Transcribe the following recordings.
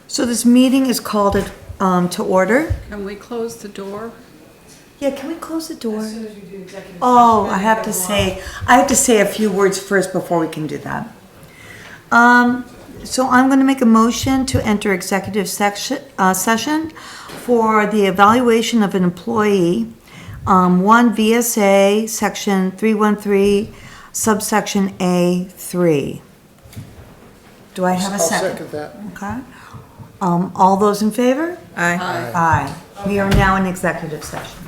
So this meeting is called to order. Can we close the door? Yeah, can we close the door? As soon as we do executive Oh, session, I have to say a few words first before we can do that. So I'm going to make a motion to enter executive session for the evaluation of an employee, 1 VSA section 313 subsection A3. Do I have a second? I'll second that. Okay. All those in favor? Aye. Aye. We are now in executive session.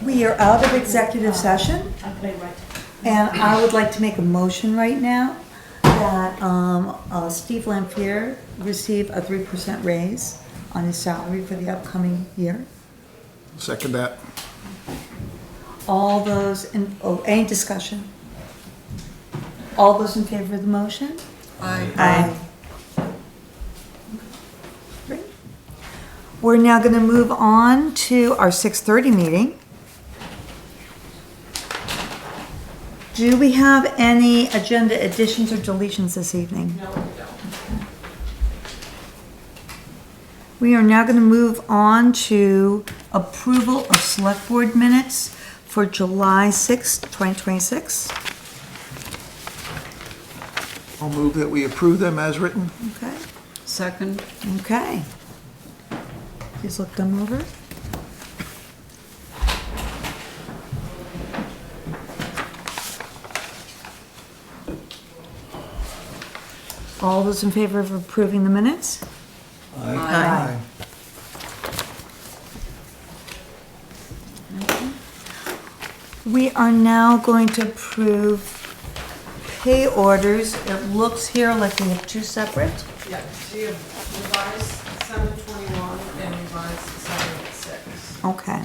We are out of executive session, and I would like to make a motion right now that Steve Lampier receive a 3% raise on his salary for the upcoming year. Second that. All those any discussion? All those in favor of the motion? Aye. Aye. Great. We're now going to move on to our 6:30 meeting. Do we have any agenda additions or deletions this evening? No, we don't. We are now going to move on to approval of Selectboard Minutes for July 6th, 2026. I'll move that we approve them as written. Okay. Second? Okay. Please look them over. All those in favor of approving the minutes? Aye. We are now going to approve pay orders. It looks here like we have two separate. Yeah, so you have revised 7/21 and revised 7/6. Okay.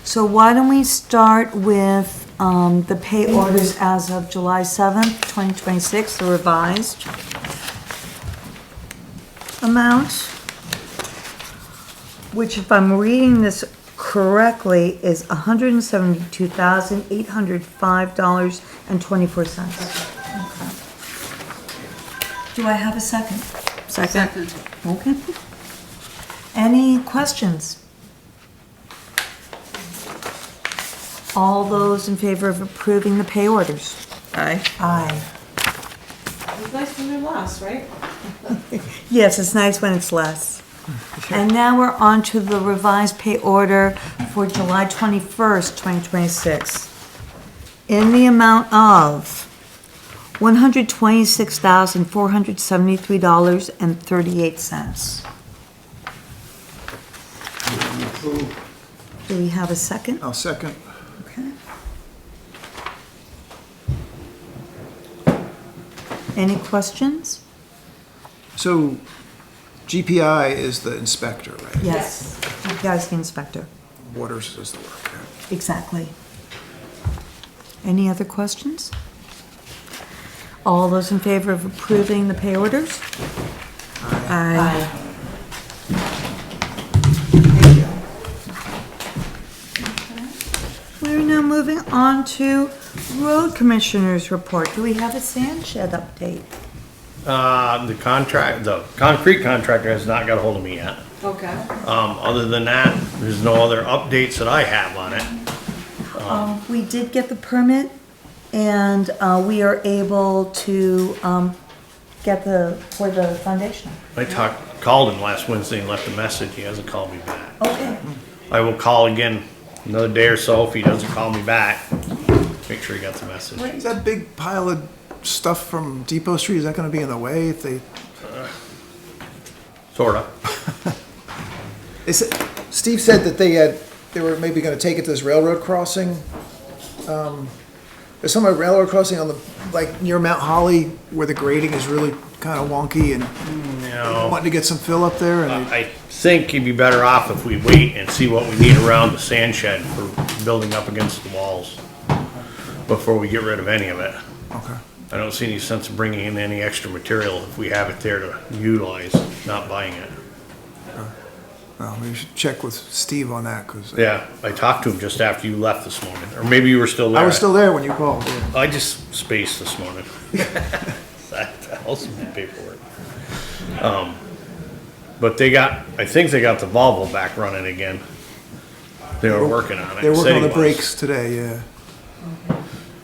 So why don't we start with the pay orders as of July 7th, 2026, the revised amount, which, if I'm reading this correctly, is $172,805.24. Okay. Do I have a second? Second. Okay. Any questions? All those in favor of approving the pay orders? Aye. Aye. It's nice when they're last, right? Yes, it's nice when it's less. And now we're on to the revised pay order for July 21st, 2026, in the amount of $126,473.38. Do we have a second? I'll second. Okay. Any questions? So GPI is the inspector, right? Yes. You guys, the inspector. Waters does the work. yeah. Exactly. Any other questions? All those in favor of approving the pay orders? Aye. We're now moving on to road commissioners report. Do we have a sand shed update? The concrete contractor has not got a hold of me yet. Okay. Other than that, there's no other updates that I have on it. We did get the permit, and we are able to get for the foundation. I called him last Wednesday and left a message. He hasn't called me back. Okay. I will call again another day or so if he doesn't call me back. Make sure he got the message. Is that big pile of stuff from Depot Street, is that gonna be in the way if they? Sorta. Steve said that they were maybe gonna take it to this railroad crossing. There's some railroad crossing on the, like, near Mount Holly where the grading is really kinda wonky and No. wanting to get some fill up there and I think he'd be better off if we wait and see what we need around the sand shed for building up against the walls before we get rid of any of it. okay. I don't see any sense of bringing in any extra material if we have it there to utilize, not buying it. Well, we should check with Steve on that, cause Yeah, I talked to him just after you left this morning, or maybe you were still there. I was still there when you called, yeah. I just spaced this morning. That was some paperwork. But I think they got the Volvo back running again. They were working on it. They're working Said on he the was. brakes today, yeah.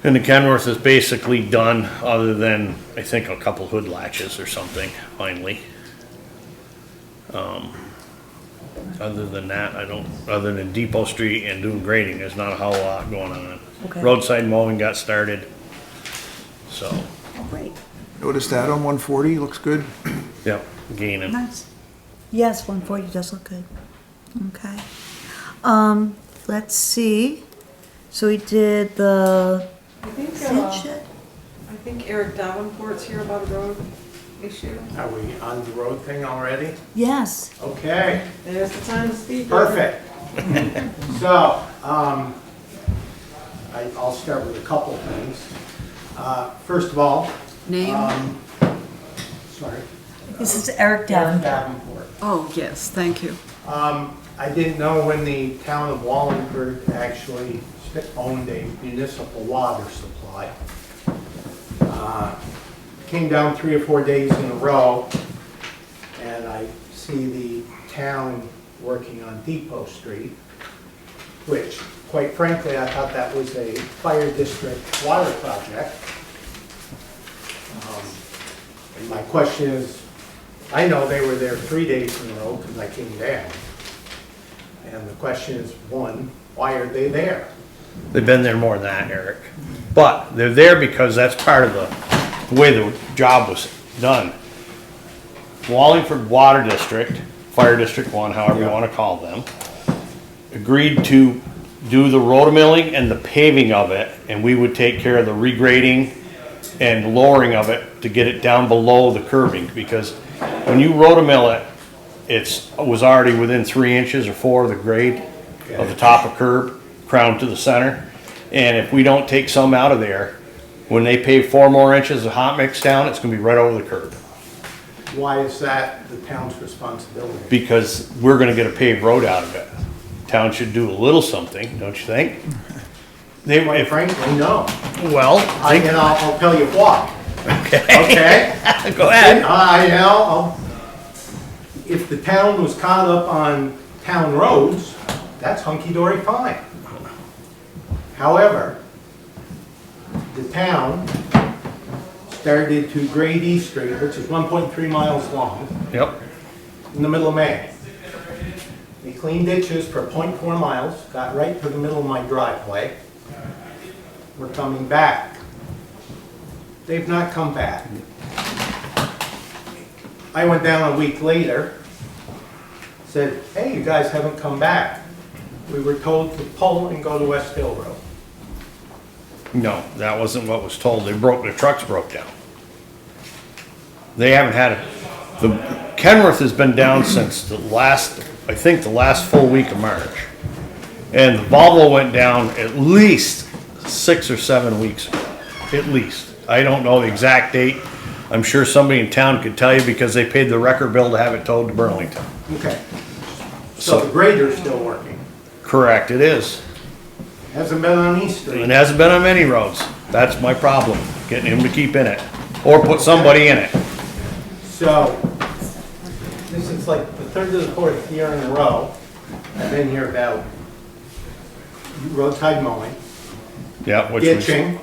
And the Kenworth is basically done, other than, I think, a couple hood latches or something, finally. Other than that, other than Depot Street and doing grading, there's not a whole lot going on. Okay. Roadside mowing got started, so, Oh, great, Noticed that on 140, looks good. yep, gaining. nice. Yes, 140 does look good. Okay. Let's see. So we did the I think, sand shed? I think Eric Davenport's here about a road issue. Are we on the road thing already? Yes. Okay, There's the time to speak. perfect. So, I'll start with a couple things. First of all, Name? sorry. This is Eric Davenport. Davenport. Oh, yes, thank you. I didn't know when the town of Wallingford actually owned a municipal water supply. Came down 3 or 4 days in a row, and I see the town working on Depot Street, which, quite frankly, I thought that was a fire district water project. And my question is, I know they were there 3 days in a row because I came down. And the question is, one, why are they there? They've been there more than that, Eric. But they're there because that's part of the way the job was done. Wallingford Water District, Fire District 1, however you want to call them, agreed to do the rotomilling and the paving of it, and we would take care of the regrading and lowering of it to get it down below the curbing, because when you rotomill it, it was already within 3 inches or 4 of the grade of the top of curb, crown to the center. And if we don't take some out of there, when they pave 4 more inches of hot mix down, it's gonna be right over the curb. Why is that the town's responsibility? Because we're gonna get a paved road out of it. Town should do a little something, don't you think? They, Quite if, frankly, no. well, And I'll tell you why. okay, Okay? go ahead. If the town was caught up on town roads, that's hunky-dory fine. However, the town started to grade East Street, which is 1.3 miles long, Yep, in the middle of May. They cleaned ditches for 0.4 miles, got right to the middle of my driveway. We're coming back. They've not come back. I went down a week later, said, hey, you guys haven't come back. We were told to pull and go to West Hill Road. no, that wasn't what was told. Their trucks broke down. They haven't had it. The Kenworth has been down since the last full week of March. And the Volvo went down at least 6 or 7 weeks ago, at least. I don't know the exact date. I'm sure somebody in town could tell you because they paid the record bill to have it towed to Burlington. Okay. So the grader's still working. Correct, it is. Hasn't been on East And Street. it hasn't been on many roads. That's my problem, getting him to keep in it. Or put somebody in it. So, this is like the third or the fourth year in a row I've been here about roadside mowing, Yeah, which was, ditching,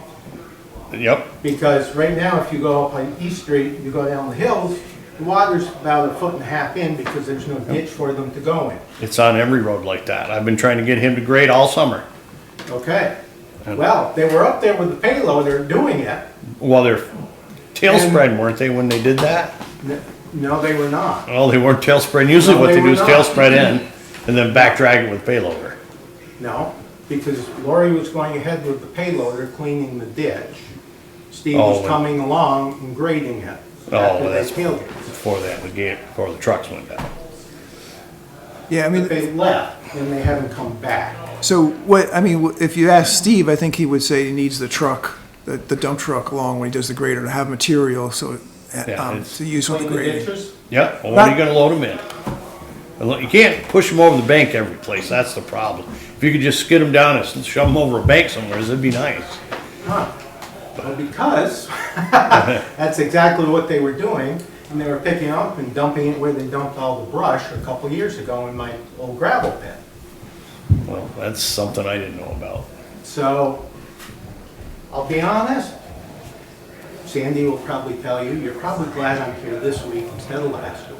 yep, because right now if you go up on East Street, you go down the hills, the water's about 1.5 feet in because there's no ditch for them to go in. it's on every road like that. I've been trying to get him to grade all summer. Okay. Well, they were up there with the payloader doing it. Well, they're tail spreading, weren't they, when they did that? No, they were not. Well, they weren't tail spreading. Usually No, what they they do were is not. tail spread in and then back drag it with payloader. No, because Lori was going ahead with the payloader cleaning the ditch. Steve Oh, was when- coming along and grading it. Oh, after they that's peeled it. before that, before the trucks went down. Yeah, I But mean, they left and they haven't come back. so what, I mean, if you ask Steve, I think he would say he needs the truck, the dump truck along when he does the grader to have material, so, it's- to use with the Clean the grading. ditches? Yeah, well, when are you gonna load them in? And look, you can't push them over the bank every place, that's the problem. If you could just skid them down and shove them over a bank somewhere, that'd be nice. Huh. Well, because that's exactly what they were doing. And they were picking up and dumping it where they dumped all the brush a couple years ago in my old gravel pit. Well, that's something I didn't know about. So, I'll be honest, Sandy will probably tell you, you're probably glad I'm here this week instead of last week.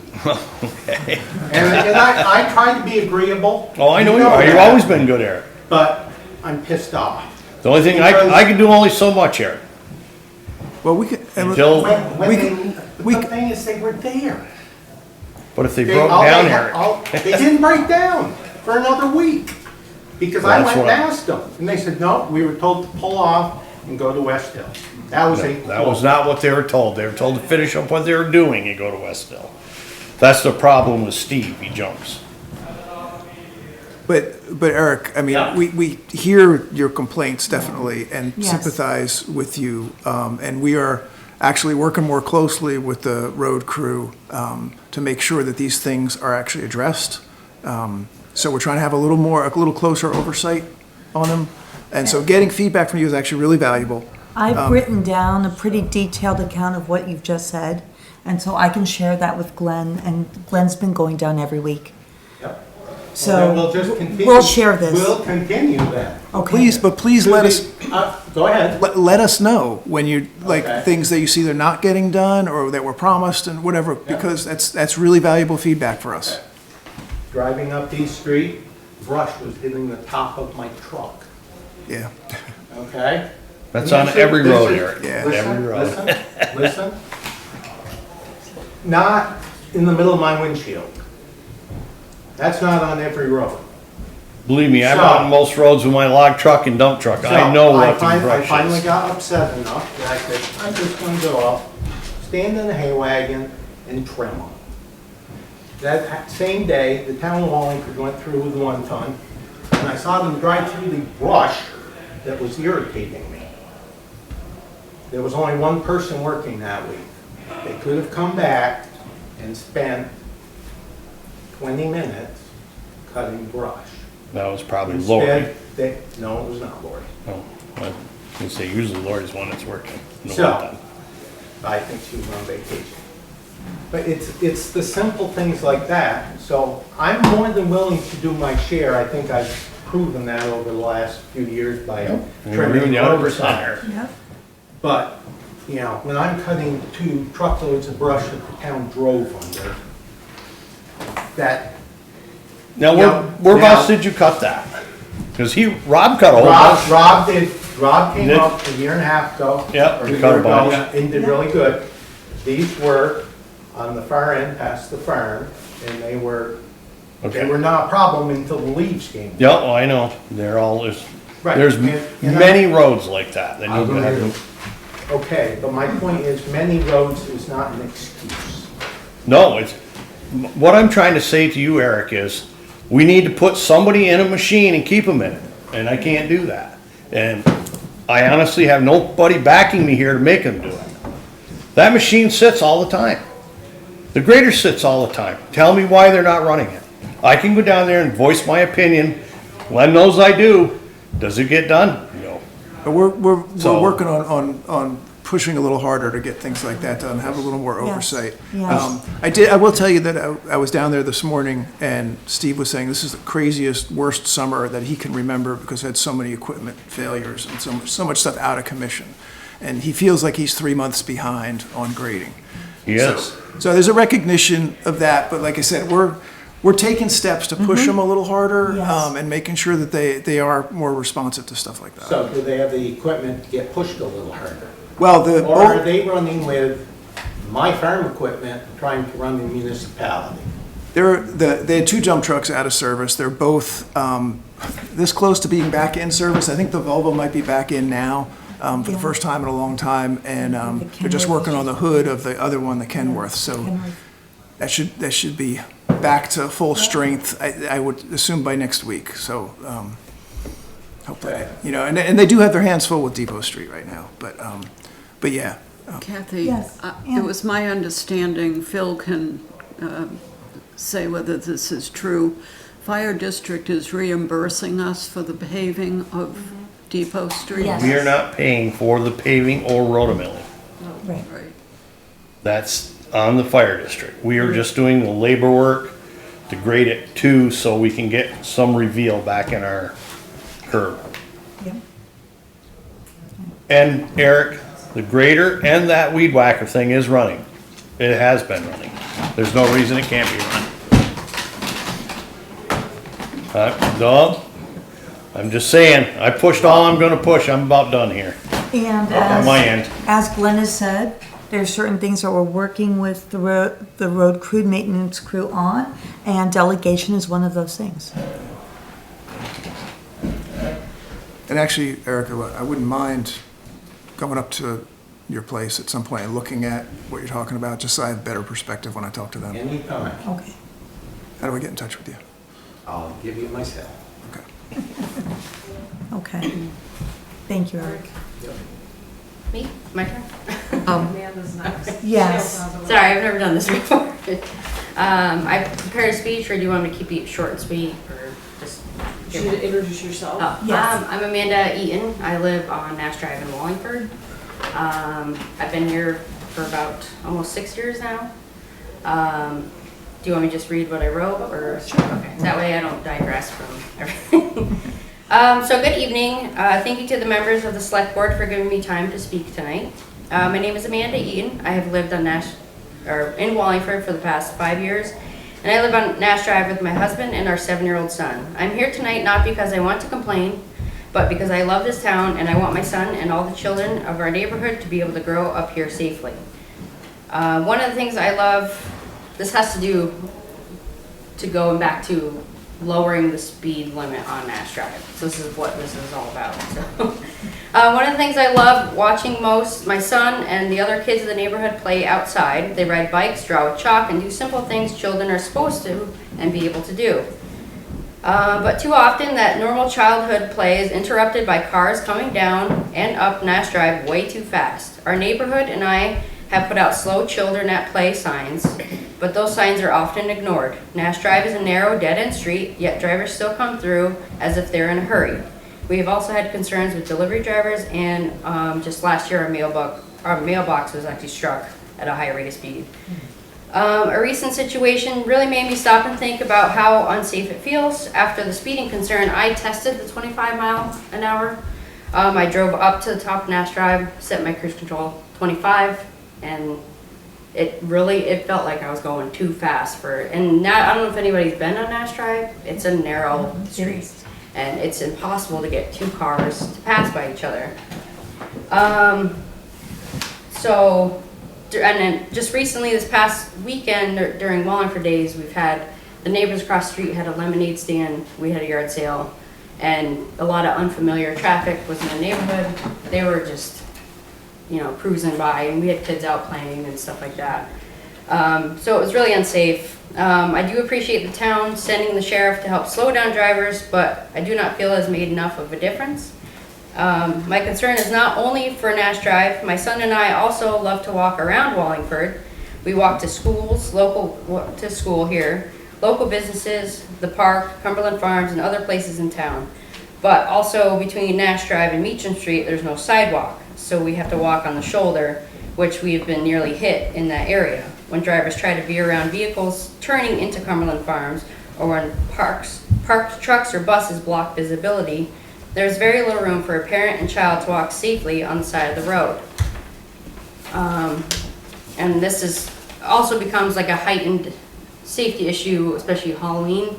Okay. And I try to be agreeable. Oh, I know you are. You've that, always been good, Eric. But I'm pissed off. The only thing, I can do only so much, Eric. Well, we could, and Until, The thing is, they were there. but if they broke down, Eric. They didn't break down for another week. Because I That's went what past them. And they said, no, we were told to pull off and go to West Hill. That was That was not what they were told. They were told to finish up what they were doing and go to Westville. That's the problem with Steve, he jumps. but Eric, I mean, Yeah. we hear your complaints definitely and Yes. sympathize with you. And we are actually working more closely with the road crew to make sure that these things are actually addressed. So we're trying to have a little closer oversight on them. And so getting feedback from you is actually really valuable. I've written down a pretty detailed account of what you've just said, and so I can share that with Glenn, and Glenn's been going down every week. Yep. So Well, then we'll just continue. we'll share this. We'll continue then. Okay. Please let us, Go ahead. let us know when you, like, Okay. things that you see they're not getting done or that were promised and whatever, because that's really valuable feedback for us. Driving up East Street, brush was hitting the top of my truck, Yeah. okay? That's And on this every is- this road, is- Eric. Yeah. Every road. Listen. Not in the middle of my windshield. That's not on every road. Believe me, I'm So- on most roads with my log truck and dump truck. I So, know what the I brush finally is. got upset enough that I said, I'm just gonna go up, stand in a hay wagon and trim them. That same day, the town of Wallingford went through with 1 ton, and I saw them drive through the brush that was irritating me. There was only one person working that week. They could have come back and spent 20 minutes cutting brush. That was probably Lori. Instead, no, it was not Lori. Oh, well, you say usually Lori's one that's working. No So- one done. I think she was on vacation. But it's the simple things like that. So I'm more than willing to do my share. I think I've proven that over the last few years by trimming You're 100% oversight. Yeah. But, you know, when I'm cutting 2 truckloads of brush that the town drove under, that Now, Yeah, whereabouts now- did you cut that? Because Rob cut a whole bunch. Rob came Did? up a year and a half ago. Yep, or he a cut a year ago, bunch. And did really good. These were on the far end past the farm, and they were Okay. not a problem until the leaves came. Yeah, well, I know. They're all, Right. there's And many roads like that. That I need to agree. have- Okay, but my point is, many roads is not an excuse. No, what I'm trying to say to you, Eric, is we need to put somebody in a machine and keep them in it. And I can't do that. And I honestly have nobody backing me here to make them do it. That machine sits all the time. The grader sits all the time. Tell me why they're not running it. I can go down there and voice my opinion. Glenn knows I do. Does it get done? No. But we're So- working on pushing a little harder to get things like that done, have a little more Yes, oversight. yes. I will tell you that I was down there this morning and Steve was saying this is the craziest, worst summer that he can remember because it had so many equipment failures and so much stuff out of commission. And he feels like he's 3 months behind on grading. Yes. So there's a recognition of that, but like I said, we're taking steps to push them a little harder, Yes. and making sure that they are more responsive to stuff like that. So do they have the equipment to get pushed a little harder? Well, the Or are they running with my farm equipment trying to run the municipality? they had 2 dump trucks out of service. They're both this close to being back in service. I think the Volvo might be back in now for the Yeah. first time in a long time, and they're just working on the hood of the other one, the Kenworth. So Kenworth. that should be back to full strength. I would assume by next week. So hopefully, and they do have their hands full with Depot Street right now. But yeah. Kathy, Yes, it was my understanding, Phil can say whether this is true, Fire District is reimbursing us for the paving of Depot Street? Yes. We are not paying for the paving or rotomilling. Right. Right. That's on the fire district. We are just doing the labor work to grade it too, so we can get some reveal back in our curb. Yep. And Eric, the grader and that weed whacker thing is running. It has been running. There's no reason it can't be run. Dog, I'm just saying, I pushed all I'm gonna push. I'm about done here. And On my end. as Glenn has said, there's certain things that we're working with the road crew, maintenance crew on, and delegation is one of those things. And actually, Erika, I wouldn't mind going up to your place at some point and looking at what you're talking about, just so I have better perspective when I talk to them. Anytime. Okay. How do I get in touch with you? I'll give you my cell. Okay. Okay. Thank you, Eric. Me? My turn? Amanda's next. Yes. She also has a little- Sorry, I've never done this before. I prepared a speech, or do you want me to keep it short and sweet, or just? Should you introduce yourself? Oh, Yes. I'm Amanda Eaton. I live on Nash Drive in Wallingford. I've been here for about almost 6 years now. Do you want me to just read what I wrote, or? Sure. Okay, that way I don't digress from everything. So good evening. Thank you to the members of the Select Board for giving me time to speak tonight. My name is Amanda Eaton. I have lived on in Wallingford for the past 5 years, and I live on Nash Drive with my husband and our 7-year-old son. I'm here tonight not because I want to complain, but because I love this town and I want my son and all the children of our neighborhood to be able to grow up here safely. One of the things I love, this has to do to going back to lowering the speed limit on Nash Drive. So this is what this is all about. So, one of the things I love watching most, my son and the other kids in the neighborhood play outside. They ride bikes, draw with chalk, and do simple things children are supposed to and be able to do. But too often that normal childhood play is interrupted by cars coming down and up Nash Drive way too fast. Our neighborhood and I have put out slow children at play signs, but those signs are often ignored. Nash Drive is a narrow, dead-end street, yet drivers still come through as if they're in a hurry. We have also had concerns with delivery drivers, and just last year our mailbox was actually struck at a high rate of speed. A recent situation really made me stop and think about how unsafe it feels. After the speeding concern, I tested the 25 mile an hour. I drove up to the top of Nash Drive, set my cruise control 25, and it felt like I was going too fast and now, I don't know if anybody's been on Nash Drive. It's a narrow street, and it's impossible to get two cars to pass by each other. And then just recently, this past weekend during Wallingford Days, we've had the neighbors across the street had a lemonade stand. We had a yard sale, and a lot of unfamiliar traffic was in the neighborhood. They were just, cruising by, and we had kids out playing and stuff like that. So it was really unsafe. I do appreciate the town sending the sheriff to help slow down drivers, but I do not feel it has made enough of a difference. My concern is not only for Nash Drive. My son and I also love to walk around Wallingford. We walk to schools, to school here, local businesses, the park, Cumberland Farms, and other places in town. But also between Nash Drive and Meacham Street, there's no sidewalk, so we have to walk on the shoulder, which we have been nearly hit in that area. When drivers try to veer around vehicles turning into Cumberland Farms, or when parked trucks or buses block visibility, there's very little room for a parent and child to walk safely on the side of the road. And this also becomes like a heightened safety issue, especially Halloween.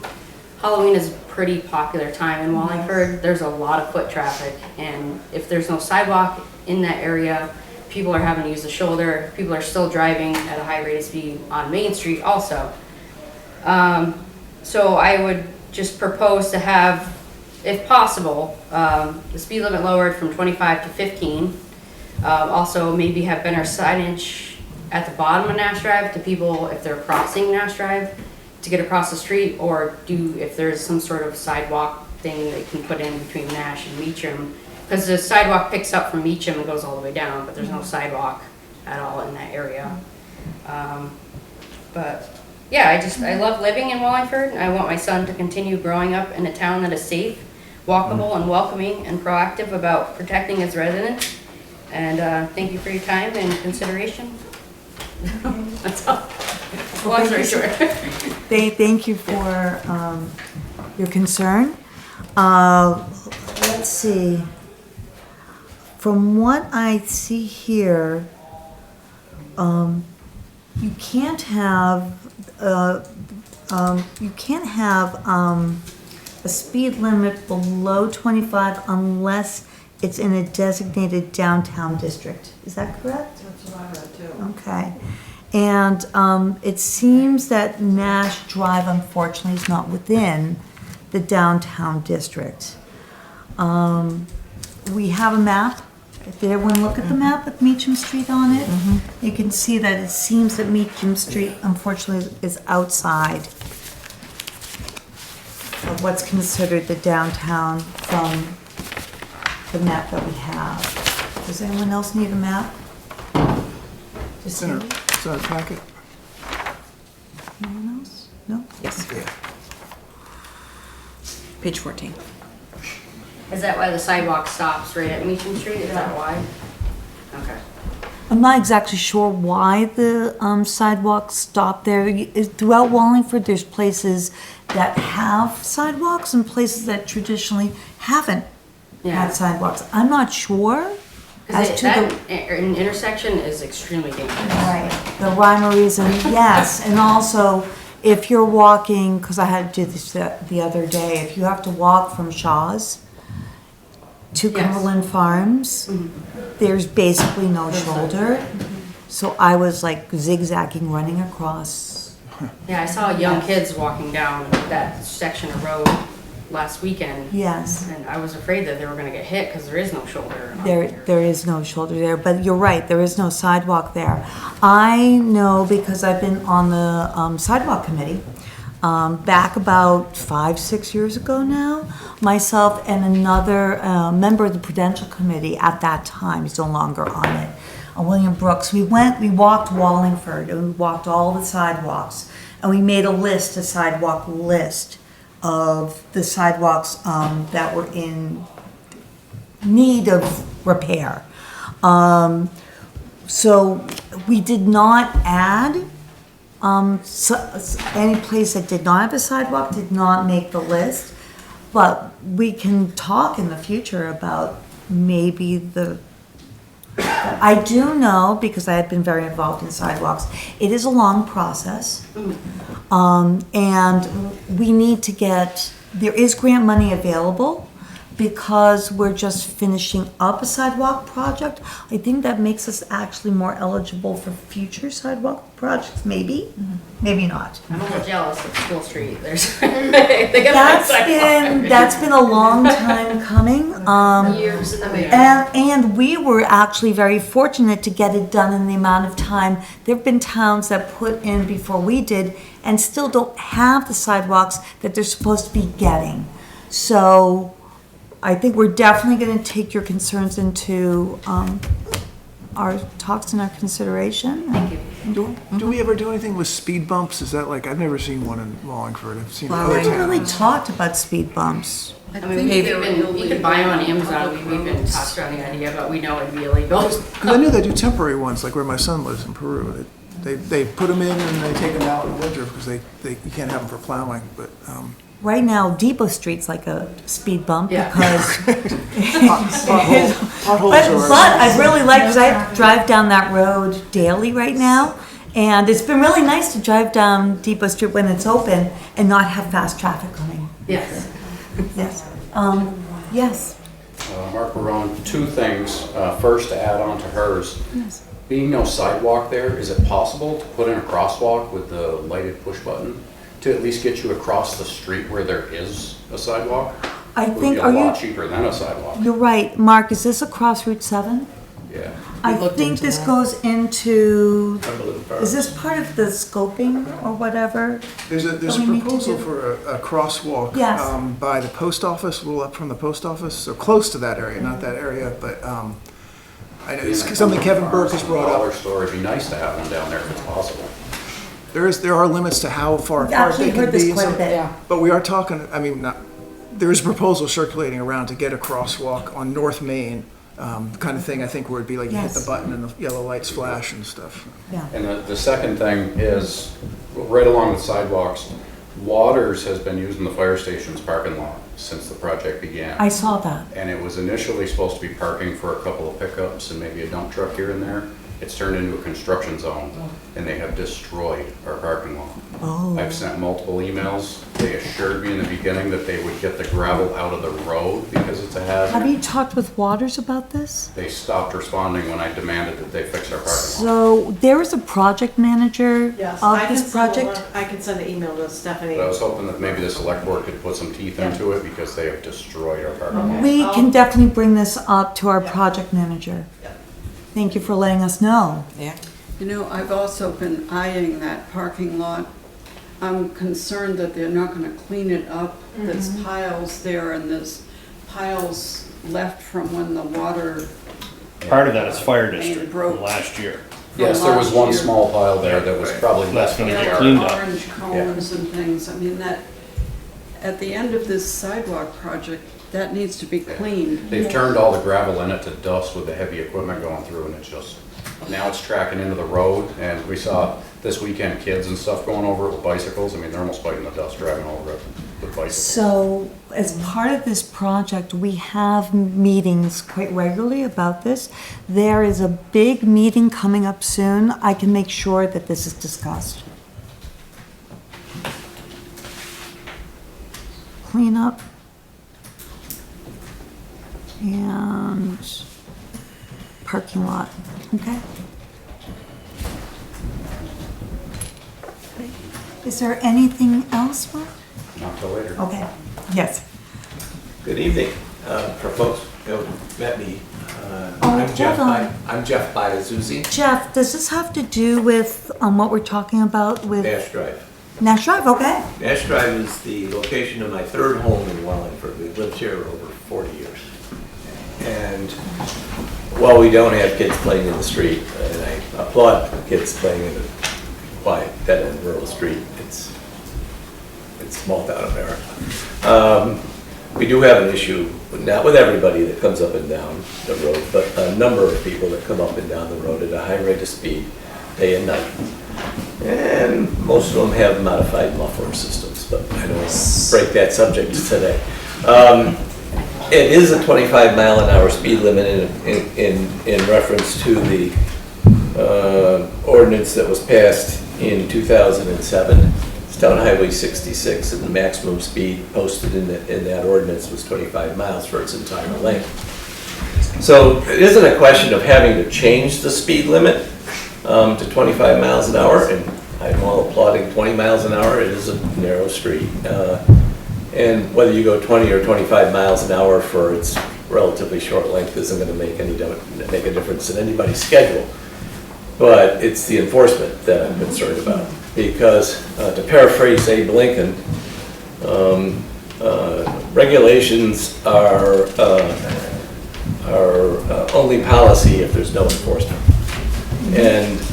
Halloween is a pretty popular time in Wallingford. There's a lot of foot traffic, and if there's no sidewalk in that area, people are having to use the shoulder. People are still driving at a high rate of speed on Main Street also. So I would just propose to have, if possible, the speed limit lowered from 25 to 15. Also maybe have better signage at the bottom of Nash Drive to people if they're crossing Nash Drive to get across the street, or if there's some sort of sidewalk thing they can put in between Nash and Meacham, because the sidewalk picks up from Meacham and goes all the way down, but there's no sidewalk at all in that area. But yeah, I love living in Wallingford. I want my son to continue growing up in a town that is safe, walkable, and welcoming, and proactive about protecting its residents. And thank you for your time and consideration. That's all. Long story short. Thank you for your concern. Let's see. From what I see here, you can't have a speed limit below 25 unless it's in a designated downtown district. Is that correct? That's what I read too. Okay. And it seems that Nash Drive unfortunately is not within the downtown district. We have a map. If everyone look at the map with Meacham Street on it, you can see that it seems that Meacham Street unfortunately is outside of what's considered the downtown from the map that we have. Does anyone else need a map? It's in our packet. No one else? No? Yes. Page 14. Is that why the sidewalk stops right at Meacham Street? Is that why? Okay. I'm not exactly sure why the sidewalks stop there. Throughout Wallingford, there's places that have sidewalks and places that traditionally haven't Yeah. had sidewalks. I'm not sure as to That the... an intersection is extremely dangerous. Right, the rhyme or reason, yes, and also, if you're walking, because I had to do this the other day, if you have to walk from Shaw's to Yes. Cumberland Farms, there's basically no shoulder, so I was like zigzagging, running across. Yeah, I saw young kids walking down that section of road last weekend. Yes, And I was afraid that they were gonna get hit because there is no shoulder. on there. there is no shoulder there, but you're right, there is no sidewalk there. I know because I've been on the sidewalk committee, back about 5-6 years ago now, myself and another member of the Prudential Committee at that time, he's no longer on it, William Brooks, we walked Wallingford and we walked all the sidewalks and we made a sidewalk list of the sidewalks that were in need of repair. So we did not add any place that did not have a sidewalk did not make the list, but we can talk in the future about maybe I do know, because I have been very involved in sidewalks, it is a long process. And we need to there is grant money available because we're just finishing up a sidewalk project. I think that makes us actually more eligible for future sidewalk projects, maybe, maybe not. I'm a little jealous of School Street. There's, they got that sidewalk. That's been a long time coming. Years in the making. And we were actually very fortunate to get it done in the amount of time. There've been towns that put in before we did and still don't have the sidewalks that they're supposed to be getting. So I think we're definitely gonna take your concerns into, our talks and our consideration. Thank you. Do we ever do anything with speed bumps? Is that like, I've never seen one in Wallingford. I've seen We other haven't really towns. talked about speed bumps. I mean, you can buy them on Amazon. We've even tossed around the idea, but we know it'd be illegal. 'Cause I knew they do temporary ones, like where my son lives in Peru. They put them in and they take them out in winter because you can't have them for plowing, but, Right now, Depot Street's like a speed bump Yeah. because potholes But are. I really like, because I drive down that road daily right now, and it's been really nice to drive down Depot Street when it's open and not have fast traffic coming. Yes. Yes. Yes. Mark Barone, two things. First, to add on to hers. Yes. Being no sidewalk there, is it possible to put in a crosswalk with the lighted push button to at least get you across the street where there is a sidewalk? I It would think, be a are lot you, cheaper than a sidewalk. you're right. Mark, is this across Route 7? Yeah. I think this goes into, I believe it is this part of the scoping or whatever? There's a What we need to proposal do? for a crosswalk. Yes. By the post office, a little up from the post office, so close to that area, not that area, but, I know, it's something Kevin Burke has brought Dollar up. store, it'd be nice to have one down there if it's possible. There are limits to how far I've apart actually they can heard this be. and quite a some- bit. But we are talking, I mean, there is a proposal circulating around to get a crosswalk on North Main The kind of thing I think where it'd be like you hit the Yes. button and the yellow lights flash and stuff. Yeah. And the second thing is, right along with sidewalks, Waters has been using the fire station's parking lot since the project began. I saw that. And it was initially supposed to be parking for a couple of pickups and maybe a dump truck here and there. It's turned into a construction zone, and they have destroyed our parking lot. Oh. I've sent multiple emails. They assured me in the beginning that they would get the gravel out of the road because it's a hazard. Have you talked with Waters about this? They stopped responding when I demanded that they fix our parking lot. So there is a project manager Yes, I of can this send project. I can send an email to Stephanie. But I was hoping that maybe the select board could put some teeth into it because they have destroyed our parking lot. We can I'll- definitely bring this up to our Yeah. project manager. Yeah. Thank you for letting us know. You know, I've also been eyeing that parking lot. I'm concerned that they're not gonna clean it up. There's piles there and there's piles left from when the water, Part of that is fire district And broke. from last year. Yes, there was last one year. small pile there that was probably less That's than gonna a get yard. cleaned up. orange cones and things. I mean, that, at the end of this sidewalk project, that needs to be cleaned. They've turned all the gravel in it to dust with the heavy equipment going through, and it's just, now it's tracking into the road, and we saw this weekend kids and stuff going over it with bicycles. I mean, they're almost biting the dust driving over it with bicycles. So as part of this project, we have meetings quite regularly about this. There is a big meeting coming up soon. I can make sure that this is discussed. Cleanup. And parking lot, okay? Is there anything else, Mark? Not till later. Okay, yes. Good evening. For folks who haven't met me, hold on. I'm Jeff Biazuzzi, Jeff, does this have to do with what we're talking about with Nash Drive. Nash Drive? Okay. Nash Drive is the location of my third home in Wallingford. We've lived here over 40 years. And while we don't have kids playing in the street, and I applaud kids playing in a quiet, dead-end rural street, it's small town America. We do have an issue, not with everybody that comes up and down the road, but a number of people that come up and down the road at a high rate of speed, day and night. And most of them have modified muffler systems, but I don't break that subject today. It is a 25-mile-an-hour speed limit in reference to the ordinance that was passed in 2007. It's down Highway 66, and the maximum speed posted in that ordinance was 25 miles for its entire length. So it isn't a question of having to change the speed limit to 25 miles an hour, and I'm all applauding 20 miles an hour. It is a narrow street. And whether you go 20 or 25 miles an hour for its relatively short length isn't going to make a difference in anybody's schedule. But it's the enforcement that I'm concerned about. Because, to paraphrase Abe Lincoln, regulations are only policy if there's no enforcement.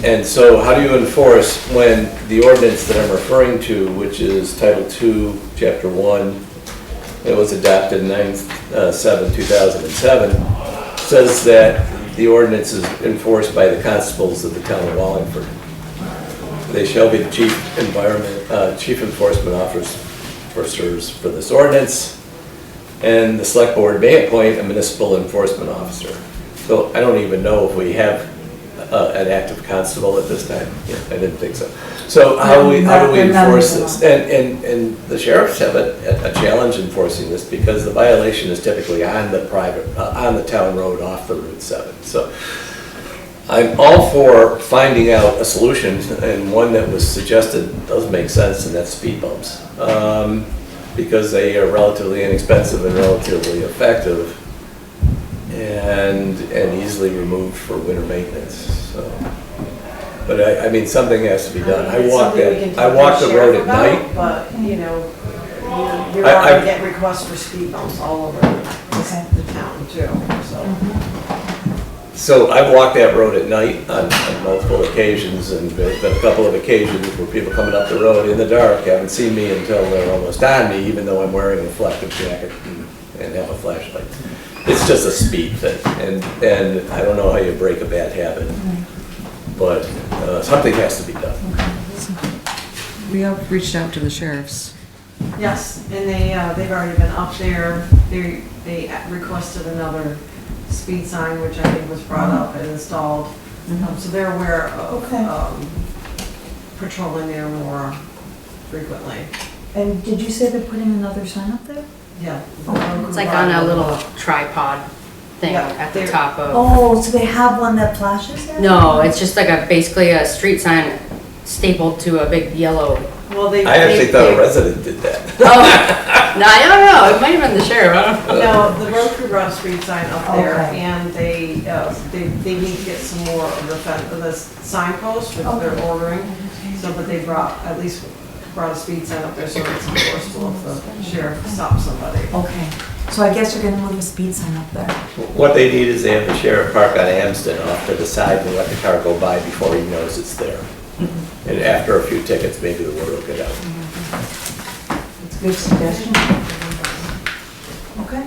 And so how do you enforce when the ordinance that I'm referring to, which is Title II, Chapter 1, it was adopted 9/7/2007, says that the ordinance is enforced by the constables of the town of Wallingford. They shall be the chief enforcement officers for this ordinance, and the select board may appoint a municipal enforcement officer. So I don't even know if we have an active constable at this time. Yeah, I didn't think so. So how do we enforce this? And the sheriffs have a challenge enforcing this because the violation is typically on the town road off the Route 7. So I'm all for finding out a solution, and one that was suggested does make sense, and that's speed bumps. Because they are relatively inexpensive and relatively effective and easily removed for winter maintenance. So, but I mean, something has to be done. I It's walk something we can the talk to road sheriff at about, night. But, you know, you're I- already getting requests for speed bumps all over the town too, so. So I've walked that road at night on multiple occasions, and there's been a couple of occasions where people coming up the road in the dark haven't seen me until they're almost on me, even though I'm wearing a reflective jacket and have a flashlight. It's just a speed thing, and I don't know how you break a bad habit, but something has to be done. We have reached out to the sheriffs. Yes, and they've already been up there. They requested another speed sign, which I think was brought up and installed. So they're aware of patrolling there more frequently. And did you say they're putting another sign up there? Yeah. It's like on a little tripod thing Yeah, at the they're- top of. Oh, so they have one that flashes there? No, it's just like basically a street sign stapled to a big yellow. Well, they. I actually thought a resident did that. Oh, no, I don't know. It might have been the sheriff. I don't know. No, the road crew brought a street sign up there, Okay. and they need to get some more of the signposts, which they're Okay. ordering. So, but they at least brought a speed sign up there, so it's enforceable if the sheriff stops somebody. Okay, so I guess you're gonna move a speed sign up there. What they need is they have the sheriff park on Amsden off to the side and let the car go by before he knows it's there. And after a few tickets, maybe the word will get out. It's a good suggestion. Okay,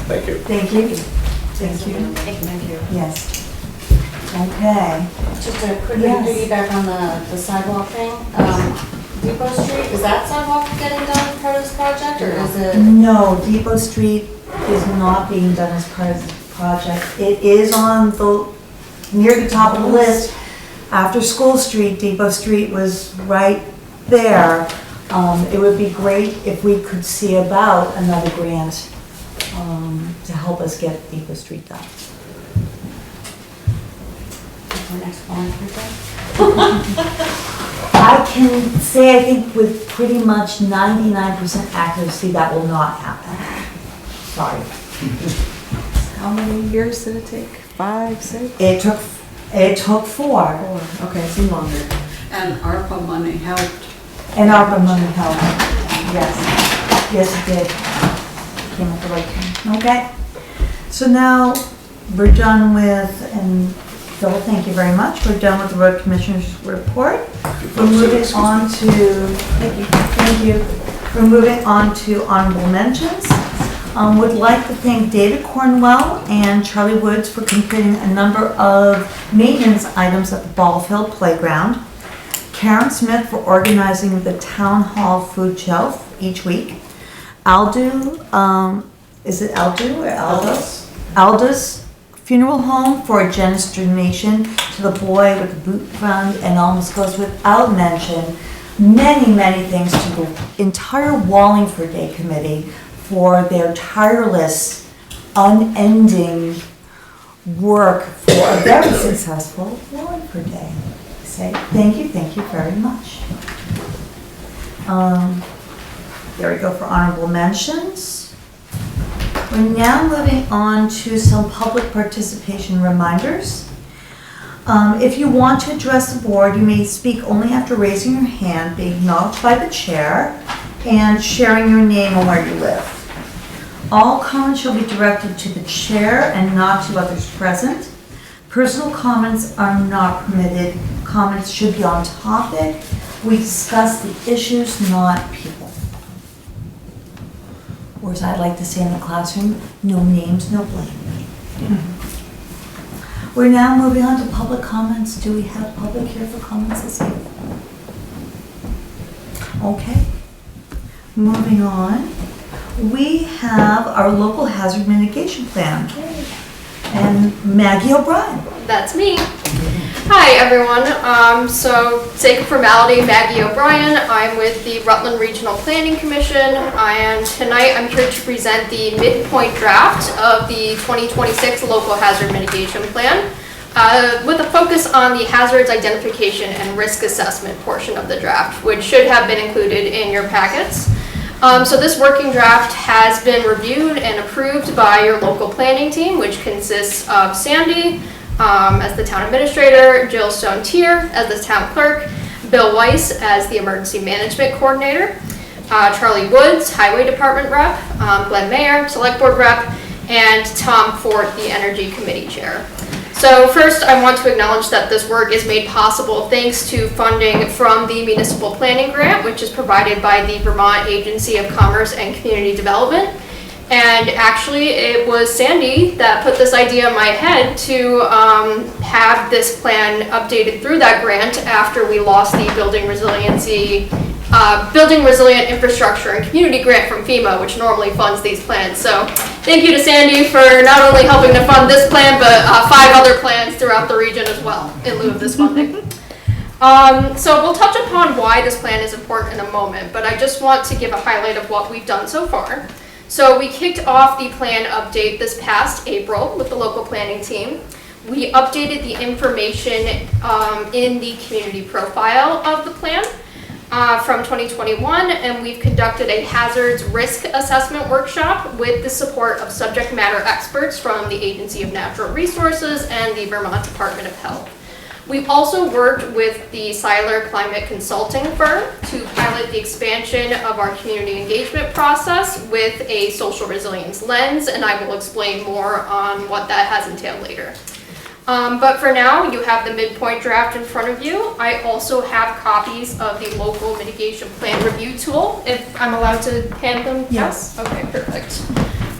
Thank you. thank you. Thank you. Thank you. Yes. Okay. Just a quick Yes. piggyback on the sidewalk thing. Depot Street, is that sidewalk getting done as part of this project, or is it? No, Depot Street is not being done as part of the project. It is on near the top of the list. After School Street, Depot Street was right there. It would be great if we could see about another grant to help us get Depot Street done. Our next volunteer day? I can say, I think with pretty much 99% accuracy, that will not happen. Sorry. How many years did it take? 5, 6? It took 4. 4. Okay, it seemed longer. And ARPA money helped. And ARPA money helped. Yes. Yes, it did. Came at the right time. Okay. So now we're done with, and Phil, thank you very much. We're done with the road commissioner's report. We're moving on to, thank you. We're moving on to honorable mentions. Would like to thank David Cornwell and Charlie Woods for completing a number of maintenance items at the ball field playground. Karen Smith for organizing the town hall food shelf each week. Aldo, is it Aldo or Aldous? Aldous Funeral Home for a generous donation to the boy with the boot fund, and almost goes without mention, many thanks to the entire Wallingford Day Committee for their tireless, unending work for a very successful Wallingford Day. Say thank you very much. There we go for honorable mentions. We're now moving on to some public participation reminders. If you want to address the board, you may speak only after raising your hand, being acknowledged by the chair, and sharing your name and where you live. All comments shall be directed to the chair and not to others present. Personal comments are not permitted. Comments should be on topic. We discuss the issues, not people. Or as I like to say in the classroom, no names, no blame. We're now moving on to public comments. Do we have public here for comments this evening? Okay. Moving on. We have our local hazard mitigation plan. And Maggie O'Brien. That's me. Hi, everyone. So, sake of formality, Maggie O'Brien. I'm with the Rutland Regional Planning Commission, and tonight I'm here to present the midpoint draft of the 2026 Local Hazard Mitigation Plan, with a focus on the hazards identification and risk assessment portion of the draft, which should have been included in your packets. So this working draft has been reviewed and approved by your local planning team, which consists of Sandy as the town administrator, Jill Stone-Tier as the town clerk, Bill Weiss as the emergency management coordinator, Charlie Woods, highway department rep, Glenn Mayer, select board rep, and Tom Fort, the energy committee chair. So first, I want to acknowledge that this work is made possible thanks to funding from the Municipal Planning Grant, which is provided by the Vermont Agency of Commerce and Community Development. And actually, it was Sandy that put this idea in my head to have this plan updated through that grant after we lost the Building Resilient Infrastructure and Community Grant from FEMA, which normally funds these plans. So thank you to Sandy for not only helping to fund this plan, but 5 other plans throughout the region as well in lieu of this funding. So we'll touch upon why this plan is important in a moment, but I just want to give a highlight of what we've done so far. So we kicked off the plan update this past April with the local planning team. We updated the information in the community profile of the plan from 2021, and we've conducted a hazards risk assessment workshop with the support of subject matter experts from the Agency of Natural Resources and the Vermont Department of Health. We've also worked with the Seiler Climate Consulting firm to pilot the expansion of our community engagement process with a social resilience lens, and I will explain more on what that has entailed later. But for now, you have the midpoint draft in front of you. I also have copies of the local mitigation plan review tool, if I'm allowed to hand them. Yes. Okay, perfect.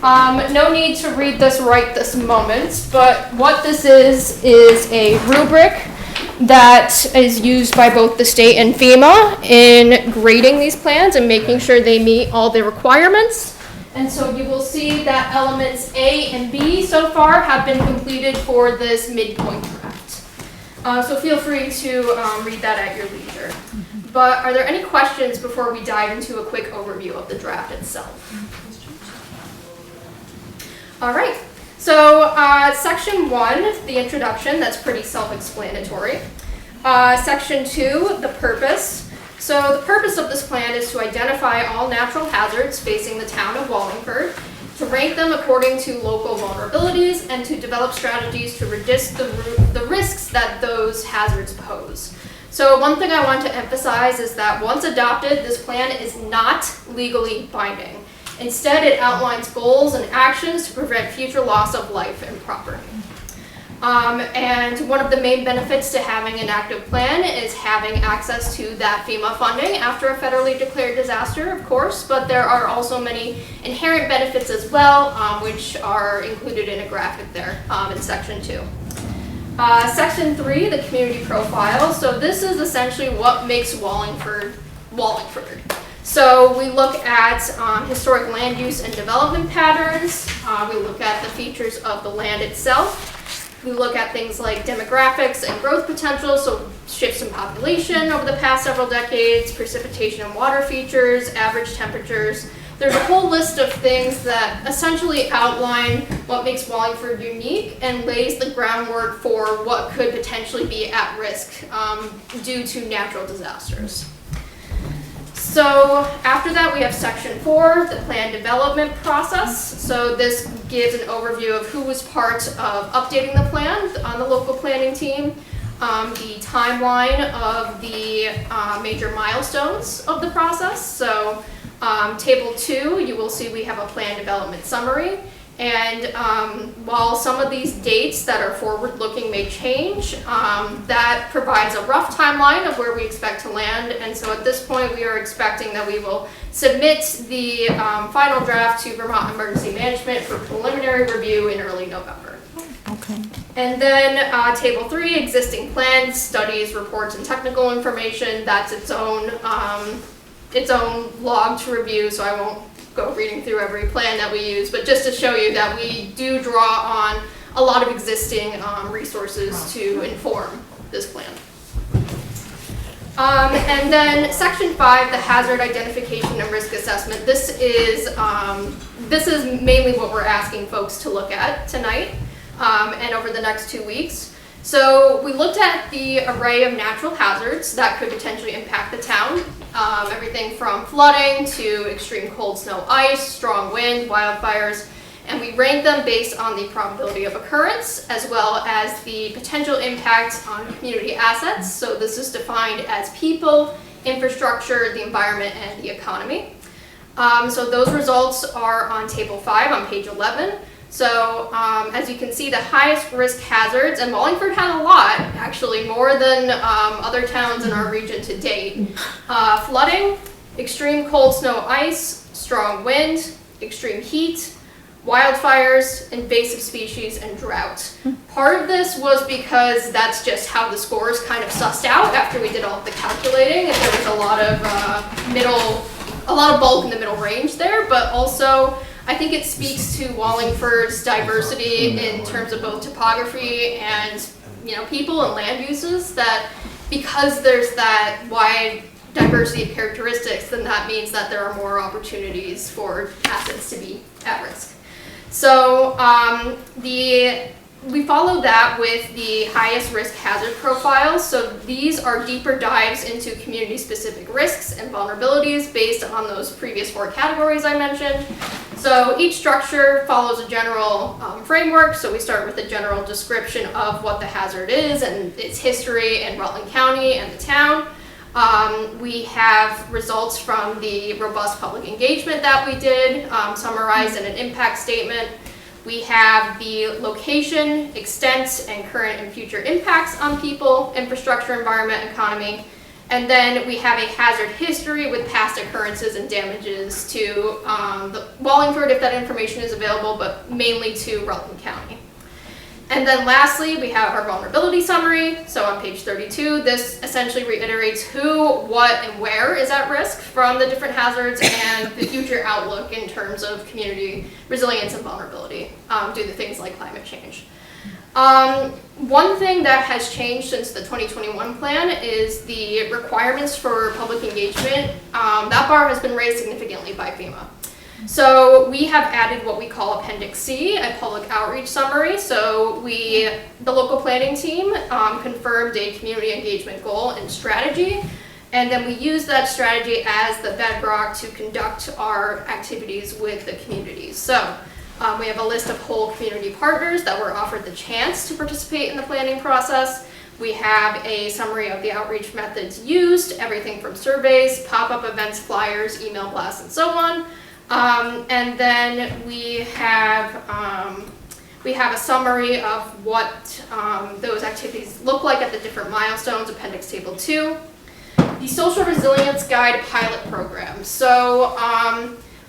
No need to read this right this moment, but what this is a rubric that is used by both the state and FEMA in grading these plans and making sure they meet all the requirements. And so you will see that elements A and B so far have been completed for this midpoint draft. So feel free to read that at your leisure. But are there any questions before we dive into a quick overview of the draft itself? All right. So section 1, the introduction, that's pretty self-explanatory. Section 2, the purpose. So the purpose of this plan is to identify all natural hazards facing the town of Wallingford, to rank them according to local vulnerabilities, and to develop strategies to reduce the risks that those hazards pose. So one thing I want to emphasize is that once adopted, this plan is not legally binding. Instead, it outlines goals and actions to prevent future loss of life and property. And one of the main benefits to having an active plan is having access to that FEMA funding after a federally declared disaster, of course, but there are also many inherent benefits as well, which are included in a graphic there in section 2. Section 3, the community profile. So this is essentially what makes Wallingford, Wallingford. So we look at historic land use and development patterns. We look at the features of the land itself. We look at things like demographics and growth potential, so shifts in population over the past several decades, precipitation and water features, average temperatures. There's a whole list of things that essentially outline what makes Wallingford unique and lays the groundwork for what could potentially be at risk due to natural disasters. So after that, we have section 4, the plan development process. So this gives an overview of who was part of updating the plan on the local planning team, the timeline of the major milestones of the process. So table 2, you will see we have a plan development summary. And while some of these dates that are forward-looking may change, that provides a rough timeline of where we expect to land. And so at this point, we are expecting that we will submit the final draft to Vermont Emergency Management for preliminary review in early November. Okay. And then table 3, existing plans, studies, reports, and technical information. That's its own log to review, so I won't go reading through every plan that we use, but just to show you that we do draw on a lot of existing resources to inform this plan. And then section 5, the hazard identification and risk assessment. This is mainly what we're asking folks to look at tonight and over the next 2 weeks. So we looked at the array of natural hazards that could potentially impact the town. Everything from flooding to extreme cold snow ice, strong wind, wildfires, and we ranked them based on the probability of occurrence as well as the potential impact on community assets. So this is defined as people, infrastructure, the environment, and the economy. So those results are on table 5 on page 11. So as you can see, the highest risk hazards, and Wallingford had a lot, actually more than other towns in our region to date. Flooding, extreme cold snow ice, strong wind, extreme heat, wildfires, invasive species, and drought. Part of this was because that's just how the scores kind of sussed out after we did all of the calculating, and there was a lot of bulk in the middle range there, but also I think it speaks to Wallingford's diversity in terms of both topography and, you know, people and land uses, that because there's that wide diversity of characteristics, then that means that there are more opportunities for assets to be at risk. So we follow that with the highest risk hazard profiles. So these are deeper dives into community-specific risks and vulnerabilities based on those previous 4 categories I mentioned. So each structure follows a general framework. So we start with a general description of what the hazard is and its history in Rutland County and the town. We have results from the robust public engagement that we did, summarized in an impact statement. We have the location, extent, and current and future impacts on people, infrastructure, environment, economy. And then we have a hazard history with past occurrences and damages to the Wallingford, if that information is available, but mainly to Rutland County. And then lastly, we have our vulnerability summary. So on page 32, this essentially reiterates who, what, and where is at risk from the different hazards and the future outlook in terms of community resilience and vulnerability due to things like climate change. One thing that has changed since the 2021 plan is the requirements for public engagement. That bar has been raised significantly by FEMA. So we have added what we call Appendix C, a public outreach summary. So the local planning team confirmed a community engagement goal and strategy, and then we use that strategy as the bedrock to conduct our activities with the communities. So we have a list of whole community partners that were offered the chance to participate in the planning process. We have a summary of the outreach methods used, everything from surveys, pop-up events, flyers, email blasts, and so on. And then we have a summary of what those activities look like at the different milestones, Appendix Table 2. The Social Resilience Guide pilot program. So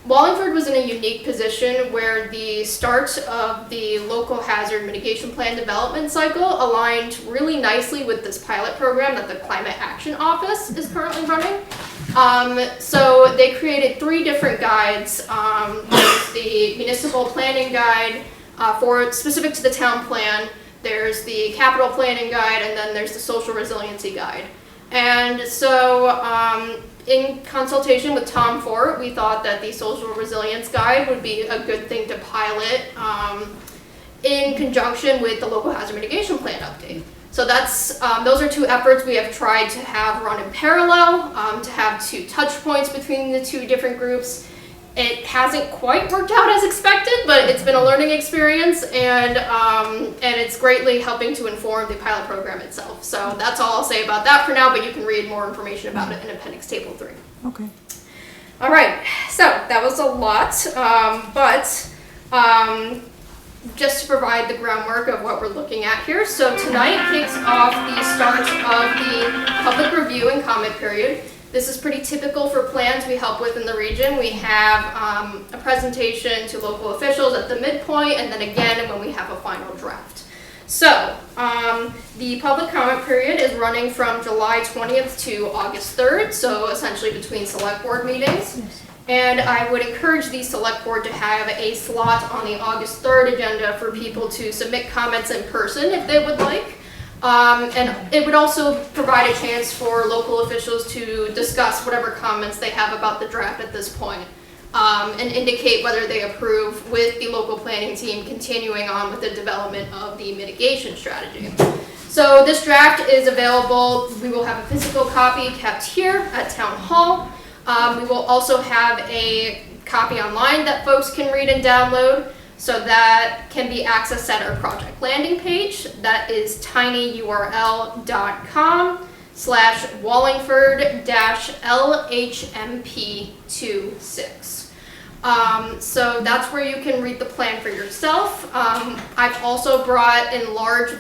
Wallingford was in a unique position where the start of the local hazard mitigation plan development cycle aligned really nicely with this pilot program that the Climate Action Office is currently running. So they created 3 different guides. There's the municipal planning guide specific to the town plan. There's the capital planning guide, and then there's the social resiliency guide. And so in consultation with Tom Fort, we thought that the social resilience guide would be a good thing to pilot in conjunction with the local hazard mitigation plan update. So that's those are 2 efforts we have tried to have run in parallel, to have 2 touch points between the 2 different groups. It hasn't quite worked out as expected, but it's been a learning experience, and it's greatly helping to inform the pilot program itself. So that's all I'll say about that for now, but you can read more information about it in Appendix Table 3. Okay. All right, so that was a lot, just to provide the groundwork of what we're looking at here. So tonight kicks off the start of the public review and comment period. This is pretty typical for plans we help with in the region. We have a presentation to local officials at the midpoint, and then again when we have a final draft. So the public comment period is running from July 20th to August 3rd, so essentially between select board meetings. Yes. And I would encourage the select board to have a slot on the August 3rd agenda for people to submit comments in person if they would like. And it would also provide a chance for local officials to discuss whatever comments they have about the draft at this point, and indicate whether they approve with the local planning team continuing on with the development of the mitigation strategy. So this draft is available. We will have a physical copy kept here at Town Hall. We will also have a copy online that folks can read and download, so that can be accessed at our project landing page. That is tinyurl.com/Wallingford-LHMP26. So that's where you can read the plan for yourself. I've also brought enlarged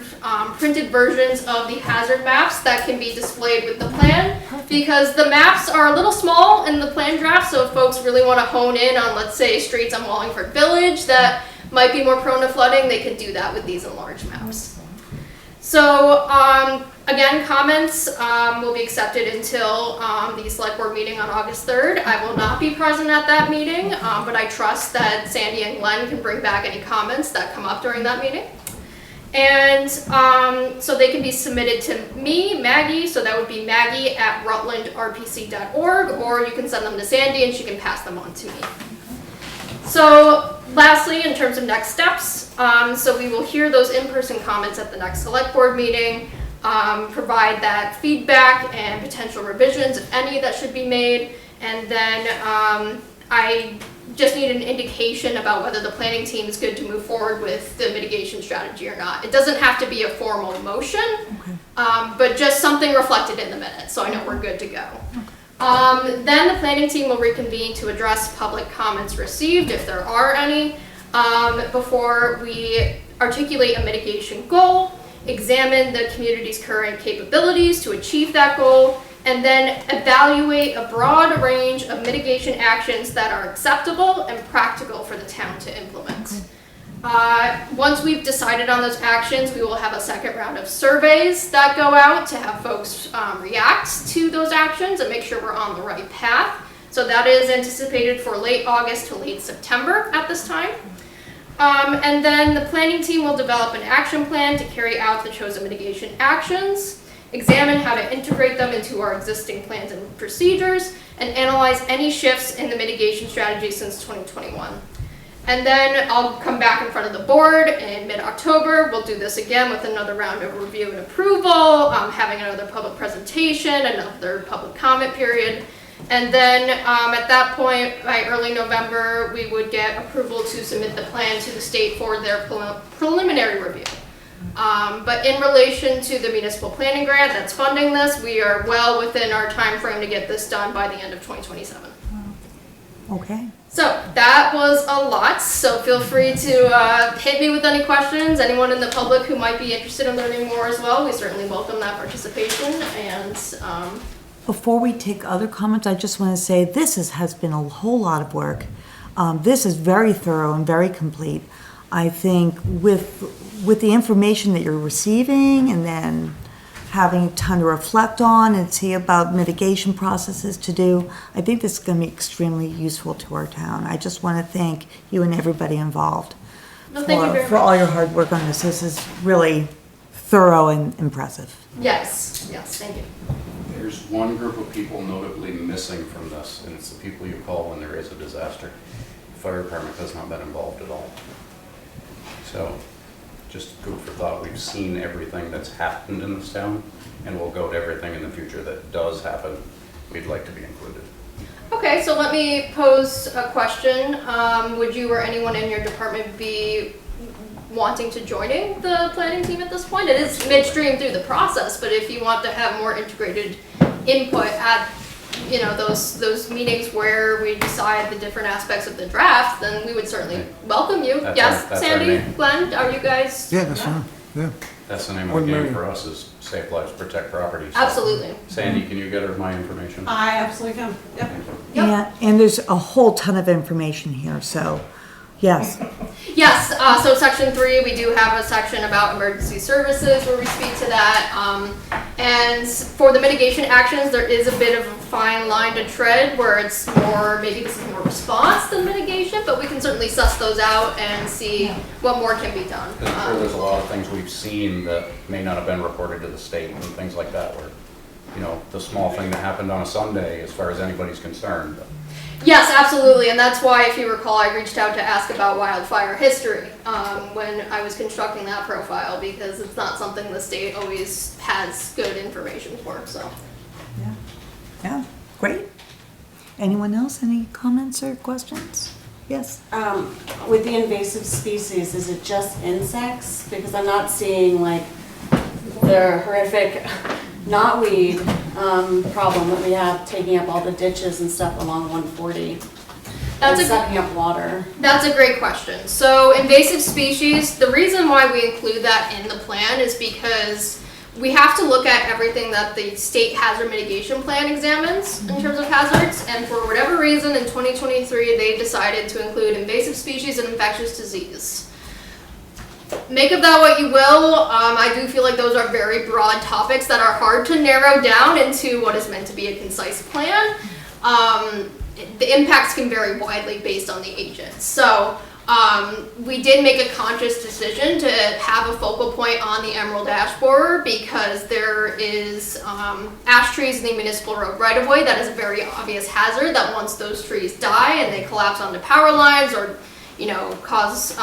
printed versions of the hazard maps that can be displayed with the plan, because the maps are a little small in the plan draft, so if folks really want to hone in on, let's say, streets on Wallingford Village that might be more prone to flooding, they can do that with these enlarged maps. So, again, comments will be accepted until the select board meeting on August 3rd. I will not be present at that meeting, but I trust that Sandy and Glenn can bring back any comments that come up during that meeting. And so they can be submitted to me, Maggie, so that would be maggie@rutlandrpc.org, or you can send them to Sandy and she can pass them on to me. So lastly, in terms of next steps, so we will hear those in-person comments at the next select board meeting, provide that feedback and potential revisions, if any, that should be made, and then I just need an indication about whether the planning team is good to move forward with the mitigation strategy or not. It doesn't have to be a formal motion, but just something reflected in the minutes, so I know we're good to go. Then the planning team will reconvene to address public comments received, if there are any, before we articulate a mitigation goal, examine the community's current capabilities to achieve that goal, and then evaluate a broad range of mitigation actions that are acceptable and practical for the town to implement. Once we've decided on those actions, we will have a second round of surveys that go out to have folks react to those actions and make sure we're on the right path. So that is anticipated for late August to late September at this time. And then the planning team will develop an action plan to carry out the chosen mitigation actions, examine how to integrate them into our existing plans and procedures, and analyze any shifts in the mitigation strategy since 2021. And then I'll come back in front of the board in mid-October. We'll do this again with another round of review and approval, having another public presentation, another public comment period. And then at that point, by early November, we would get approval to submit the plan to the state for their preliminary review. But in relation to the municipal planning grant that's funding this, we are well within our time frame to get this done by the end of 2027. Okay. So that was a lot, so feel free to hit me with any questions. Anyone in the public who might be interested in learning more as well, we certainly welcome that participation. And before we take other comments, I just want to say this has been a whole lot of work. This is very thorough and very complete. I think with the information that you're receiving and then having time to reflect on and see about mitigation processes to do, I think this is going to be extremely useful to our town. I just want to thank you and everybody involved for all your hard work on this. This is really thorough and impressive. yes, thank you. There's one group of people notably missing from this, and it's the people you call when there is a disaster. The fire department has not been involved at all. So, just food for thought. We've seen everything that's happened in this town, and we'll go to everything in the future that does happen. We'd like to be included. Okay, so let me pose a question. Would you or anyone in your department be wanting to joining the planning team at this point? It is midstream through the process, but if you want to have more integrated input at those meetings where we decide the different aspects of the draft, then we would certainly welcome you. Yes, Sandy, Glenn, are you guys? Yeah, that's fine, yeah. That's the name of the game for us, is save lives, protect property. So, Absolutely. Sandy, can you get her my information? I absolutely can. Yep. Yeah, and there's a whole ton of information here, so yes. Yes, so section 3, we do have a section about emergency services where we speak to that. And for the mitigation actions, there is a bit of a fine line to tread where it's more, maybe this is more response than mitigation, but we can certainly suss those out and see what more can be done. I'm sure there's a lot of things we've seen that may not have been reported to the state and things like that, where, the small thing that happened on a Sunday as far as anybody's concerned. Yes, absolutely, and that's why, if you recall, I reached out to ask about wildfire history when I was constructing that profile, because it's not something the state always has good information for, so. Yeah, great. Anyone else, any comments or questions? Yes? With the invasive species, is it just insects? Because I'm not seeing like the horrific knotweed problem that we have taking up all the ditches and stuff along 140. That's and a sucking up water? That's a great question. So invasive species, the reason why we include that in the plan is because we have to look at everything that the state hazard mitigation plan examines in terms of hazards, and for whatever reason in 2023 they decided to include invasive species and infectious disease. Make of that what you will. I do feel like those are very broad topics that are hard to narrow down into what is meant to be a concise plan. The impacts can vary widely based on the agent. So we did make a conscious decision to have a focal point on the Emerald ash borer because there is ash trees in the municipal road right of way. That is a very obvious hazard that once those trees die and they collapse onto power lines or cause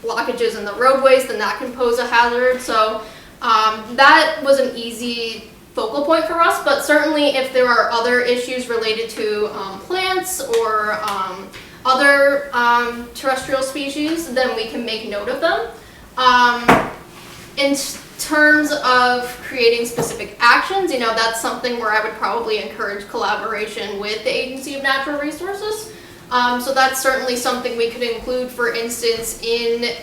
blockages in the roadways, then that can pose a hazard. So that was an easy focal point for us, but certainly if there are other issues related to plants or other terrestrial species, then we can make note of them. In terms of creating specific actions, that's something where I would probably encourage collaboration with the Agency of Natural Resources. So that's certainly something we could include, for instance, in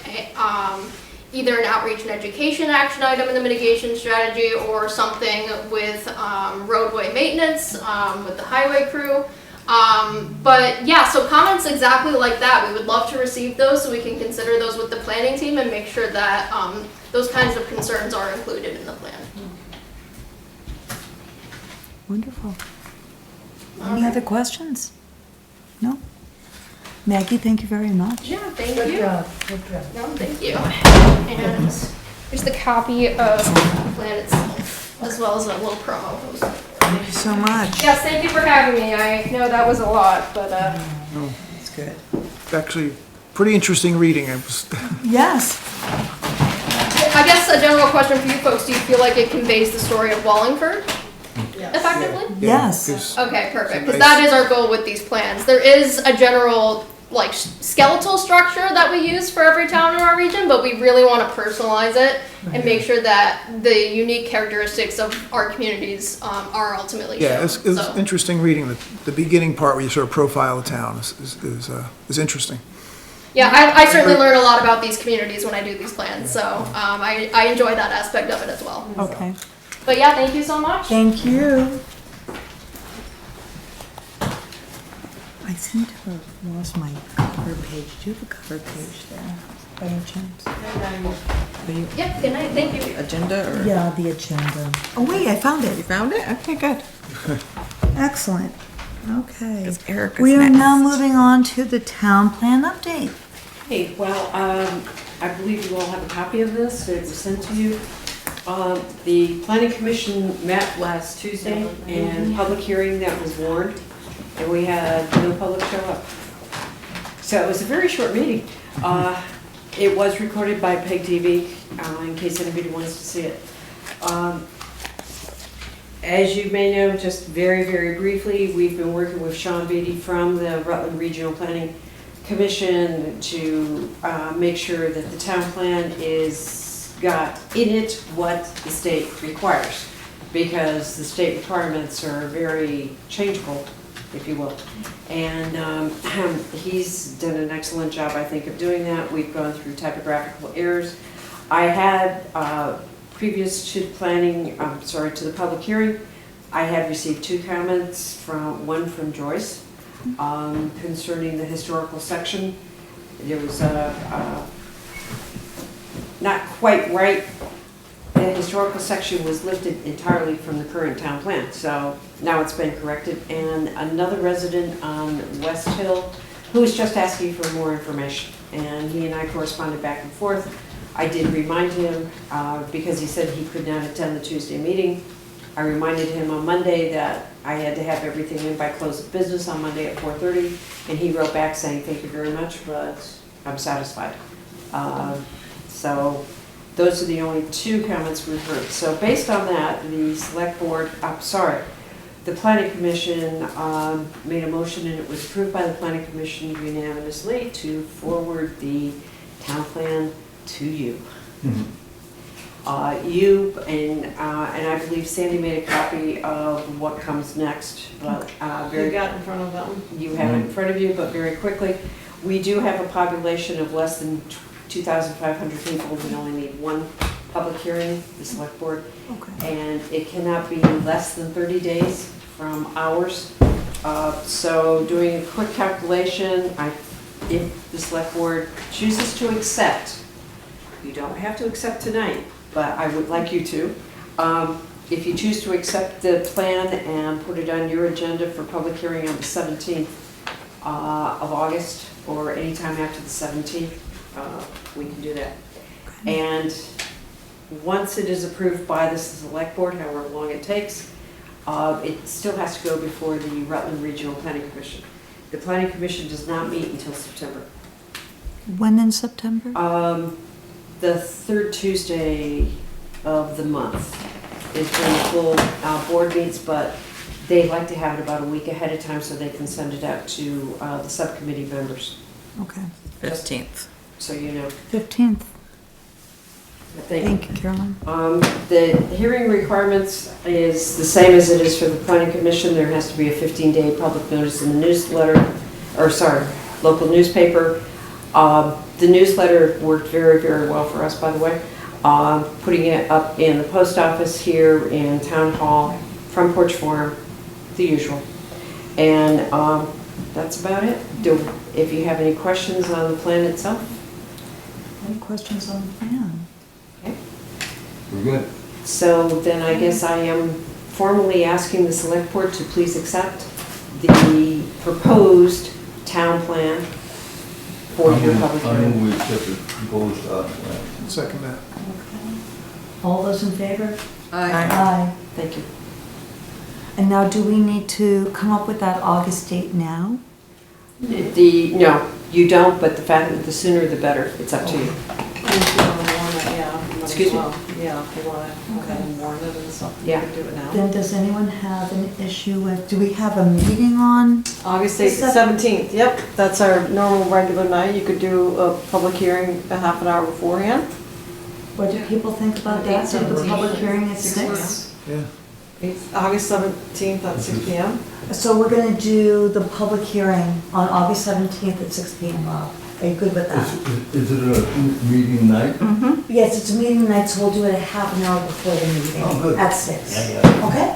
either an outreach and education action item in the mitigation strategy or something with roadway maintenance with the highway crew. But yeah, so comments exactly like that, we would love to receive those so we can consider those with the planning team and make sure that those kinds of concerns are included in the plan. Wonderful. Any other questions? No? Maggie, thank you very much. Yeah, thank Good you. job. Good job. No, thank you. And here's the copy of the plan itself, as well as a little promo poster. Thank you so much. Yes, thank you for having me. I know that was a lot, but No, That's good. it's actually pretty interesting reading. It was, Yes. I guess a general question for you folks, do you feel like it conveys the story of Wallingford effectively? Yes. gives- Okay, perfect, because Nice. that is our goal with these plans. There is a general skeletal structure that we use for every town in our region, but we really want to personalize it and make sure that the unique characteristics of our communities are ultimately shown. Yeah, it's interesting reading. The beginning part where you sort of profile the town is interesting. Yeah, I certainly learn a lot about these communities when I do these plans, so I enjoy that aspect of it as well. Okay. But yeah, thank you so much. Thank you. I seem to have lost my cover page. Do you have a cover page there by any chance? Yep, good night, thank you. Agenda or? Yeah, the agenda. Oh, wait, I found You it. found it? Okay, good. Excellent. Okay. 'Cause Erika's We are now next. moving on to the town plan update. Hey, well, I believe you all have a copy of this, it was sent to you. The planning commission met last Tuesday and public hearing that was warned, and we had no public show up. So it was a very short meeting. It was recorded by Peg TV, in case anybody wants to see it. As you may know, just very, very briefly, we've been working with Sean Beatty from the Rutland Regional Planning Commission to make sure that the town plan is got in it what the state requires, because the state requirements are very changeable, if you will. And he's done an excellent job, I think, of doing that. We've gone through typographical errors. I had, previous to planning, to the public hearing, I had received 2 comments, one from Joyce, concerning the historical section. There was not quite right. The historical section was lifted entirely from the current town plan, so now it's been corrected. And another resident on West Hill who was just asking for more information, and he and I corresponded back and forth. I did remind him, because he said he could not attend the Tuesday meeting, I reminded him on Monday that I had to have everything in by close of business on Monday at 4:30, and he wrote back saying, thank you very much, but I'm satisfied. So those are the only 2 comments we've heard. So based on that, the select board, the planning commission made a motion, and it was approved by the planning commission unanimously to forward the town plan to you. and I believe Sandy made a copy of what comes next, but You very, got in front of them? you have it in front of you, but very quickly. We do have a population of less than 2,500 people. We only need one public hearing, the select board. Okay. And it cannot be less than 30 days from ours. So doing a quick calculation, if the select board chooses to accept, you don't have to accept tonight, but I would like you to. If you choose to accept the plan and put it on your agenda for public hearing on the 17th of August, or anytime after the 17th, we can do that. And once it is approved by the select board, however long it takes, it still has to go before the Rutland Regional Planning Commission. The Planning Commission does not meet until September. When in September? The third Tuesday of the month is when the full board meets, but they like to have it about a week ahead of time so they can send it out to the subcommittee members. Okay. 15th. So you know. 15th. Thank Thank you, Carolyn. The hearing requirements is the same as it is for the planning commission. There has to be a 15-day public notice in the newsletter, or sorry, local newspaper. The newsletter worked very, very well for us, by the way. Putting it up in the post office here, in town hall, front porch forum, the usual. And that's about it. If you have any questions on the plan itself. Any questions on the plan? We're good. So then I guess I am formally asking the select board to please accept the proposed town plan for your public hearing. We accept the proposed plan. Second that. Okay. All those in favor? Aye. Aye. Thank you. And now do we need to come up with that August date now? No, you don't, but the sooner the better. It's up to you. Excuse me? Yeah, if you want to go ahead and warn it and stuff, you Yeah. can do it now. Then does anyone have an issue with, do we have a meeting on? August 17th, yep, that's our normal regular night. You could do a public hearing a half an hour beforehand. What do people think about that? So the public hearing at 6? Yeah. It's August 17th at 6 PM. So we're gonna do the public hearing on August 17th at 6 PM, Bob. Are you good with that? Is it a meeting night? Mm-hmm. Yes, it's a meeting night, so we'll do it a half an hour before the meeting. Oh, good. At 6. Yeah. Okay?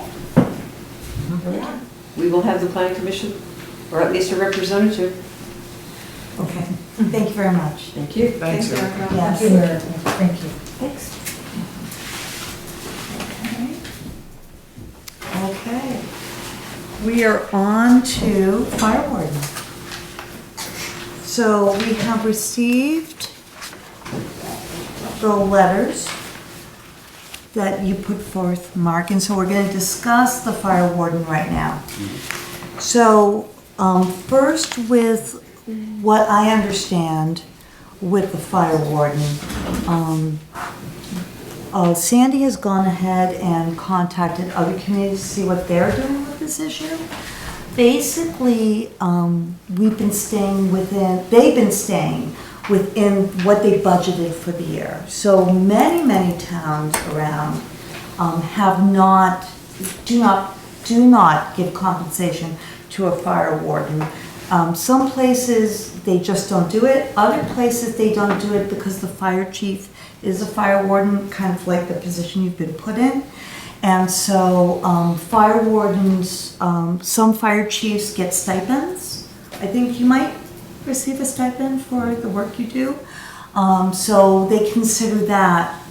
Here we are. We will have the planning commission, or at least a representative. Okay. Thank you very much. Thank you. Thanks, Erika. Yes. Thank you. Thanks. Okay. We are on to fire warden. So we have received the letters that you put forth, Mark, and so we're going to discuss the fire warden right now. So first, with what I understand with the fire warden, Sandy has gone ahead and contacted other communities to see what they're doing with this issue. Basically, they've been staying within what they budgeted for the year. So many towns around do not give compensation to a fire warden. Some places, they just don't do it. Other places, they don't do it because the fire chief is a fire warden, kind of like the position you've been put in. And so fire wardens, some fire chiefs get stipends. I think you might receive a stipend for the work you do. So they consider that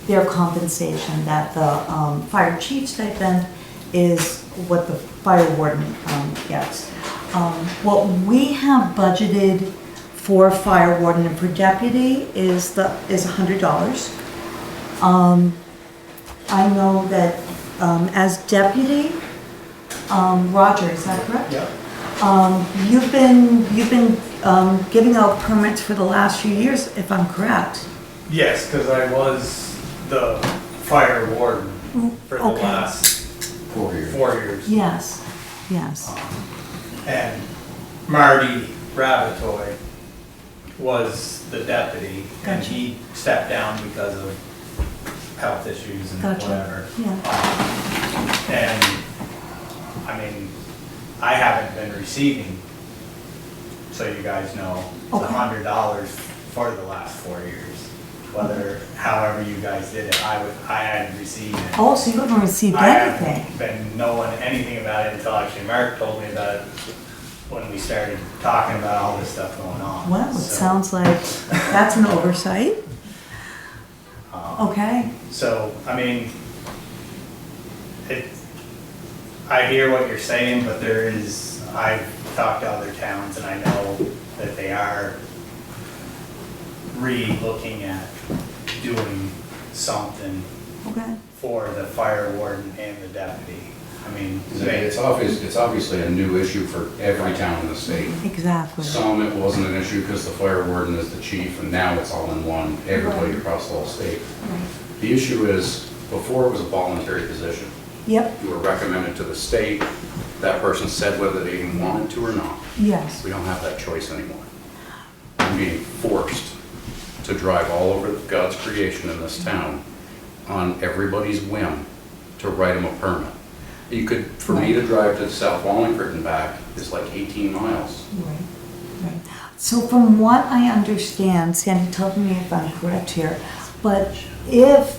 their compensation, that the fire chief stipend is what the fire warden gets. What we have budgeted for fire warden and for deputy is $100. I know that as deputy, Roger, is that correct? Yeah. You've been giving out permits for the last few years, if I'm correct. Yes, because I was the fire warden for the Okay. last 4 years. Yes. And Marty Rabatoy was the deputy, and Gotcha. he stepped down because of health issues and Gotcha. whatever. Yeah. And, I mean, I haven't been receiving, so you guys know, it's Okay. $100 for the last 4 years. Whether, however you guys did it, I hadn't received it. Oh, so you haven't received I anything? haven't been knowing anything about it until actually Mark told me about it when we started talking about all this stuff going on. Well, it So, sounds like that's an oversight. Okay. So, I mean, I hear what you're saying, but I've talked to other towns and I know that they are re-looking at doing something Okay. for the fire warden and the deputy. I mean, It's obviously a new issue for every town in the state. Exactly. Some it wasn't an issue because the fire warden is the chief, and now it's all in one, everybody across the whole state. The issue is, before it was a voluntary position. Yep. You were recommended to the state, that person said whether they even wanted to or not. Yes. We don't have that choice anymore. I'm being forced to drive all over God's creation in this town on everybody's whim to write them a permit. You could, for me to drive to South Wallingford and back is like 18 miles. Right. Right. So from what I understand, Sandy, tell me if I'm correct here, but if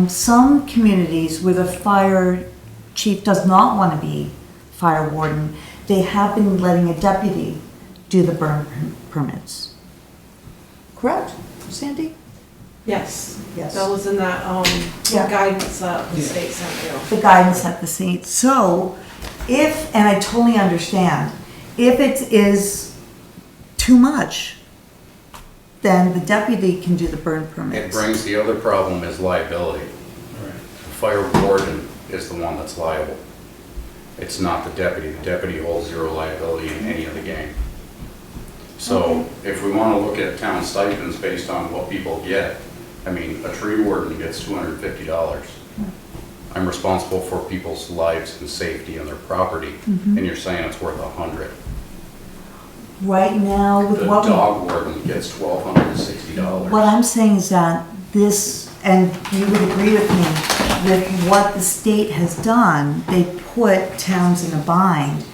some communities where the fire chief does not want to be fire warden, they have been letting a deputy do the burn permits. Correct, Sandy? Yes. Yes. That was in that, Yeah. guidance that the state sent you. The guidance at the state. So if, and I totally understand, if it is too much, then the deputy can do the burn It permits. brings the other problem is liability. The fire warden is the one that's liable. It's not the deputy. The deputy holds zero liability in any of the game. So if we want to look at town stipends based on what people get, I mean, a tree warden gets $250. I'm responsible for people's lives and safety and their property, and you're saying it's worth $100. Right now, with The what we, dog warden gets $1,260. what I'm saying is that this, and you would agree with me, with what the state has done, they put towns in a bind.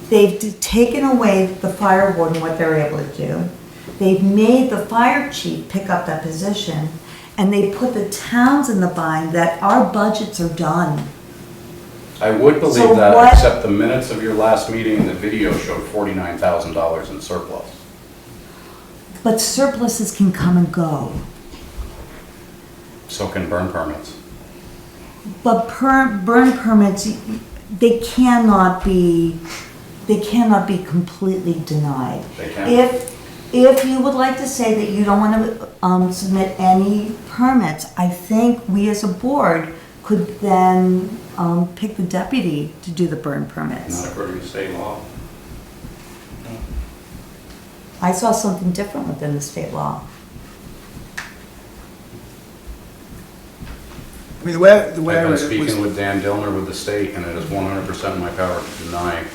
They've taken away the fire warden, what they're able to do. They've made the fire chief pick up that position, and they put the towns in the bind that our budgets are done. I would believe So that, what- except the minutes of your last meeting and the video showed $49,000 in surplus. But surpluses can come and go. So can burn permits. But burn permits, they cannot be completely denied. They can. If you would like to say that you don't want to submit any permits, I think we as a board could then pick the deputy to do the burn permits. Not according to state law. I saw something different within the state law. I mean, the way I I've been read it was, speaking with Dan Dillner with the state, and it is 100% in my power to deny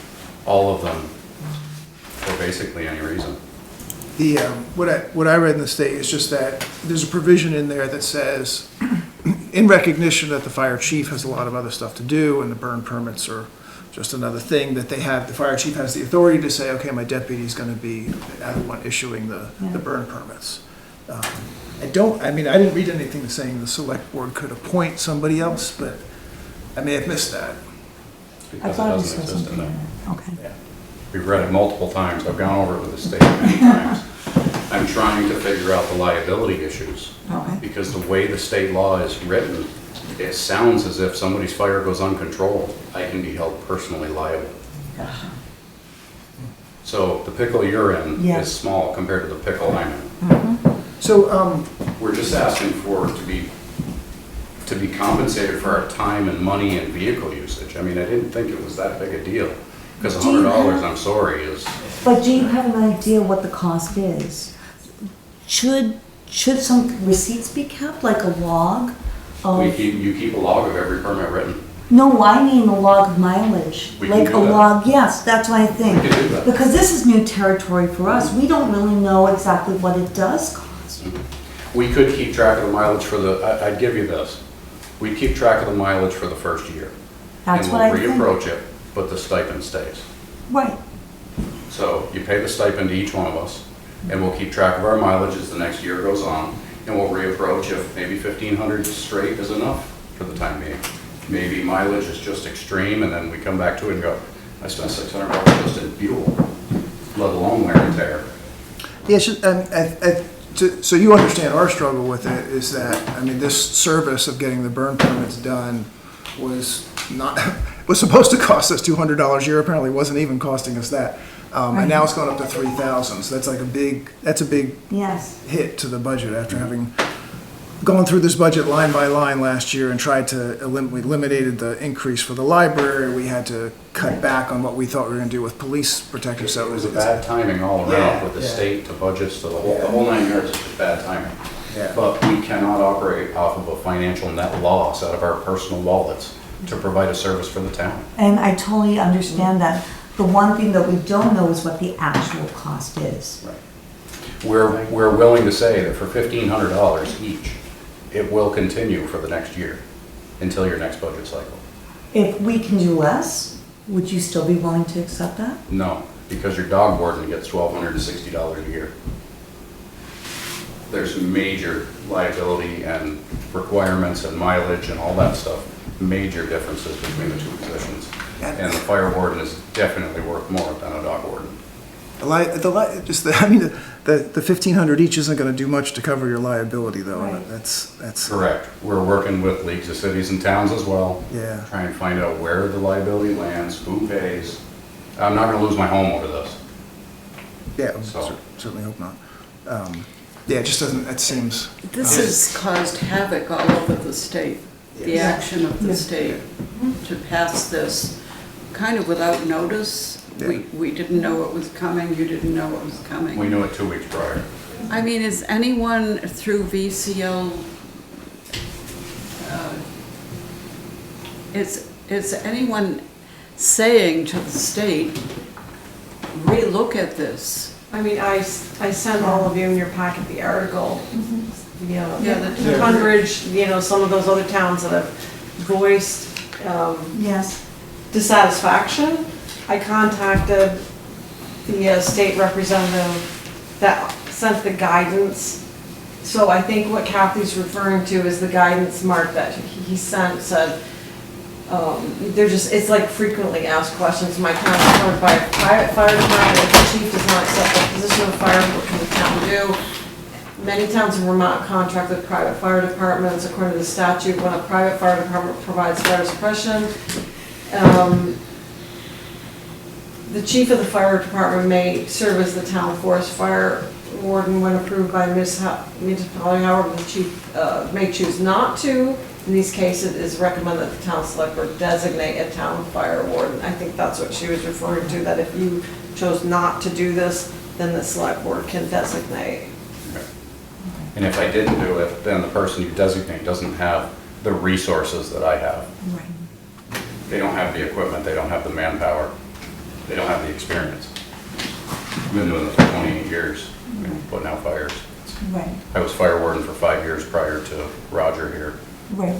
all of them for basically any reason. the, what I read in the state is just that there's a provision in there that says, in recognition that the fire chief has a lot of other stuff to do, and the burn permits are just another thing that they have, the fire chief has the authority to say, okay, my deputy's gonna be the one issuing the burn permits. I didn't read anything saying the select board could appoint somebody else, but I may have missed that. I Because it thought it doesn't said exist something in in there. it. Okay. Yeah. We've read it multiple times. I've gone over it with the state many times. I'm trying to figure out the liability issues. Okay. Because the way the state law is written, it sounds as if somebody's fire goes uncontrolled, I can be held personally liable. Gotcha. So the pickle you're in Yes. is small compared to the pickle I'm in. So, We're just asking for to be compensated for our time and money and vehicle usage. I mean, I didn't think it was that big a deal. Because Do you $100, have- I'm sorry, is, But do you have an idea what the cost is? Should some receipts be kept, like a log of? you keep a log of every permit written. No, I mean a log of mileage. We can Like a do that. log, yes, that's what I think. We can do that. Because this is new territory for us. We don't really know exactly what it does cost. We could keep track of the mileage for I'd give you this. We'd keep track of the mileage for the first year. That's what I think. And we'll reapproach it, but the stipend stays. Right. So you pay the stipend to each one of us, and we'll keep track of our mileage as the next year goes on, and we'll reapproach if maybe 1,500 straight is enough for the time being. Maybe mileage is just extreme, and then we come back to it and go, I spent $600 just in fuel, let alone wear and tear. Yeah, so you understand our struggle with it is that, I mean, this service of getting the burn permits done was supposed to cost us $200 a year, apparently wasn't even costing us that. And now it's gone up to 3,000, so that's a big Yes. hit to the budget after having gone through this budget line by line last year and tried to we eliminated the increase for the library. We had to cut back on what we thought we were gonna do with police protection, so It was a bad timing all around Yeah, with the yeah. state to budgets to the whole 9 yards is just bad timing. Yeah. But we cannot operate off of a financial net loss out of our personal wallets to provide a service for the town. And I totally understand that. The one thing that we don't know is what the actual cost is. Right. We're willing to say that for $1,500 each, it will continue for the next year until your next budget cycle. If we can do less, would you still be willing to accept that? No, because your dog warden gets $1,260 a year. There's major liability and requirements and mileage and all that stuff, major differences between the two positions. And the fire warden is definitely worth more than a dog warden. the 1,500 each isn't gonna do much to cover your liability though. Right. That's Correct. We're working with leagues of cities and towns as well. Yeah. Trying to find out where the liability lands, who pays. I'm not gonna lose my home over this. Yeah, So- certainly hope not. Yeah, it just doesn't, it seems. This has caused havoc all over the state, the action of the state to pass this kind of without notice. We didn't know it was coming, you didn't know it was coming. We knew it 2 weeks prior. I mean, is anyone through VCL, is anyone saying to the state, relook at this? I mean, I sent all of you in your packet the article, you know, Yeah, the Hundred, you know, some of those other towns that have voiced, Yes. dissatisfaction. I contacted the state representative that sent the guidance. So I think what Kathy's referring to is the guidance, Mark, that he sent, said, they're just, it's like frequently asked questions. My town is covered by a private fire department. If the chief does not accept the position of fire, what can the town do? Many towns in Vermont contract with private fire departments. According to the statute, when a private fire department provides fire suppression, the chief of the fire department may serve as the town forest fire warden when approved by the municipality. However, the chief may choose not to. In these cases, it is recommended that the town select board designate a town fire warden. I think that's what she was referring to, that if you chose not to do this, then the select board can designate. And if I didn't do it, then the person you designate doesn't have the resources that I have. Right. They don't have the equipment, they don't have the manpower, they don't have the experience. I've been doing this for 28 years, putting out fires. Right. I was fire warden for 5 years prior to Roger here. Right.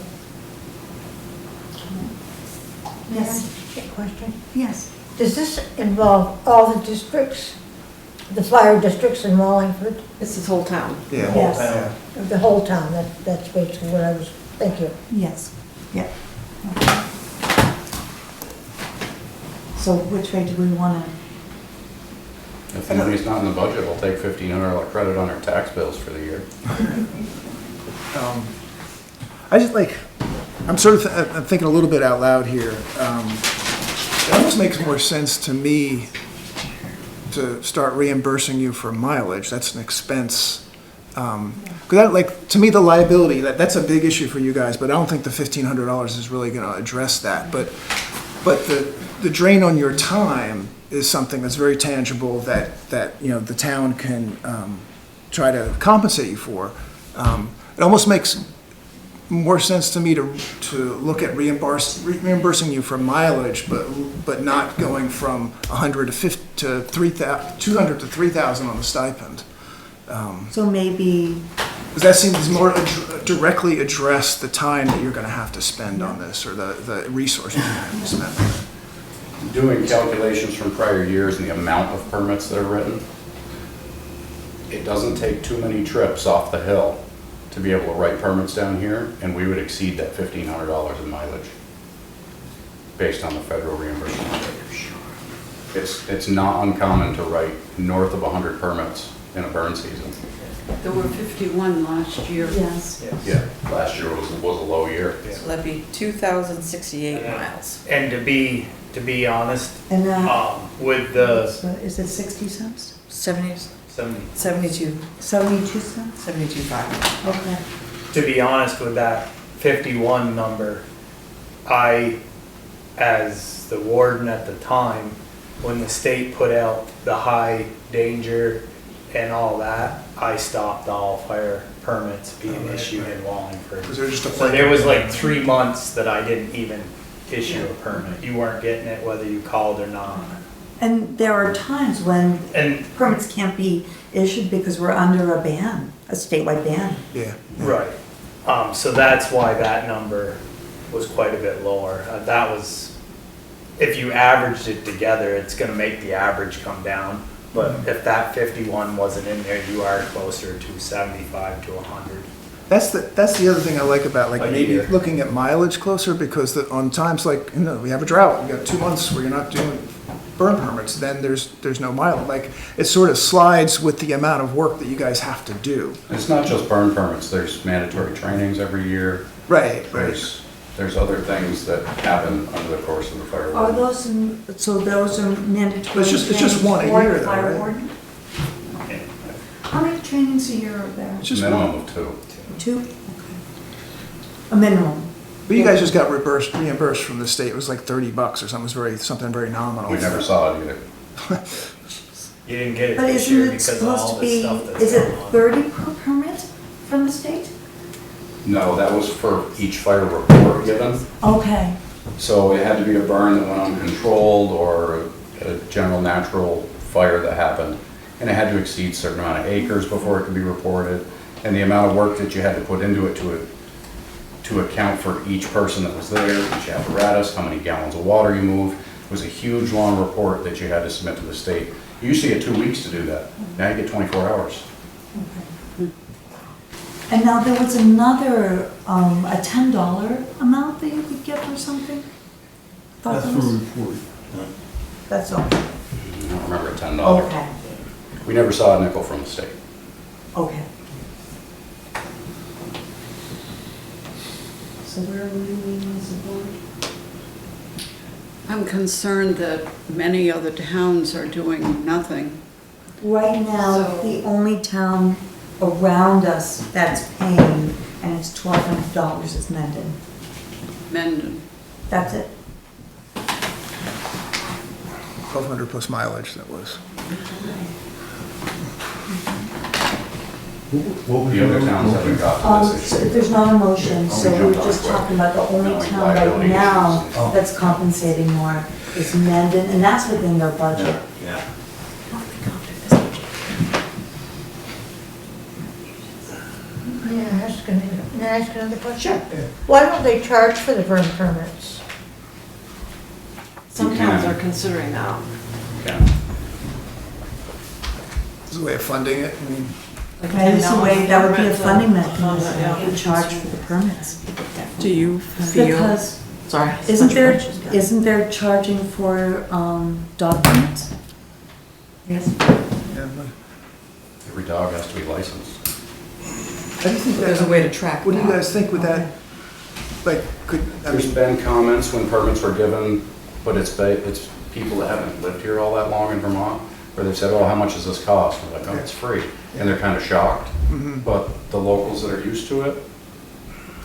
Yes. Question. Yes. Does this involve all the districts, the fire districts in Wallingford? It's this whole town. Yeah. Yes. The whole town, that's basically what I was thinking. Yes. Yeah. Okay. So which way do we want to? If the money's not in the budget, we'll take $1,500 credit on our tax bills for the year. I just I'm sort of I'm thinking a little bit out loud here. It almost makes more sense to me to start reimbursing you for mileage. That's an expense. Because to me, the liability, that's a big issue for you guys, but I don't think the $1,500 is really going to address that. But the drain on your time is something that's very tangible that the town can try to compensate you for. It almost makes more sense to me to look at reimbursing you for mileage, but not going from 100 to 3,000, 200 to 3,000 on the stipend. So maybe Because that seems more directly address the time that you're gonna have to spend on this, or the resources you're gonna have to spend on it. Doing calculations from prior years and the amount of permits that are written, it doesn't take too many trips off the hill to be able to write permits down here, and we would exceed that $1,500 in mileage based on the federal reimbursement. It's not uncommon to write north of 100 permits in a burn season. There were 51 last year. Yes. Yeah, last year was a low year. So that'd be 2,068 miles. And to be honest, And with the so is it 60 cents? 72, 72 cents? 72.5. Okay. to be honest with that 51 number, I, as the warden at the time, when the state put out the high danger and all that, I stopped all fire permits being issued in Wallingford. Because they're just a So there was like 3 months that I didn't even issue a permit. You weren't getting it whether you called or not. And there are times when And, permits can't be issued because we're under a ban, a statewide ban. Yeah. right, so that's why that number was quite a bit lower. That was, if you averaged it together, it's gonna make the average come down. But if that 51 wasn't in there, you are closer to 75 to 100. That's the other thing I like about like A maybe year. looking at mileage closer, because on times like, we have a drought, we got 2 months where you're not doing burn permits, then there's no mileage. Like, it sort of slides with the amount of work that you guys have to do. It's not just burn permits, there's mandatory trainings every year. Right. There's other things that happen under the course of the fire. Are those, so those are mandatory? It's just one a trainings for year the though, fire right? warden? How many trainings a year are there? It's just Minimum one. of 2. 2? Okay. A minimum. But you guys just got reimbursed from the state. It was like $30 or something. It was something very nominal. We never saw it either. You didn't get it But this year isn't it because of supposed all to the be, stuff that's is it going on. 30 per permit from the state? No, that was for each fire report given. Okay. So it had to be a burn that went uncontrolled or a general natural fire that happened. And it had to exceed a certain amount of acres before it could be reported. And the amount of work that you had to put into it to account for each person that was there, each apparatus, how many gallons of water you moved, was a huge long report that you had to submit to the state. You used to get 2 weeks to do that. Now you get 24 hours. And now there was another, a $10 amount that you could get or something? That's for report. That's all. I don't remember $10. Okay, We never saw a nickel from the state. okay. So where are we leaving as a board? I'm concerned that many other towns are doing nothing. Right now, So- the only town around us that's paying, and it's $1,200, is Mendon. Mendon. That's it. 1,200 plus mileage, that was. The other towns haven't got to this So issue. there's not a motion, so we we're jumped on just it quick. talking about the only No, town right liability now issues. that's compensating more is Mendon, and that's within their budget. Yeah. May I ask another question? Why don't they charge for the burn permits? Some You towns can. are considering that. Yeah. This is a way of funding it. I mean, That is the way, that would be a Permit, funding yeah. mechanism, to charge for the permits. Do you feel? Because, Sorry. isn't there charging for, documents? Yes. yeah, but Every dog has to be licensed. how do you think There's a that, way to track what do you that. guys think with that? Like, There's been comments when permits were given, but it's people that haven't lived here all that long in Vermont, where they've said, oh, how much does this cost? And we're like, oh, it's free. And they're kind of shocked. But the locals that are used to it,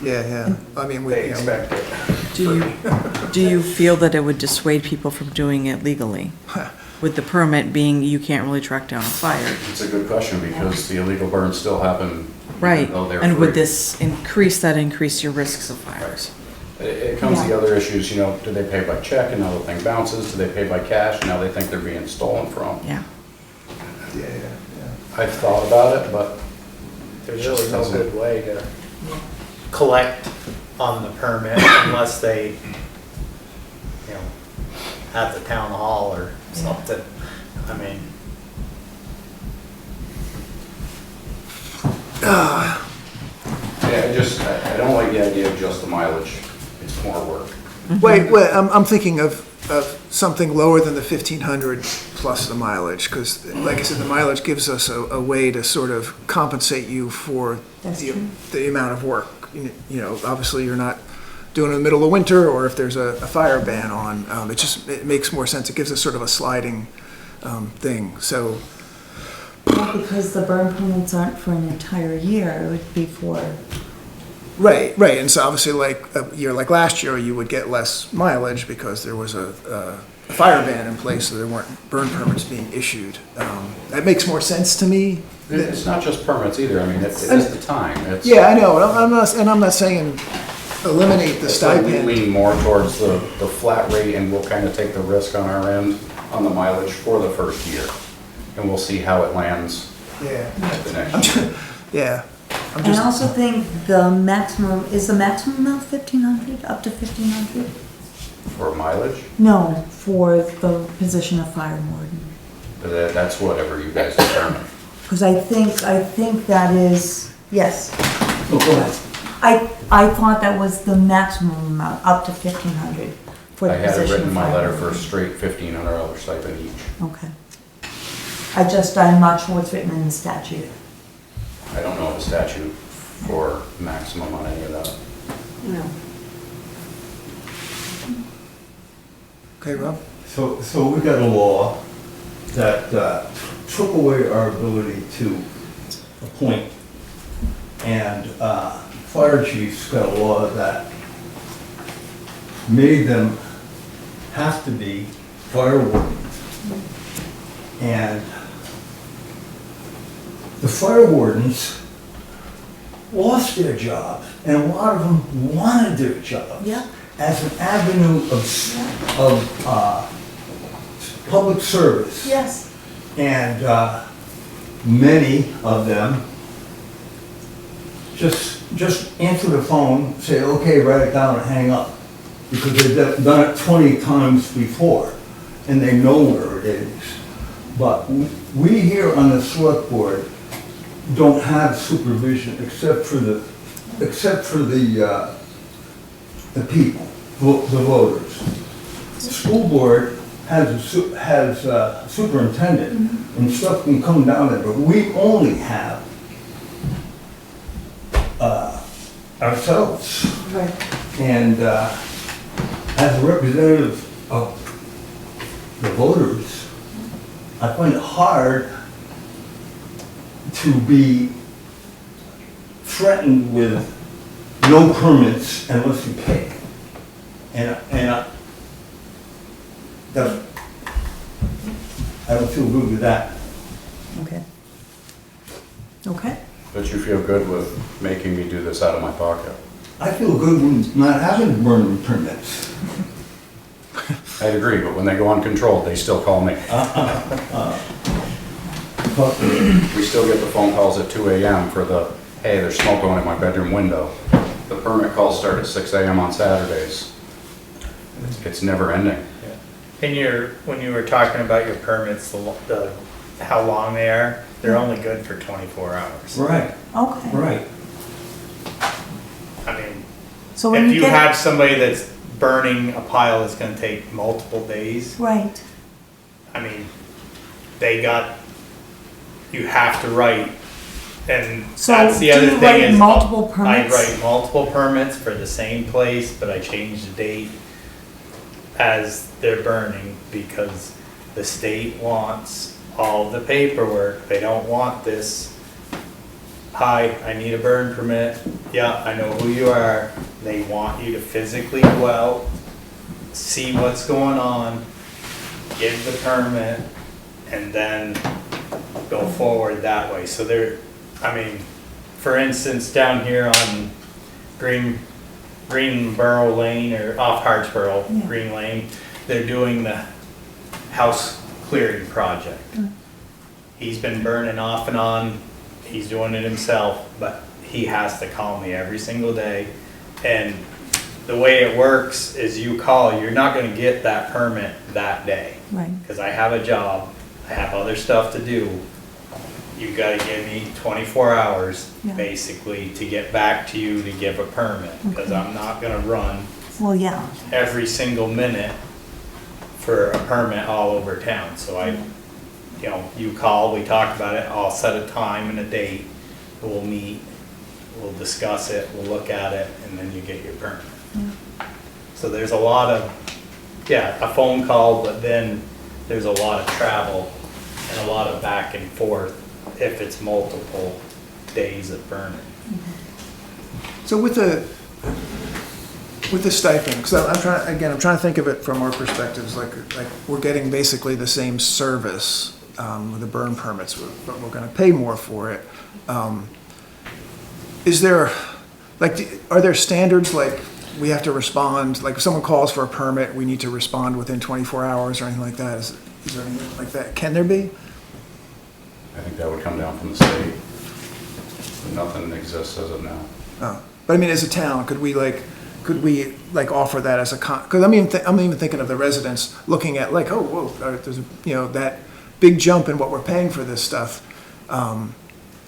yeah. I mean, They expect it. Do you feel that it would dissuade people from doing it legally? With the permit being you can't really track down a fire. it's a good question because the illegal burns still happen. Right, even though they're and would free. this increase your risks of fires? It comes to the other issues, do they pay by check and now the thing bounces? Do they pay by cash and now they think they're being stolen from? Yeah. Yeah. I've thought about it, but there's Just really no doesn't- good way to collect on the permit unless they, you know, at the town hall or something. I mean, Yeah, I don't like the idea of just the mileage. It's more work. Wait, I'm thinking of something lower than the 1,500 plus the mileage, because like I said, the mileage gives us a way to sort of compensate you for That's true. the amount of work. You know, obviously you're not doing it in the middle of winter, or if there's a fire ban on, it makes more sense. It gives us sort of a sliding thing, so. Well, because the burn permits aren't for an entire year, it would be for, Right, and so obviously like a year like last year, you would get less mileage because there was a fire ban in place, so there weren't burn permits being issued. That makes more sense to me. It's not just permits either. I mean, it is the time. It's, Yeah, I know, and I'm not saying eliminate the it's like we stipend. lean more towards the flat rate, and we'll kind of take the risk on our end on the mileage for the first year. And we'll see how it lands Yeah, at the next year. yeah. I'm and just, I also think the maximum, is the maximum amount 1,500, up to 1,500? For mileage, No, for the position of fire warden. that's whatever you guys determine. Because I think that is, yes. Oh, go ahead. I thought that was the maximum amount, up to 1,500 for the I had it position written in of my fire letter for a warden. straight $1,500 stipend each. Okay. I'm not sure what's written in the statute. I don't know of a statute for maximum on any of that. No. okay, Rob? So we got a law that took away our ability to appoint. And fire chiefs got a law that made them have to be fire wardens. And the fire wardens lost their jobs, and a lot of them wanted their jobs Yeah. as an avenue of public service. Yes. And many of them just answer the phone, say, okay, write it down and hang up. Because they've done it 20 times before, and they know where it is. But we here on the select board don't have supervision except for the people, the voters. The school board has a superintendent, and stuff can come down there, but we only have ourselves. Right. And as a representative of the voters, I find it hard to be threatened with no permits unless you pay. And I don't feel good with that. Okay. Okay. But you feel good with making me do this out of my pocket? I feel good with not having burning permits. I'd agree, but when they go uncontrolled, they still call me. But We still get the phone calls at 2 a.m. for the, hey, there's smoke going in my bedroom window. The permit calls start at 6 a.m. on Saturdays. It's never ending. and when you were talking about your permits, how long they are, they're only good for 24 hours. right, Okay. right. I mean, So when if you you get, have somebody that's burning a pile that's gonna take multiple days, right, I mean, you have to write, and So that's the do other you thing write is, multiple permits? I write multiple permits for the same place, but I change the date as they're burning, because the state wants all the paperwork, they don't want this, hi, I need a burn permit, yeah, I know who you are, they want you to physically go out, see what's going on, give the permit, and then go forward that way. So for instance, down here on Greenboro Lane, or off Hartsboro, Yeah. Green Lane, they're doing the house clearing project. He's been burning off and on he's doing it himself, but he has to call me every single day. And the way it works is you call, you're not gonna get that permit that day. Right. Because I have a job, I have other stuff to do. You gotta give me 24 hours, Yeah. basically, to get back to you to give a permit. Because I'm not gonna run Well, yeah. every single minute for a permit all over town. So you call, we talk about it, I'll set a time and a date, we'll meet, we'll discuss it, we'll look at it, and then you get your permit. So there's a lot of, a phone call, but then there's a lot of travel and a lot of back and forth if it's multiple days of burning. So with the stipend, because I'm trying to think of it from our perspectives, like we're getting basically the same service with the burn permits, but we're going to pay more for it. Is there, are there standards, like we have to respond, like if someone calls for a permit, we need to respond within 24 hours or anything like that? Is there anything like that? Can there be? I think that would come down from the state. Nothing exists as of now. Oh, but I mean, as a town, could we offer that as a because I'm even thinking of the residents looking at like, oh, whoa, there's that big jump in what we're paying for this stuff.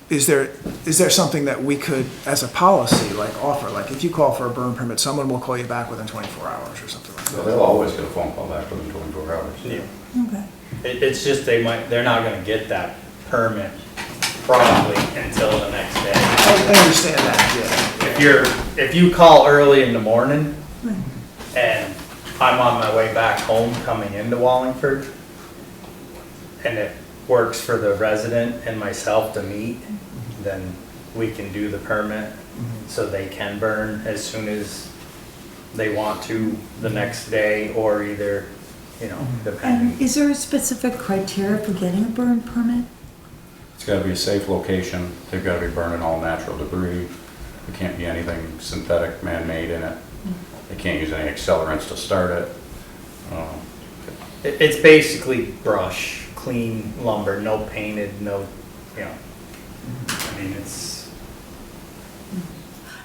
Is there something that we could, as a policy, offer? Like if you call for a burn permit, someone will call you back within 24 hours or something like that. So they'll always get a phone call back within 24 hours. Yeah. Okay. It's just they're not gonna get that permit probably until the next day. I understand that, yeah. If you call early in the morning and I'm on my way back home coming into Wallingford and it works for the resident and myself to meet, then we can do the permit so they can burn as soon as they want to the next day, or either, depending. And is there a specific criteria for getting a burn permit? It's gotta be a safe location. They've gotta be burning all natural debris. There can't be anything synthetic, man-made in it. They can't use any accelerants to start it. It's basically brush, clean lumber, no painted, no, I mean, it's.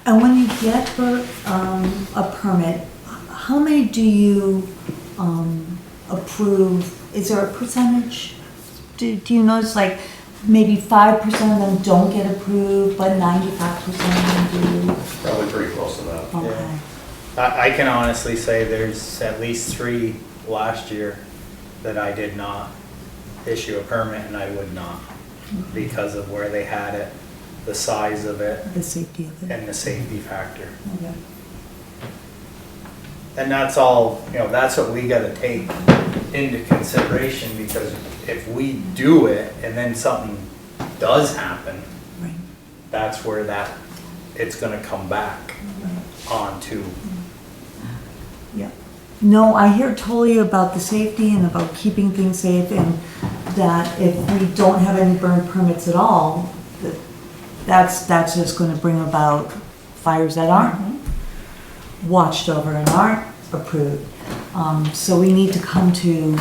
And when you get a permit, how many do you approve? Is there a percentage? Do you notice maybe 5% of them don't get approved, but 95% of them do? Probably pretty close to that. Okay. I can honestly say there's at least 3 last year that I did not issue a permit, and I would not because of where they had it, the size of it, The safety of it. and the safety factor. Okay. And that's all, that's what we gotta take into consideration, because if we do it and then something does happen, Right. that's where it's gonna come back onto. Yeah. No, I hear totally about the safety and about keeping things safe, and that if we don't have any burn permits at all, that's just gonna bring about fires that aren't watched over and aren't approved. So we need to come to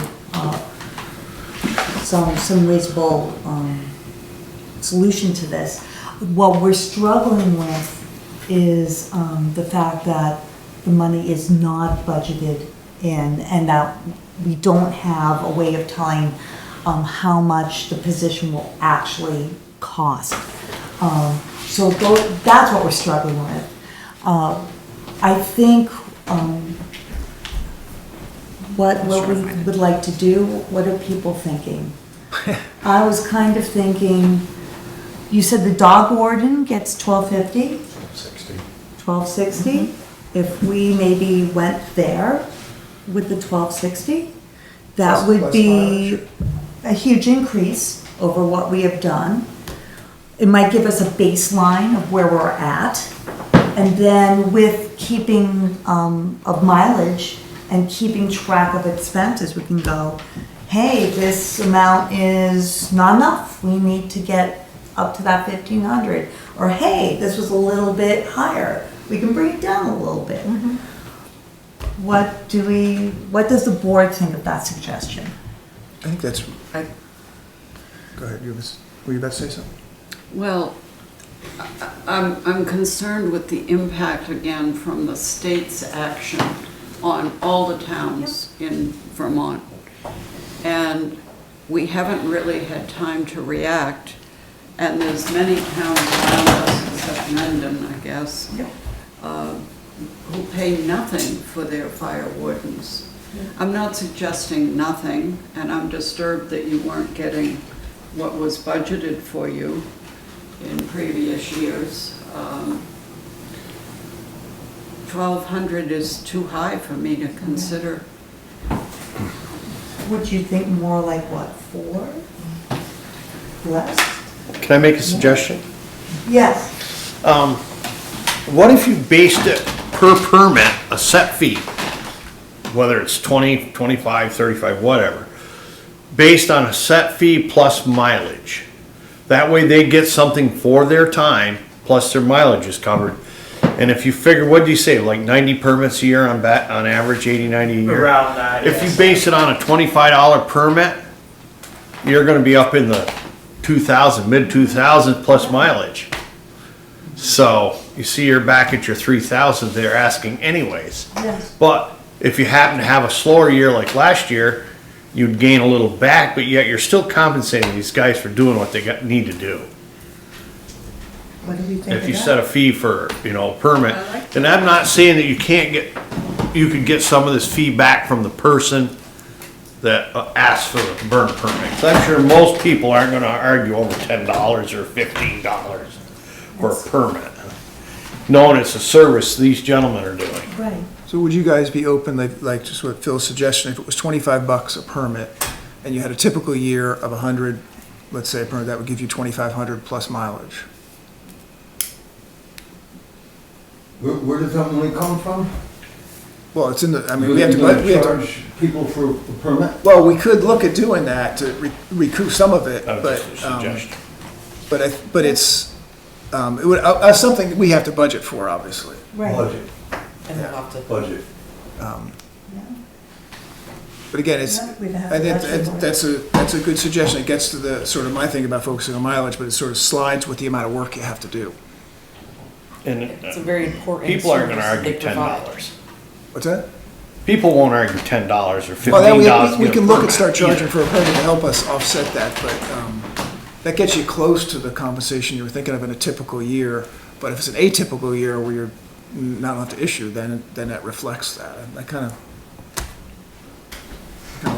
some reasonable solution to this. What we're struggling with is the fact that the money is not budgeted in, and that we don't have a way of telling how much the position will actually cost. So that's what we're struggling with. I think what we would like to do, what are people thinking? I was kind of thinking, you said the dog warden gets $12.50? $12.60. If we maybe went there with the $12.60, that would be a huge increase over what we have done. It might give us a baseline of where we're at, and then with keeping of mileage and keeping track of expenses, we can go, hey, this amount is not enough, we need to get up to that 1,500, or hey, this was a little bit higher, we can bring it down a little bit. What does the board think of that suggestion? I think that's. Go ahead. Were you about to say something? Well, I'm concerned with the impact again from the state's action on all the towns in Vermont. And we haven't really had time to react, and there's many towns around us, except Mendon, I guess, who pay nothing for their fire wardens. I'm not suggesting nothing, and I'm disturbed that you weren't getting what was budgeted for you in previous years. 1,200 is too high for me to consider. Would you think more like what, 4? Less? Can I make a suggestion? Yes. What if you based it per permit, a set fee, whether it's 20, 25, 35, whatever, based on a set fee plus mileage? That way they get something for their time, plus their mileage is covered. And if you figure, what do you say, like 90 permits a year on average, 80, 90 a year? Around that, If yes. you base it on a $25 permit, you're gonna be up in the 2,000, mid 2,000 plus mileage. So you see you're back at your 3,000 they're asking anyways. Yes. But if you happen to have a slower year like last year, you'd gain a little back, but yet you're still compensating these guys for doing what they need to do. What do we think If of you that? set a fee for, a permit, and I'm not saying that you could get some of this feedback from the person that asked for the burn permit. 'Cause I'm sure most people aren't gonna argue over $10 or $15 for a permit, knowing it's a service these gentlemen are doing. Right. So would you guys be open, like just what Phil's suggestion, if it was $25 a permit, and you had a typical year of 100, let's say a permit, that would give you 2,500 plus mileage? Where does that money come from? Well, it's in the, I mean, we have to. Charge people for the permit? Well, we could look at doing that to recoup some of it, That was just a suggestion. but it's, it would, something that we have to budget for, obviously. Right. Budget, And we'll have to. budget. But again, it's, Yeah, we'd have I to think budget that's a good suggestion. It gets to the, sort of my thing about focusing on mileage, but it sort of slides with the amount of work you have to do. And It's a very important people aren't gonna service argue they provide. $10. What's that? People won't argue $10 or $15. Well, then to we get a can look permit at start charging either. for a permit to help us offset that, but that gets you close to the compensation you were thinking of in a typical year. But if it's an atypical year where you're not allowed to issue, then that reflects that. I kind of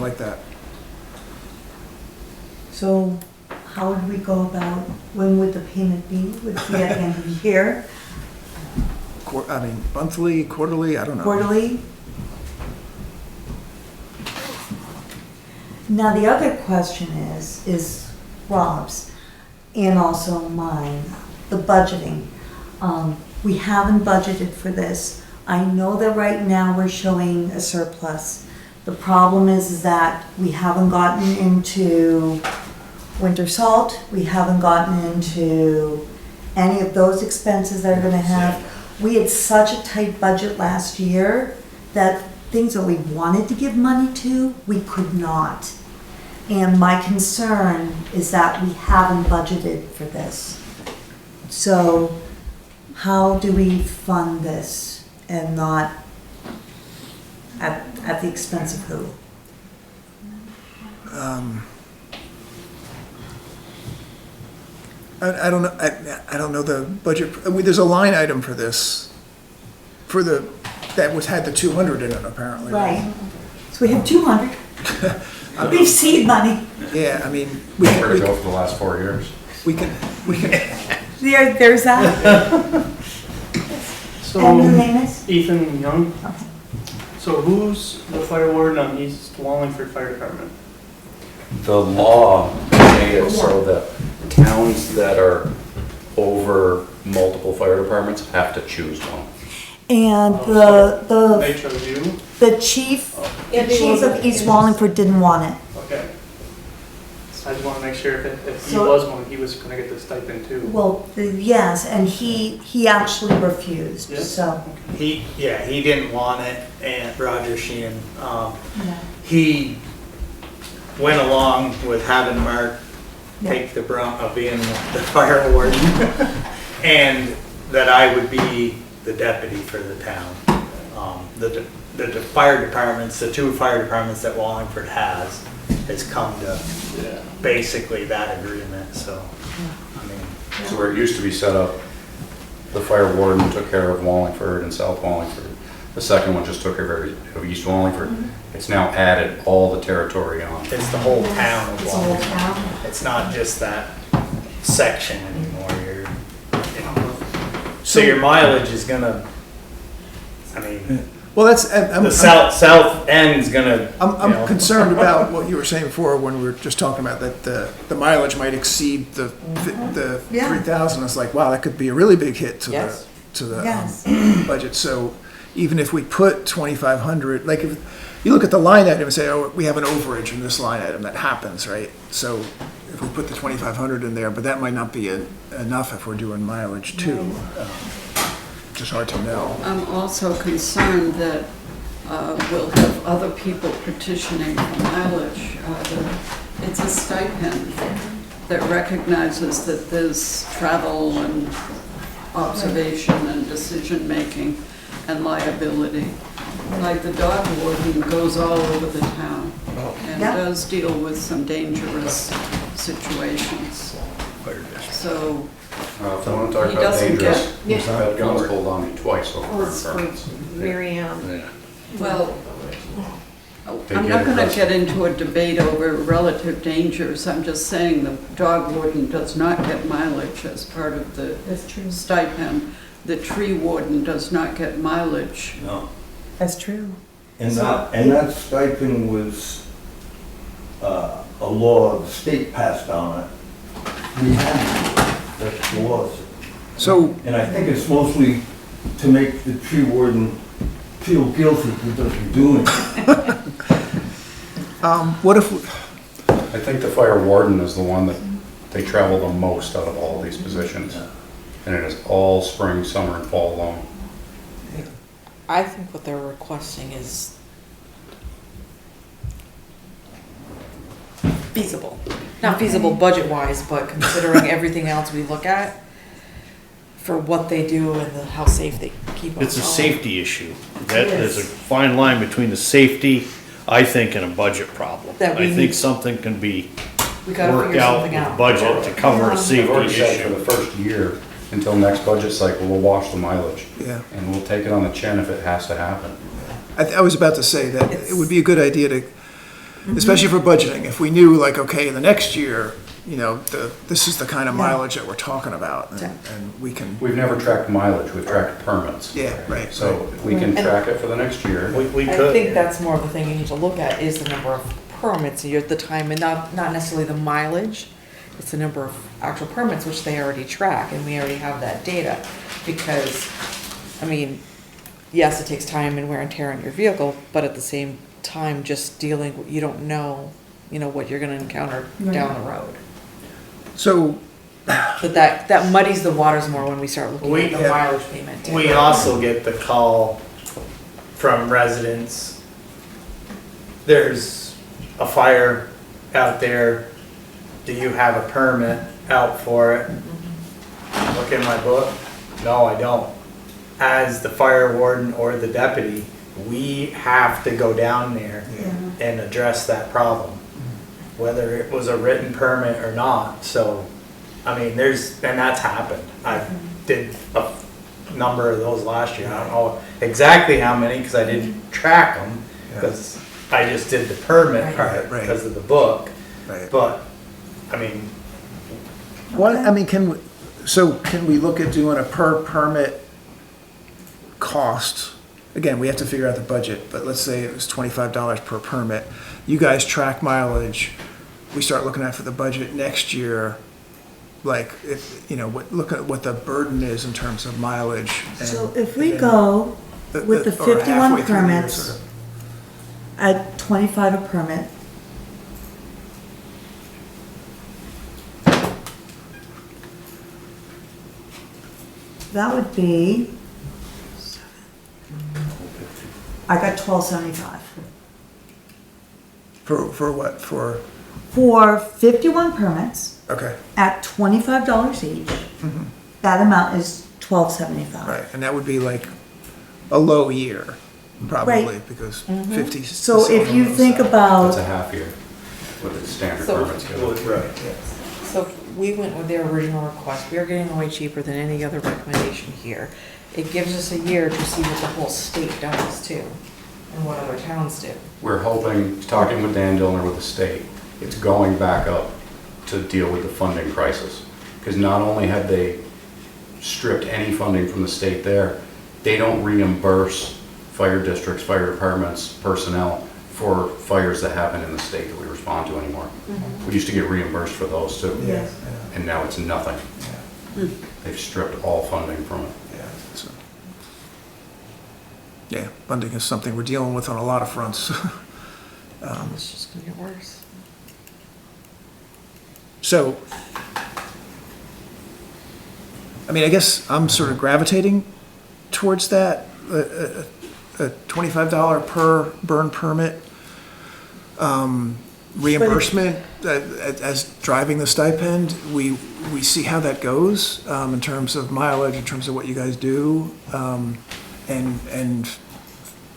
like that. So how would we go about, when would the payment be? Would it be at the end of the year, I mean, monthly, quarterly, I don't know. quarterly? Now, the other question is Rob's and also mine, the budgeting. We haven't budgeted for this. I know that right now we're showing a surplus. The problem is that we haven't gotten into winter salt, we haven't gotten into any of those expenses that are gonna have. We had such a tight budget last year that things that we wanted to give money to, we could not. And my concern is that we haven't budgeted for this. So how do we fund this and not at the expense of who? I don't know, I don't know the budget, I mean, there's a line item for this, had the 200 in it apparently. Right. So we have 200. We've seed money. Yeah, I mean, Where to go for the last 4 years? we can, There's that. So, And your name is? Ethan Young. Okay. So who's the fire warden on East Wallingford Fire Department? The law made it so that towns that are over multiple fire departments have to choose one. And They chose you? the chief of East Wallingford didn't want it. Okay. So I just want to make sure if he So- was one, he was going to get the stipend too. Well, yes, and he actually refused, Yeah. so. He didn't want it, and Roger Sheehan, Yeah. he went along with having Mark take the brunt of being the fire warden. And that I would be the deputy for the town. The fire departments, the 2 fire departments that Wallingford has come to basically that agreement, so, I mean. So where it used to be set up, the fire warden took care of Wallingford and South Wallingford. The second one just took care of East Wallingford. It's now added all the territory on. It's the whole town of It's a whole Wallingford. town. It's not just that section anymore, you know. So your mileage is gonna, I mean, Well, that's, the south end's gonna, you I'm know. concerned about what you were saying before when we were just talking about that the mileage might exceed the Yeah. 3,000. It's like, wow, that could be a really big hit to Yes. the Yes. budget. So even if we put 2,500, like if you look at the line item and say, oh, we have an overage in this line item, that happens, right? So if we put the 2,500 in there, but that might not be enough if we're doing mileage too. Just hard to know. I'm also concerned that we'll have other people petitioning for mileage. It's a stipend that recognizes that there's travel and observation and decision-making and liability. Like the dog warden goes all over the town and Yeah. does deal with some dangerous situations. So If I want to talk He about doesn't dangerous, get- I've had guns pulled on me twice over Oh, it's for permits. Mary Ann. Yeah. Well, They I'm get not gonna aggressive. get into a debate over relative dangers. I'm just saying the dog warden does not get mileage as part of the stipend. The tree warden does not get mileage. No. That's true. And that stipend was a law the state passed on it. We had, that's the law. So And I think it's mostly to make the tree warden feel guilty for doesn't doing it. what if, I think the fire warden is the one that they travel the most out of all these positions. And it is all spring, summer, and fall long. I think what they're requesting is feasible. Not feasible budget-wise, but considering everything else we look at for what they do and how safe they keep us. It's a all. safety issue. There's a fine line between the safety, I think, and a budget problem. That we I think need- something can be We gotta worked figure out something with out. budget to cover a I've safety already said for issue. the first year, until next budget cycle, we'll wash the mileage. yeah. And we'll take it on the chin if it has to happen. I was about to say that it would be a good idea to, especially for budgeting, if we knew like, okay, the next year, you know, this is the kind of mileage that we're talking about, and we can, We've never tracked mileage, we've tracked permits. yeah, right. So if we can And- track it for the next year. We I could. think that's more of the thing you need to look at is the number of permits, the time, and not necessarily the mileage. It's the number of actual permits, which they already track, and we already have that data. Because, I mean, yes, it takes time and wear and tear on your vehicle, but at the same time, just dealing, you don't know, what you're gonna encounter down the road. So, But that muddies the waters more when we start looking We at the have- mileage payment. too. We also get the call from residents. There's a fire out there. Do you have a permit out for it? Look in my book. No, I don't. As the fire warden or the deputy, we have to go down there and address that problem, whether it was a written permit or not. So, I mean, and that's happened. I did a number of those last year. I don't know exactly how many because I didn't track them because I just did the permit part because of the book. right. But, I mean, What, I mean, can we look at doing a per permit cost? Again, we have to figure out the budget, but let's say it was $25 per permit. You guys track mileage, we start looking at for the budget next year, like, if, look at what the burden is in terms of mileage. So if we go with the or 51 halfway through the year, permits sort of. at 25 a permit, that would be, I got $12.75. For what? For, For 51 permits Okay, at $25 each. That amount is $12.75. right, and that would be like a low year, probably, Right. because 50. So if you think That's a about, half year with the standard So- permits. Right. So if we went with their original request, we are getting way cheaper than any other recommendation here. It gives us a year to see what the whole state does too, and what other towns do. We're hoping, talking with Dan Dillner with the state, it's going back up to deal with the funding crisis. Because not only have they stripped any funding from the state there, they don't reimburse fire districts, fire departments, personnel for fires that happen in the state that we respond to anymore. We used to get reimbursed for those too. Yes. And now it's nothing. They've stripped all funding from it. So, yeah, funding is something we're dealing with on a lot of fronts. It's just gonna get worse. So, I mean, I guess I'm sort of gravitating towards that, a $25 per burn permit reimbursement as driving the stipend. We see how that goes in terms of mileage, in terms of what you guys do, and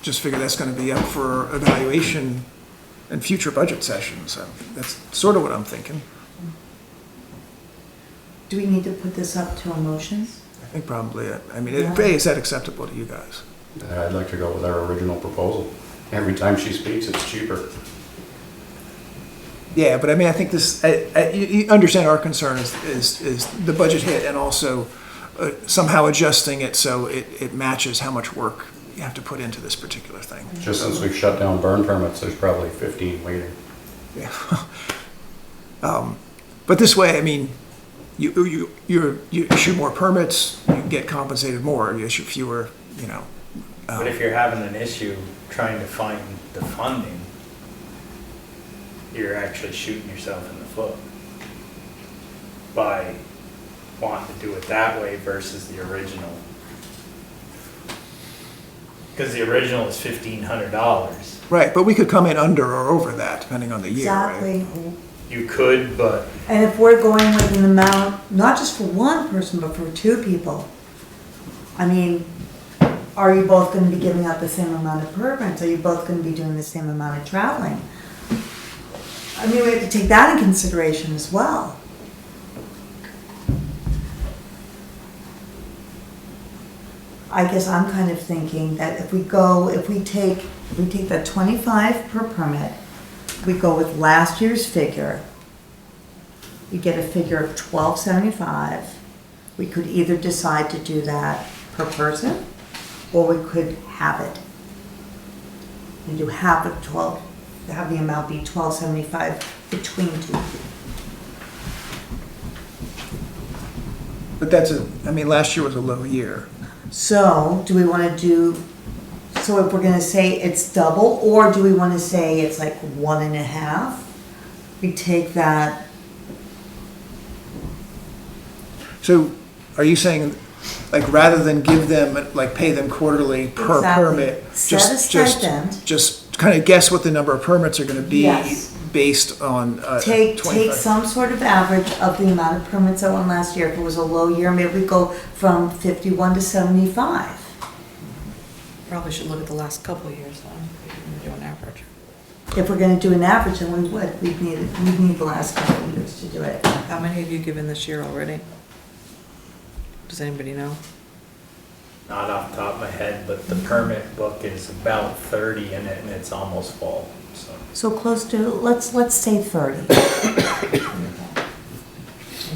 just figure that's going to be up for evaluation in future budget sessions. So that's sort of what I'm thinking. do we need to put this up to a motion? I think probably, I mean, is that acceptable to you guys? I'd like to go with our original proposal. Every time she speaks, it's cheaper. Yeah, but I mean, I think this, you understand our concern is the budget hit and also somehow adjusting it so it matches how much work you have to put into this particular thing. Just since we've shut down burn permits, there's probably 15 waiting. Yeah. But this way, I mean, you issue more permits, you get compensated more. You issue fewer, you know. But if you're having an issue trying to find the funding, you're actually shooting yourself in the foot by wanting to do it that way versus the original. Because the original is $1,500. Right, but we could come in under or over that depending on the year, Exactly. right? You could, but And if we're going with an amount, not just for one person, but for two people, I mean, are you both gonna be giving out the same amount of permits? Are you both gonna be doing the same amount of traveling? I mean, we have to take that in consideration as well. I guess I'm kind of thinking that if we take that 25 per permit, we go with last year's figure, we get a figure of $12.75. We could either decide to do that per person, or we could have it. And do half of have the amount be $12.75 between two people. But I mean, last year was a low year. So, do we wanna so if we're gonna say it's double, or do we wanna say it's like 1.5? We take that, So are you saying, like, rather than give them, like, pay them quarterly per Exactly. permit? Set a stipend. Just kind of guess what the number of permits are gonna be Yes. based on take 25. some sort of average of the amount of permits that went last year. If it was a low year, maybe we go from 51 to 75. Probably should look at the last couple of years then, if you're gonna do an average. If we're gonna do an average, then we'd need the last couple of years to do it. How many have you given this year already? Does anybody know? not off the top of my head, but the permit book is about 30 in it and it's almost full, so. So close to, let's say 30.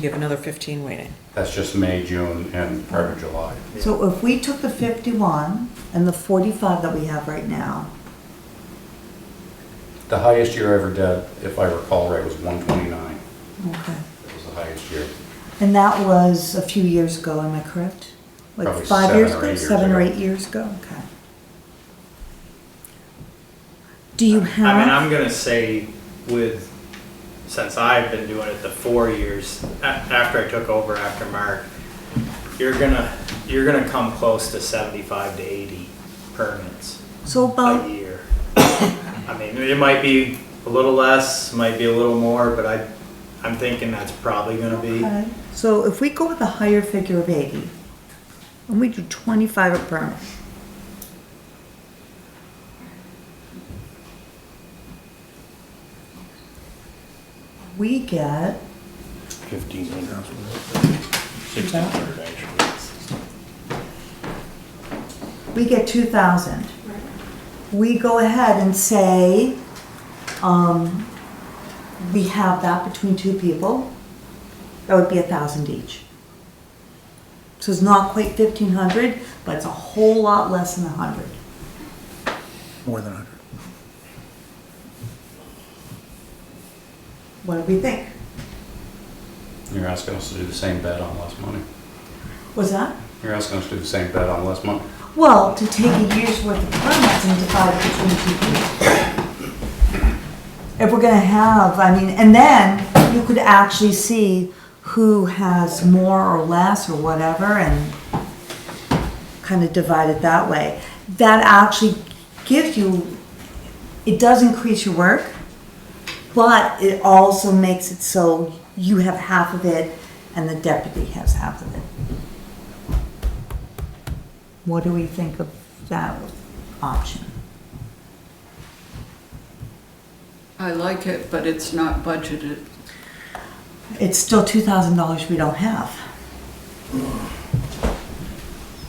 You have another 15 waiting. That's just May, June, and part of July. So if we took the 51 and the 45 that we have right now, The highest year I ever did, if I recall right, was 129. okay. It was the highest year. And that was a few years ago, am I correct? Like Probably 5 7 years or 8 ago? years 7 or ago. 8 years ago, okay. Do you I mean, have, I'm gonna say since I've been doing it the 4 years, after I took over after Mark, you're gonna come close to 75 to 80 permits so a about, year. I mean, it might be a little less, might be a little more, but I'm thinking that's probably gonna be. Okay. So if we go with a higher figure of 80, and we do 25 a permit, we get 1,500. 1,600 actually. we get 2,000. We go ahead and say, we have that between two people, that would be 1,000 each. So it's not quite 1,500, but it's a whole lot less than 100. More than 100. What do we think? You're asking us to do the same bet on less money. Was that? You're asking us to do the same bet on less money. Well, to take a year's worth of permits and divide it between two people. If we're gonna have, I mean, and then you could actually see who has more or less or whatever and kind of divide it that way. That actually gives you, it does increase your work, but it also makes it so you have half of it and the deputy has half of it. What do we think of that option? I like it, but it's not budgeted. It's still $2,000 we don't have.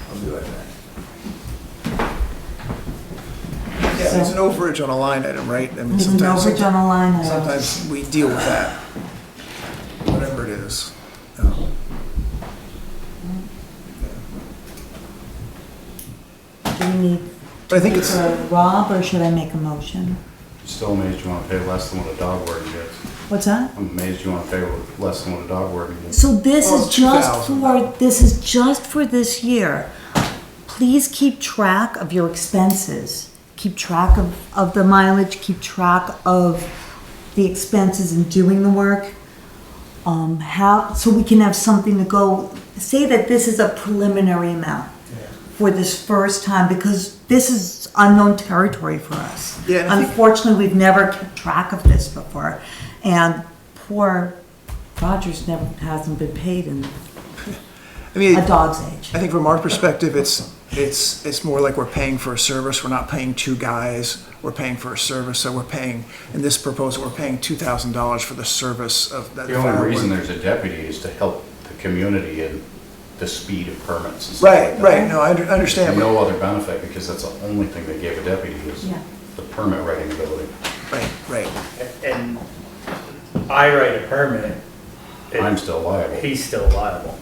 I'll be right back. Yeah, there's an overage on a line item, right? I mean, There's an overage on a line item. Sometimes we deal with that, whatever it is. Do we need But I think to it's, wait for Rob, or should I make a motion? Still amazed you want to pay less than what a dog warden gets. What's that? I'm amazed you want to pay less than what a dog warden gets. So this Well, is just 2,000. for, this is just for this year. Please keep track of your expenses. Keep track of the mileage, keep track of the expenses in doing the work. So we can have something to go, say that this is a preliminary amount for this first time, because this is unknown territory for us. Yeah, and I think- Unfortunately, we've never kept track of this before, and poor Rogers never, hasn't been paid in I mean, a dog's age. I think from our perspective, it's more like we're paying for a service. We're not paying two guys. We're paying for a service. So we're paying, in this proposal, we're paying $2,000 for the service of that. The only reason there's a deputy is to help the community in the speed of permits and stuff Right, like that. right. No, I understand. And no other benefit, because that's the only thing they gave a deputy is Yeah. the permit writing ability. Right, right. And I write a permit. I'm still liable. He's still liable.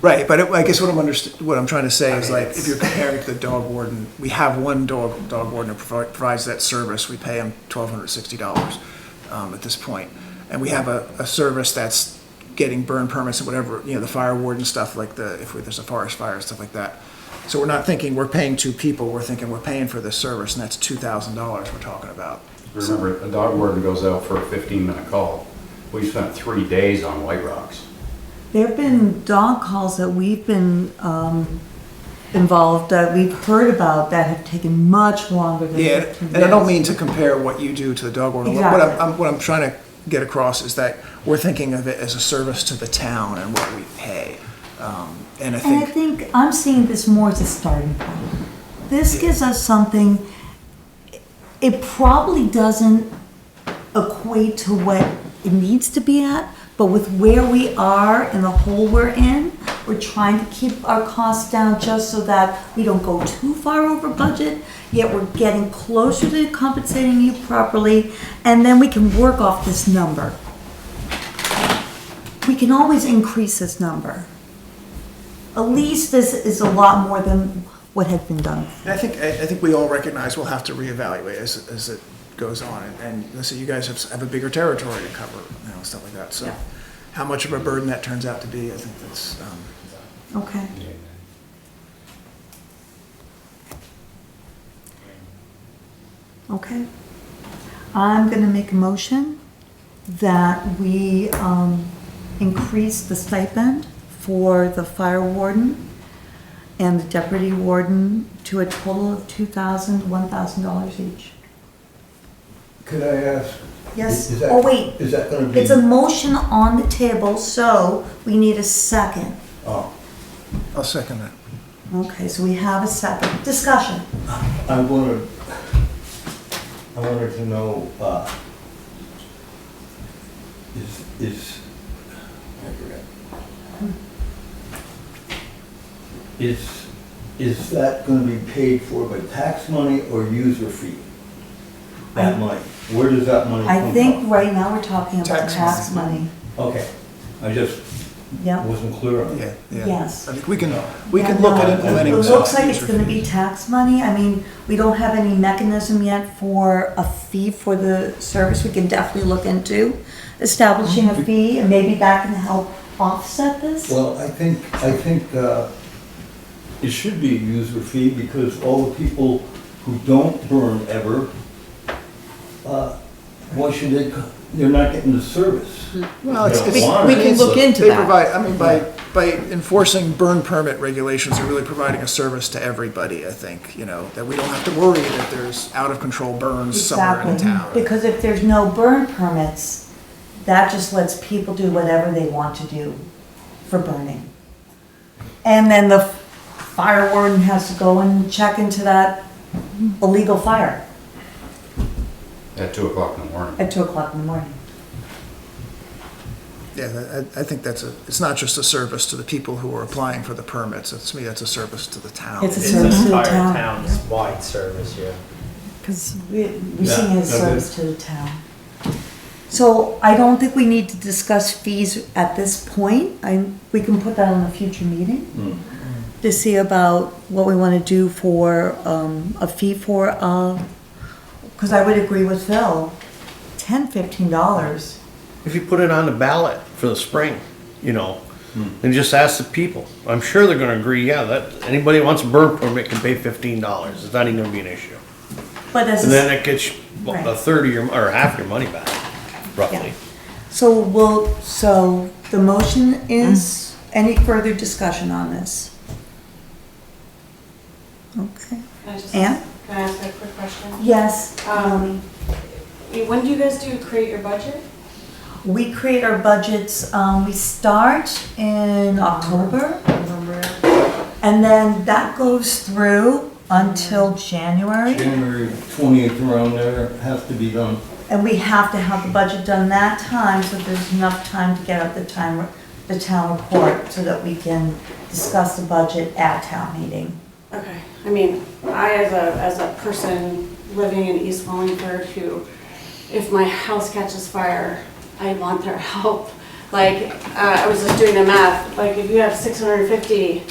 Right, but I guess what I'm trying to say I is, mean, like, it's- if you're comparing to the dog warden, we have one dog warden who provides that service. We pay him $1,260 at this point. And we have a service that's getting burn permits and whatever, the fire warden stuff, like if there's a forest fire and stuff like that. So we're not thinking we're paying two people, we're thinking we're paying for this service, and that's $2,000 we're talking about. Remember, a dog warden goes out for a 15-minute call. We spent 3 days on White Rocks. There have been dog calls that we've been involved, that we've heard about, that have taken much longer than Yeah, 15 and I don't minutes. mean to compare what you do to the dog warden. Exactly. What I'm trying to get across is that we're thinking of it as a service to the town and what we pay. And I And I think, think I'm seeing this more as a starting point. This gives us something, it probably doesn't equate to what it needs to be at, but with where we are and the hole we're in, we're trying to keep our costs down just so that we don't go too far over budget, yet we're getting closer to compensating you properly, and then we can work off this number. We can always increase this number. At least this is a lot more than what had been done. and I think we all recognize we'll have to reevaluate as it goes on. And so you guys have a bigger territory to cover, stuff like that. So Yeah. how much of a burden that turns out to be, I think that's, Okay. Okay. I'm gonna make a motion that we increase the stipend for the fire warden and the deputy warden to a total of $1,000 each. Could I ask, Yes, Is that- oh wait, Is that gonna be? it's a motion on the table, so we need a second. Oh, I'll second that. Okay, so we have a second. Discussion. I wanted to know, is that gonna be paid for by tax money or user fee? That money, where does that money come from? I think right now we're talking about Tax tax money. Okay, I just Yep. wasn't clear on that. Yeah. Yes. I think we can Yeah, look at no, implementing. It some looks like it's user gonna fee. be tax money. I mean, we don't have any mechanism yet for a fee for the service. We can definitely look into establishing a fee, and maybe that can help offset this. Well, I think, it should be a user fee because all the people who don't burn ever, why should they, they're not getting the service. Well, it's, They it's, don't want we it. can look into they that. provide, I mean, by enforcing burn permit regulations, they're really providing a service to everybody, I think, you know, that we don't have to worry that there's out of control burns somewhere in Exactly. town. Because if there's no burn permits, that just lets people do whatever they want to do for burning. And then the fire warden has to go and check into that illegal fire At 2 o'clock in the morning. at 2 o'clock in the morning. Yeah, I think it's not just a service to the people who are applying for the permits. To me, that's a service to the town. It's a It's service to an the entire town. town's wide service, yeah. Because we Yeah, see it as no, service to the town. So I don't think we need to discuss fees at this point. We can put that on a future meeting to see about what we want to do for a fee for, because I would agree with Phil, $10, $15. If you put it on the ballot for the spring, you know, and just ask the people, I'm sure they're gonna agree, yeah, that, anybody who wants a burn permit can pay $15. It's not even gonna be an issue. But as And then it gets Right. a third of your, or half your money back, roughly. so the motion is, any further discussion on this? Okay. Ann? Can I ask a quick question? Yes. When do you guys create your budget? We create our budgets, we start in October, and then that goes through until January. January 28th around there has to be done. And we have to have the budget done that time, so there's enough time to get up the town report, so that we can discuss the budget at town meeting. Okay, I mean, as a person living in East Wallingford who, if my house catches fire, I want their help. Like, I was just doing the math, like if you have 650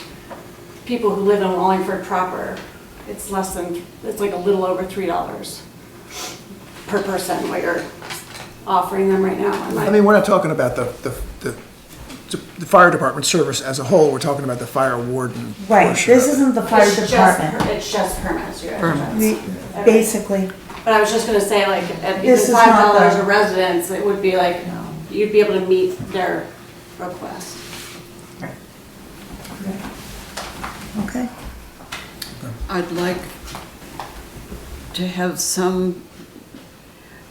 people who live in Wallingford proper, it's like a little over $3 per person, what you're offering them right now. I mean, we're not talking about the fire department service as a whole, we're talking about the fire warden. Right, portion this of it. isn't the fire department. It's just permits, you guys. We- Basically, But I was just gonna say, like, at even This is not $5 the- a residence, it would be like, you'd be able to meet their request. okay. I'd like to have some,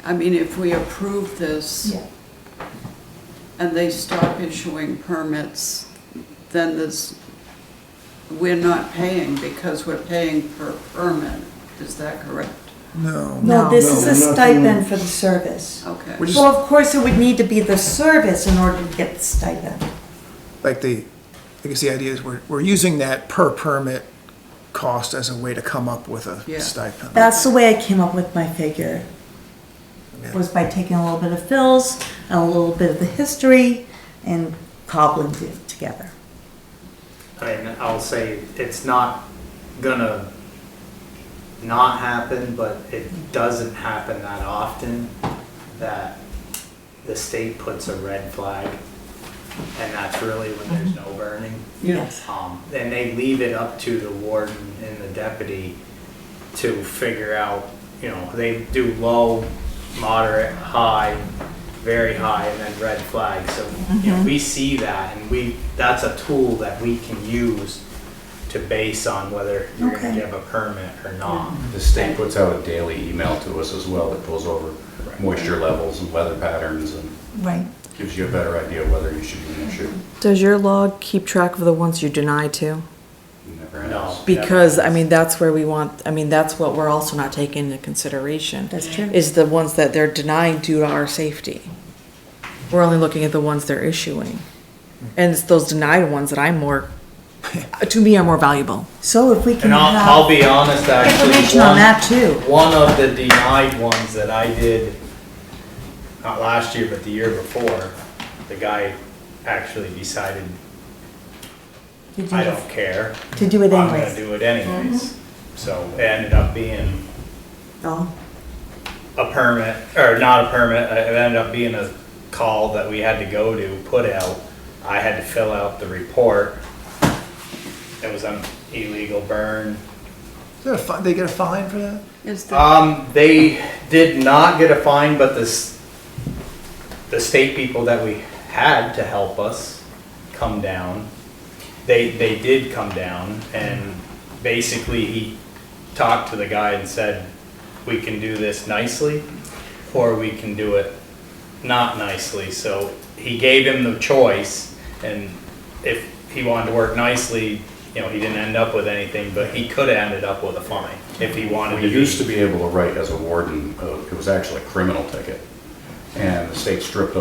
I mean, if we approve this Yeah. and they stop issuing permits, then we're not paying because we're paying per permit. Is that correct? No. No, this is No, a we're not stipend doing- for the service. Okay. We're just, So of course, it would need to be the service in order to get the stipend. like I guess the idea is we're using that per permit cost as a way to come up with a Yeah. stipend. That's the way I came up with my figure, was by taking a little bit of Phil's and a little bit of the history and cobbling it together. I mean, I'll say it's not gonna not happen, but it doesn't happen that often that the state puts a red flag, and that's really when there's no burning. Yes. And they leave it up to the warden and the deputy to figure out, you know, they do low, moderate, high, very high, and then red flag. So, you know, we see that, and that's a tool that we can use to base on whether you're gonna Okay. give a permit or not. The state puts out a daily email to us as well that goes over moisture levels and weather patterns, and Right. gives you a better idea of whether you should even issue. Does your log keep track of the ones you deny to? Never No. has. Because, I mean, that's where we want, I mean, that's what we're also not taking into consideration. That's true. Is the ones that they're denying due to our safety. We're only looking at the ones they're issuing. And it's those denied ones that I'm more, to me, are more valuable. So if we can And I'll have be honest, actually, information on that too. one of the denied ones that I did, not last year, but the year before, the guy actually decided, To do I it- don't care. To do it I'm anyways. gonna do it anyways. So it ended up being Oh, a permit, or not a permit, it ended up being a call that we had to go to, put out. I had to fill out the report. It was an illegal burn. Is there a they get a fine for that? is the, They did not get a fine, but the state people that we had to help us come down, they did come down, and basically he talked to the guy and said, we can do this nicely, or we can do it not nicely. So he gave him the choice, and if he wanted to work nicely, you know, he didn't end up with anything, but he could have ended up with a fine if he wanted We to. used to be able to write as a warden, it was actually a criminal ticket. And the state strips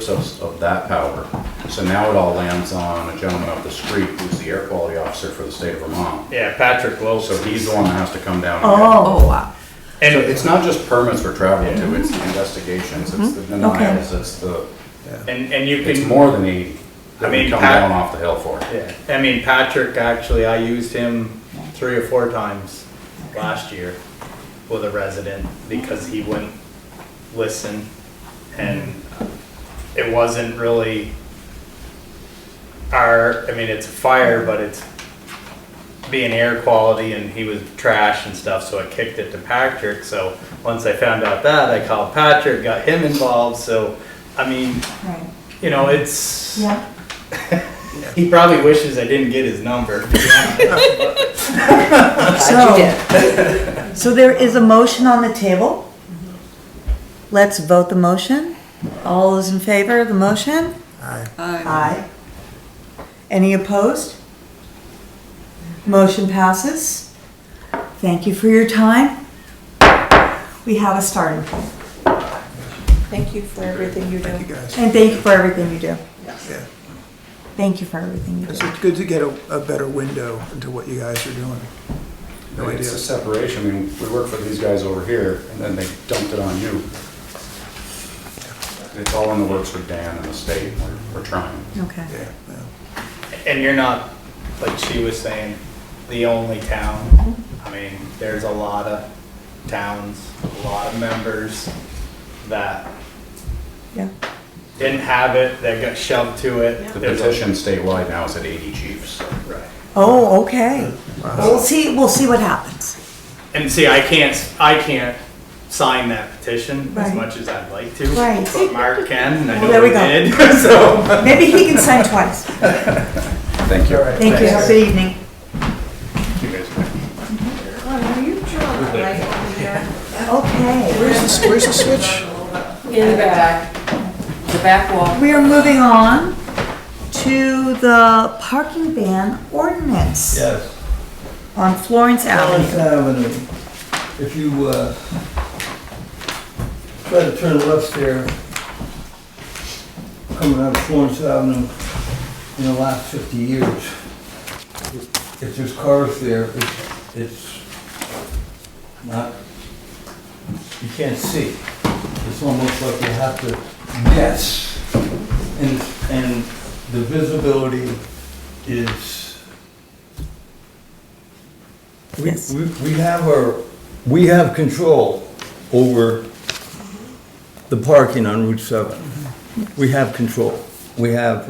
us of that power. So now it all lands on a gentleman up the street who's the air quality officer for the state of Vermont. Yeah, Patrick Lowe. So he's the one that has to come down. oh, wow. And so it's not just permits for traveling to, it's the investigations, it's the denials, it's the, And you it's can, more than 80 that I mean, we come Pat- down off the hill for. yeah, I mean, Patrick, actually, I used him 3 or 4 times last year with a resident because he wouldn't listen, and it wasn't really I mean, it's a fire, but it's being air quality, and he was trash and stuff, so I kicked it to Patrick. So once I found out that, I called Patrick, got him involved. So, I mean, right, you know, it's, yeah. he probably wishes I didn't get his number. So there is a motion on the table. Let's vote the motion. All those in favor of the motion? Aye. Aye. Any opposed? Motion passes. Thank you for your time. We have a starting point. Thank you for everything you do. Thank you, guys. And thank you for everything you do. Yeah. Thank you for everything you It's do. good to get a better window into what you guys are doing. No It's a idea. separation, I mean, we work for these guys over here, and then they dumped it on you. It's all in the works for Dan and the state, we're trying. Okay. Yeah, yeah. And you're not, like she was saying, the only town. I mean, there's a lot of towns, a lot of members that Yeah. didn't have it, that got shoved to it. The There's a- petition statewide now is at 80 chiefs. Right. Oh, okay. We'll see what happens. And see, I can't sign that petition as Right. much as I'd like to. Right. But Mark can, and I Well, know there we he go. did, so. Maybe he can sign twice. Thank you. Thank you. Have a good evening. You guys. Okay. Where's the switch? In the back. The back wall. We are moving on to the parking ban ordinance Yes. on Florence Florence Avenue. Avenue. If you, try to turn left there, coming out of Florence Avenue in the last 50 years, if there's cars there, it's not, you can't see. It's almost like you have to guess. And the visibility is, Yes. we have control over the parking on Route 7. We have control. We have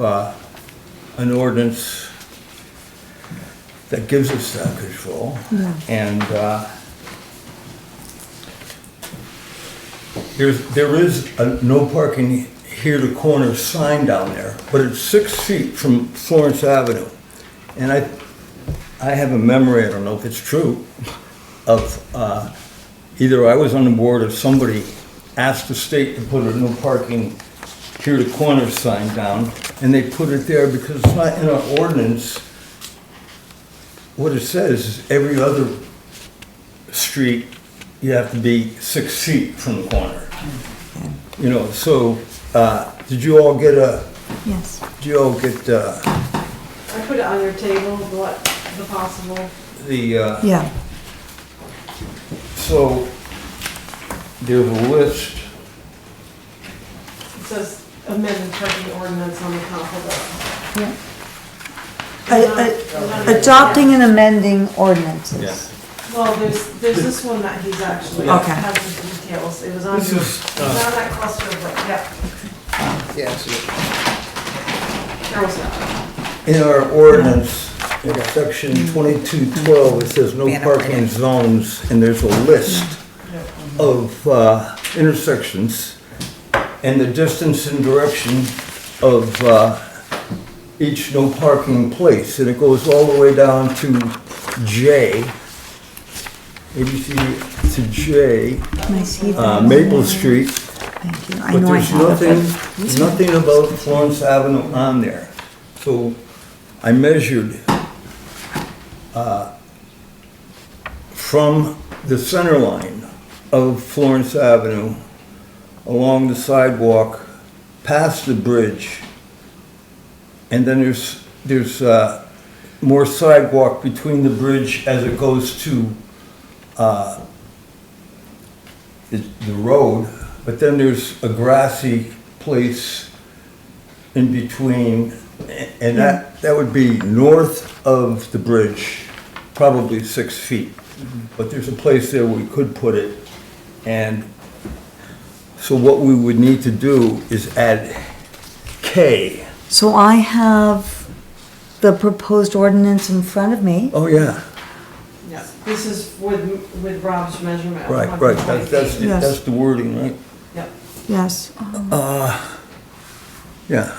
an ordinance that gives us that control. And there is a no parking here to corner sign down there, but it's 6 feet from Florence Avenue. And I have a memory, I don't know if it's true, of either I was on the board or somebody asked the state to put a no parking here to corner sign down, and they put it there because it's not in our ordinance. What it says is every other street, you have to be 6 feet from the corner. You know, so, did you all get Yes. did you all get, I put it on your table, what the possible. Yeah. so, there's a list. It says amended parking ordinance on the top of Adopting and amending ordinances. it. Well, there's this one that he's actually, Okay. has the details. It was on This your, is, it was on that cluster, but, yeah. Yeah, I see it. Carol's got it. in our ordinance, in section 2212, it says no parking zones, and there's a list of intersections and the distance and direction of each no parking place, and it goes all the way down to J, ABC to J, Can I see that? Maple Street, Thank you. I but know I there's have it, nothing about Florence Avenue on there. So I measured from the center line of Florence Avenue along the sidewalk, past the bridge, and then there's more sidewalk between the bridge as it goes to the road, but then there's a grassy place in between, and that would be north of the bridge, probably 6 feet. But there's a place there we could put it, and so what we would need to do is add K. So I have the proposed ordinance in front of me. Oh, yeah, Yeah, this is with Rob's measurement. right, that's the wording, right? Yep. Yes. Yeah.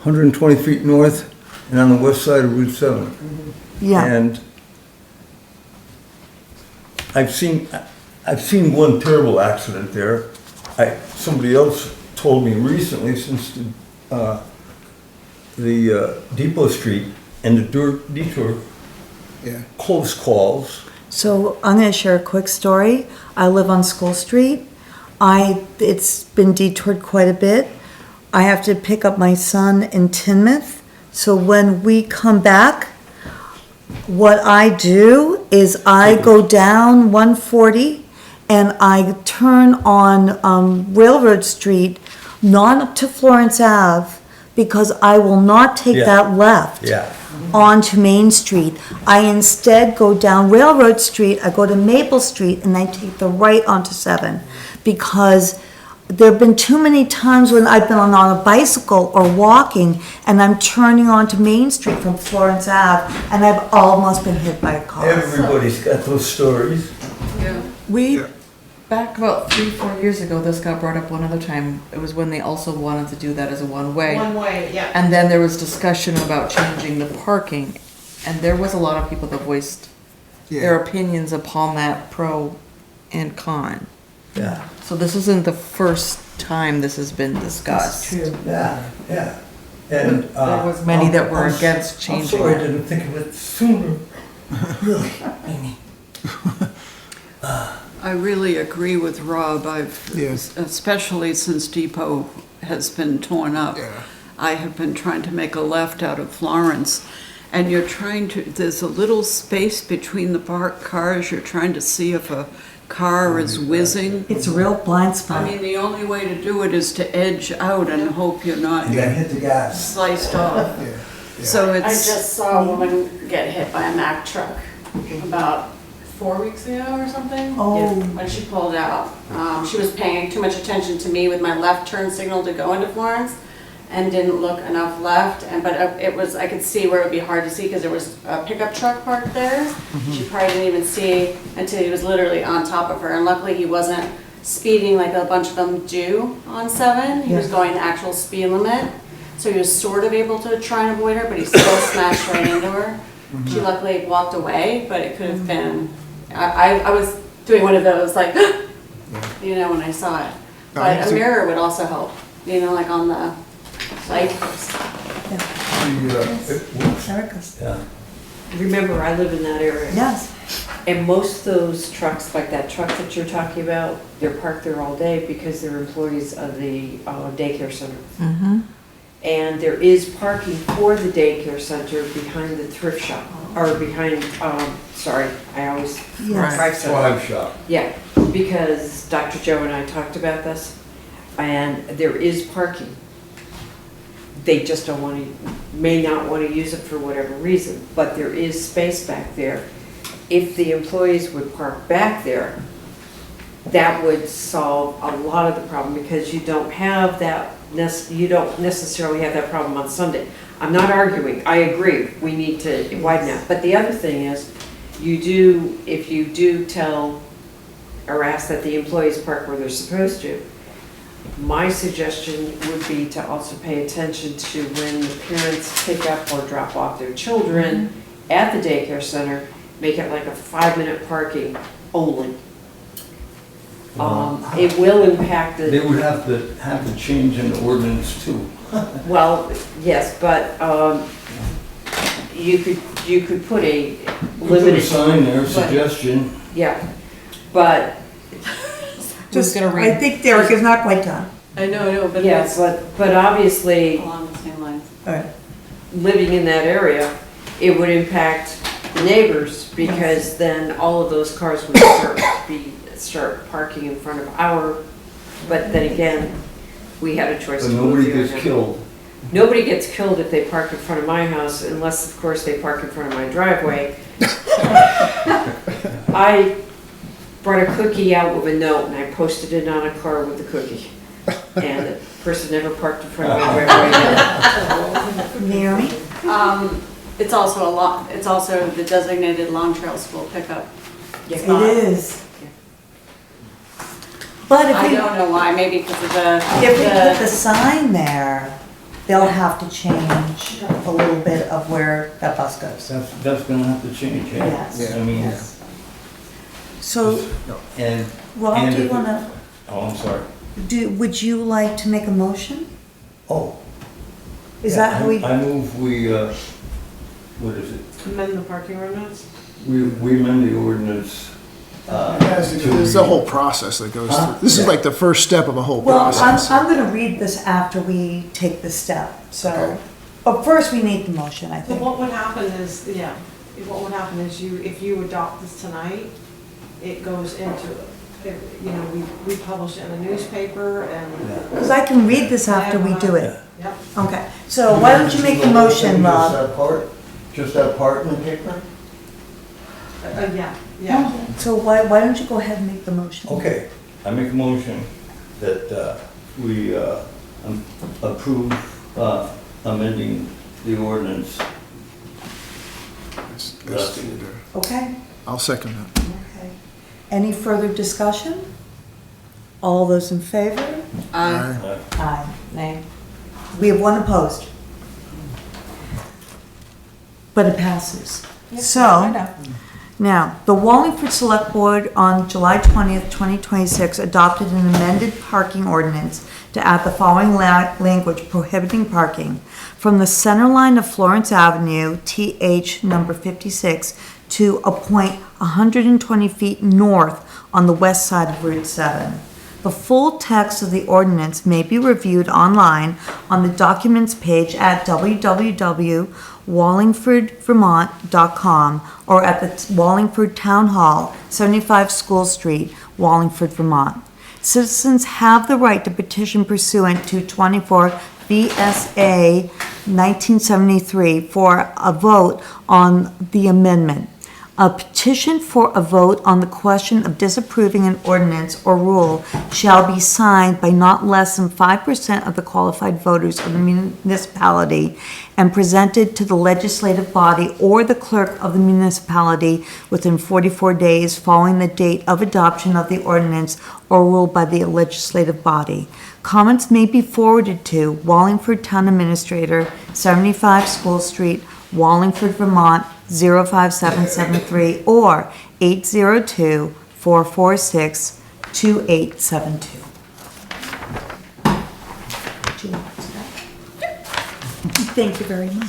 120 feet north and on the west side of Route 7. Yeah. And I've seen one terrible accident there. Somebody else told me recently, since the Depot Street and the detour, close calls. So I'm going to share a quick story. I live on School Street. It's been detoured quite a bit. I have to pick up my son in Tinmouth. So when we come back, what I do is I go down 140 and I turn on Railroad Street, not up to Florence Ave, because I will not take that left onto Main Street. I instead go down Railroad Street, I go to Maple Street, and I take the right onto 7, because there have been too many times when I've been on a bicycle or walking and I'm turning onto Main Street from Florence Ave and I've almost been hit by a car. Everybody's got those stories. Back about 3-4 years ago, this got brought up one other time. It was when they also wanted to do that as a one-way. One way, yeah. And then there was discussion about changing the parking, and there was a lot of people that voiced their opinions upon that, pro and con. Yeah. So this isn't the first time this has been discussed. That's true. Yeah. And There was many that were against changing I'm sorry I it. didn't think of it sooner. Really, Amy. I really agree with Rob. Especially since Depot has been torn up. I have been trying to make a left out of Florence, and there's a little space between the parked cars. You're trying to see if a car is whizzing. It's a real blind spot. I mean, the only way to do it is to edge out and hope you're not You gotta hit the gas. sliced off. So I it's, just saw a woman get hit by a Mack truck about 4 weeks ago or something. Oh. When she pulled out. She was paying too much attention to me with my left turn signal to go into Florence and didn't look enough left. But I could see where it would be hard to see because there was a pickup truck parked there. She probably didn't even see until he was literally on top of her. And luckily he wasn't speeding like a bunch of them do on 7. He was going the actual speed limit. So he was sort of able to try and avoid her, but he still smashed right into her. She luckily walked away, but it could have been, I was doing one of those like, you know, when I saw it. No, I But a think- mirror would also help, you know, like on the light post. Erika? Yeah. Remember, I live in that area. Yes. And most of those trucks, like that truck that you're talking about, they're parked there all day because they're employees of the daycare center. Mm-hmm. And there is parking for the daycare center behind the thrift shop, or behind, sorry, I always. Yes. Thrive Center. Thrive shop. Yeah, because Dr. Joe and I talked about this, and there is parking. They just don't want to, may not want to use it for whatever reason, but there is space back there. If the employees would park back there, that would solve a lot of the problem, because you don't have that, you don't necessarily have that problem on Sunday. I'm not arguing, I agree, we need to widen that. But the other thing is, you do, if you do tell or ask that the employees park where they're supposed to, my suggestion would be to also pay attention to when the parents pick up or drop off their children at the daycare center, make it like a 5-minute parking only. It will impact the. They would have to change an ordinance too. Well, yes, but you could put a Put a limited. sign there, suggestion. Yeah, but. Just, gonna I read? think Derek is not quite done. I know, but Yes, but obviously, along the same lines. All right. living in that area, it would impact neighbors, because then all of those cars would start parking in front of our, but then again, we had a choice. But to nobody move there gets or not. killed. Nobody gets killed if they park in front of my house, unless, of course, they park in front of my driveway. I brought a cookie out with a note, and I posted it on a car with the cookie. And the person never parked in front of my driveway. Mary? It's also the designated Long Trail School pickup It spot. is. But if I we, don't know why, maybe because of the. if we put the sign there, they'll have to change a little bit of where that bus goes. That's gonna have to change, yeah. Yes. I mean, Yes. So, and. Rob, and do you if it- wanna, Oh, I'm sorry. would you like to make a motion? Oh. Is yeah, that how we? I move we, what is it? Amend the parking ordinance? We amend the ordinance, There's a whole process that goes through. This is Yeah. like the first step of a whole Well, process. I'm gonna read this after we take this step, so, Okay. but first we need the motion, I So think. what would happen is, what would happen is if you adopt this tonight, it goes into, you know, we publish it in the newspaper and. Because I can read this after we do it. Yep. Okay, so why don't you make the motion, Rob? Just that part in the paper? Yeah. So why don't you go ahead and make the motion? Okay, I make a motion that we approve amending the ordinance. That's stated there. Okay, I'll second that. okay. Any further discussion? All those in favor? Aye. Aye. Nay. We have one opposed. But it passes. So, now, the Wallingford Select Board on July 20th, 2026 adopted an amended parking ordinance to add the following language prohibiting parking from the center line of Florence Avenue, TH number 56, to a point 120 feet north on the west side of Route 7. The full text of the ordinance may be reviewed online on the documents page at www.wallingfordvermont.com or at the Wallingford Town Hall, 75 School Street, Wallingford, Vermont. Citizens have the right to petition pursuant to 24 VSA 1973 for a vote on the amendment. A petition for a vote on the question of disapproving an ordinance or rule shall be signed by not less than 5% of the qualified voters of the municipality and presented to the legislative body or the clerk of the municipality within 44 days following the date of adoption of the ordinance or rule by the legislative body. Comments may be forwarded to Wallingford Town Administrator, 75 School Street, Wallingford, Vermont, 05773 or 802-446 2872. Thank you very much.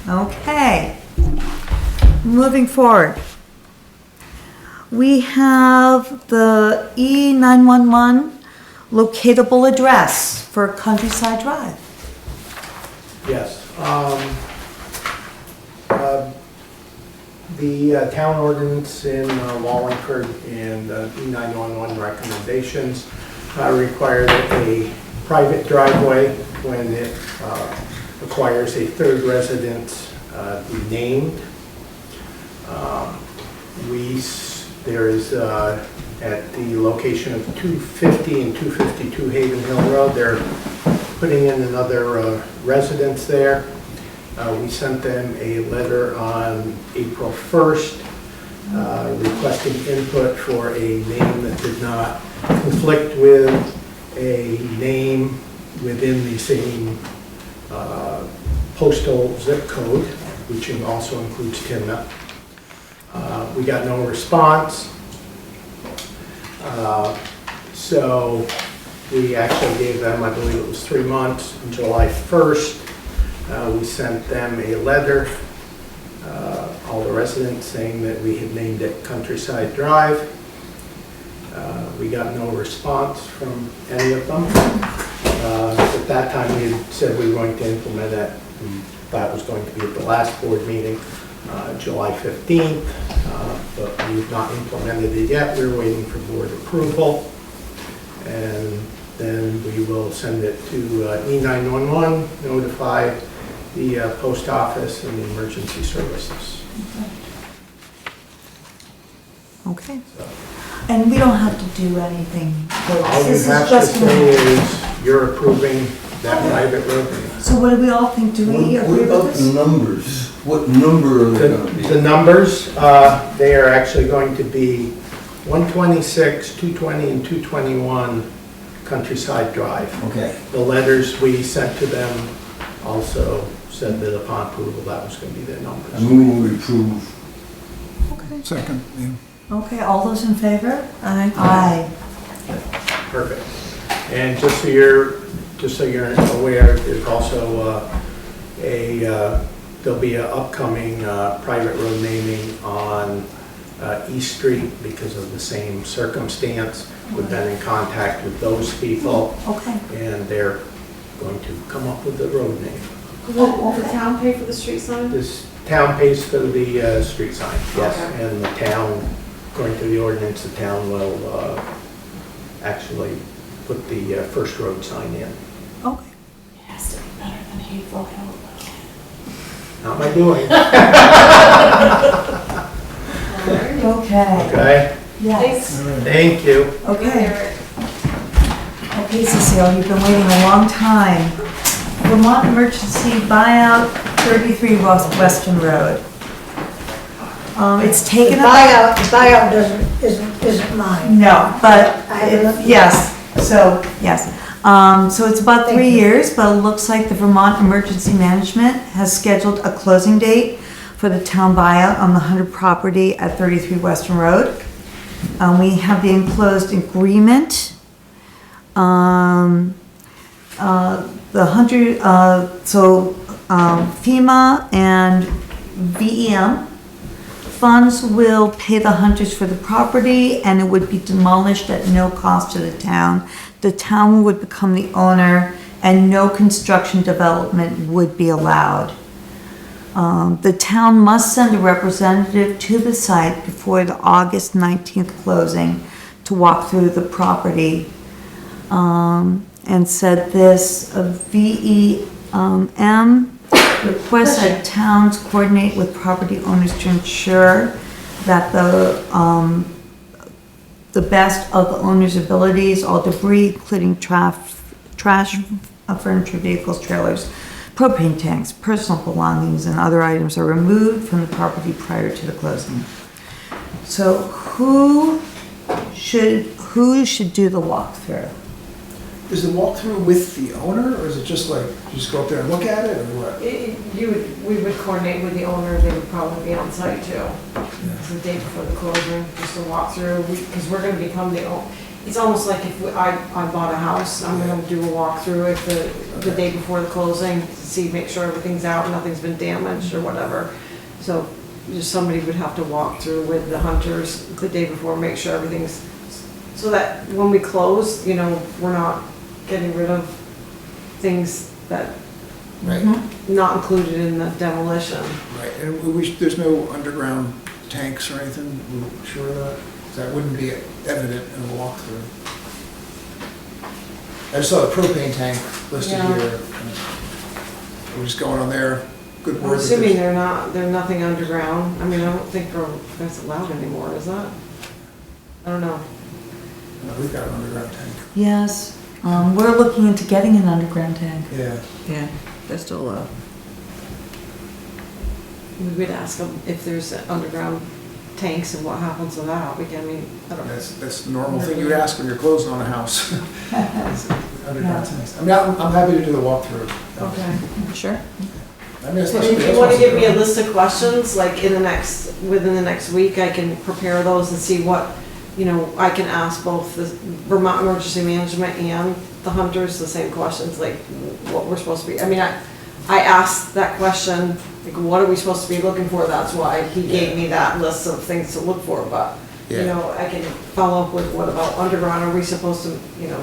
Okay, moving forward. We have the E911 locatable address for Countryside Drive. Yes. The town ordinance in Wallingford and E911 recommendations require that a private driveway, when it requires a third residence, be named. There is at the location of 250 and 252 Haven Hill Road, they're putting in another residence there. We sent them a letter on April 1st requesting input for a name that did not conflict with a name within the same postal zip code, which also includes Timna. We got no response. So we actually gave them, I believe it was 3 months, on July 1st. We sent them a letter, all the residents, saying that we had named it Countryside Drive. We got no response from any of them. At that time, we had said we were going to implement it. That was going to be at the last board meeting, July 15th, but we've not implemented it yet. We're waiting for board approval. And then we will send it to E911, notify the post office and the emergency services. Okay. And we don't have to do anything. All you have to say is you're approving that private road. So what do we all think? Do we agree with What about this? the numbers? What number are they gonna be? The numbers, they are actually going to be 126, 220, and 221 Countryside Drive. Okay. The letters we sent to them also said that upon approval, that was going to be their numbers. I move we approve. Okay. Second, yeah. Okay, all those in favor? Aye. Aye. Perfect. And just so you're aware, there's also there'll be an upcoming private road naming on East Street because of the same circumstance. We've been in contact with those people. Okay. And they're going to come up with the road name. Will the town pay for the street sign? This town pays for the street sign, yes. Okay. And the town, according to the ordinance, the town will actually put the first road sign in. Okay. It has to be better than Hateful Hill. Not my doing. Okay. Okay? Yes. Thank you. Okay. Okay, Cecile, you've been waiting a long time. Vermont Emergency Buyout, 33 Weston Road. It's taken The up. buyout isn't mine. No, but, I- yes, so, yes. So it's about 3 years, but it looks like the Vermont Emergency Management has scheduled a closing date for the town buyout on the 100 property at 33 Weston Road. We have the enclosed agreement. The 100, FEMA and VEM funds will pay the hunters for the property, and it would be demolished at no cost to the town. The town would become the owner, and no construction development would be allowed. The town must send a representative to the site before the August 19th closing to walk through the property. And said this, VEM requests that towns coordinate with property owners to ensure that the best of the owner's abilities, all debris, including trash, furniture, vehicles, trailers, propane tanks, personal belongings, and other items are removed from the property prior to the closing. So who should do the walkthrough? is the walkthrough with the owner, or is it just like, you just go up there and look at it, or what? We would coordinate with the owner, they would probably be on site too. It's the day before the closing, just to walk through, because we're gonna become the owner. It's almost like if I bought a house, I'm gonna do a walkthrough if the day before the closing, to see, make sure everything's out, nothing's been damaged or whatever. So just somebody would have to walk through with the hunters the day before, make sure everything's, so that when we close, you know, we're not getting rid of things that Right, not included in the demolition. right, and there's no underground tanks or anything, we're sure of that? That wouldn't be evident in a walkthrough. I just saw the propane tank listed Yeah. here. We're just going on there, good I'm word. that assuming there's- they're nothing underground. I mean, I don't think that's allowed anymore, is that? I don't know. No, we've got an underground tank. Yes, we're looking into getting an underground tank. Yeah. Yeah, they're still allowed. We would ask them if there's underground tanks and what happens with that. I mean, I don't know. That's the normal thing you would ask when you're closing on a house. Underground tanks. I mean, I'm happy to do the walkthrough. Okay. Sure. I mean, So especially if you want to give me a list of questions, like within the next week, I can prepare those and see what, you know, I can ask both the Vermont Emergency Management and the hunters the same questions, like what we're supposed to be. I mean, I asked that question, like, what are we supposed to be looking for? That's why he gave me that list of things to look for, but, you Yeah. know, I can follow up with what about underground? Are we supposed to, you know,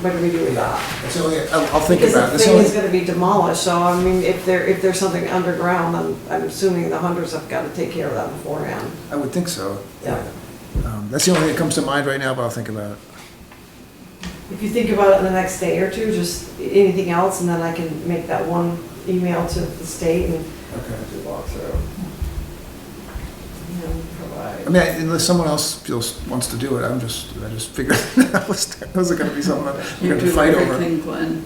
what do we do with that? That's the only, I'll think Because about it. the That's the thing only- is gonna be demolished, so I mean, if there's something underground, then I'm assuming the hunters have gotta take care of that beforehand. I would think so. Yeah. That's the only thing that comes to mind right now, but I'll think about it. If you think about it in the next day or two, just anything else, and then I can make that one email to the state and Okay. do walkthrough. And I provide. mean, unless someone else wants to do it, I just figured that was gonna be something that You we're gonna do fight over. everything, Glenn.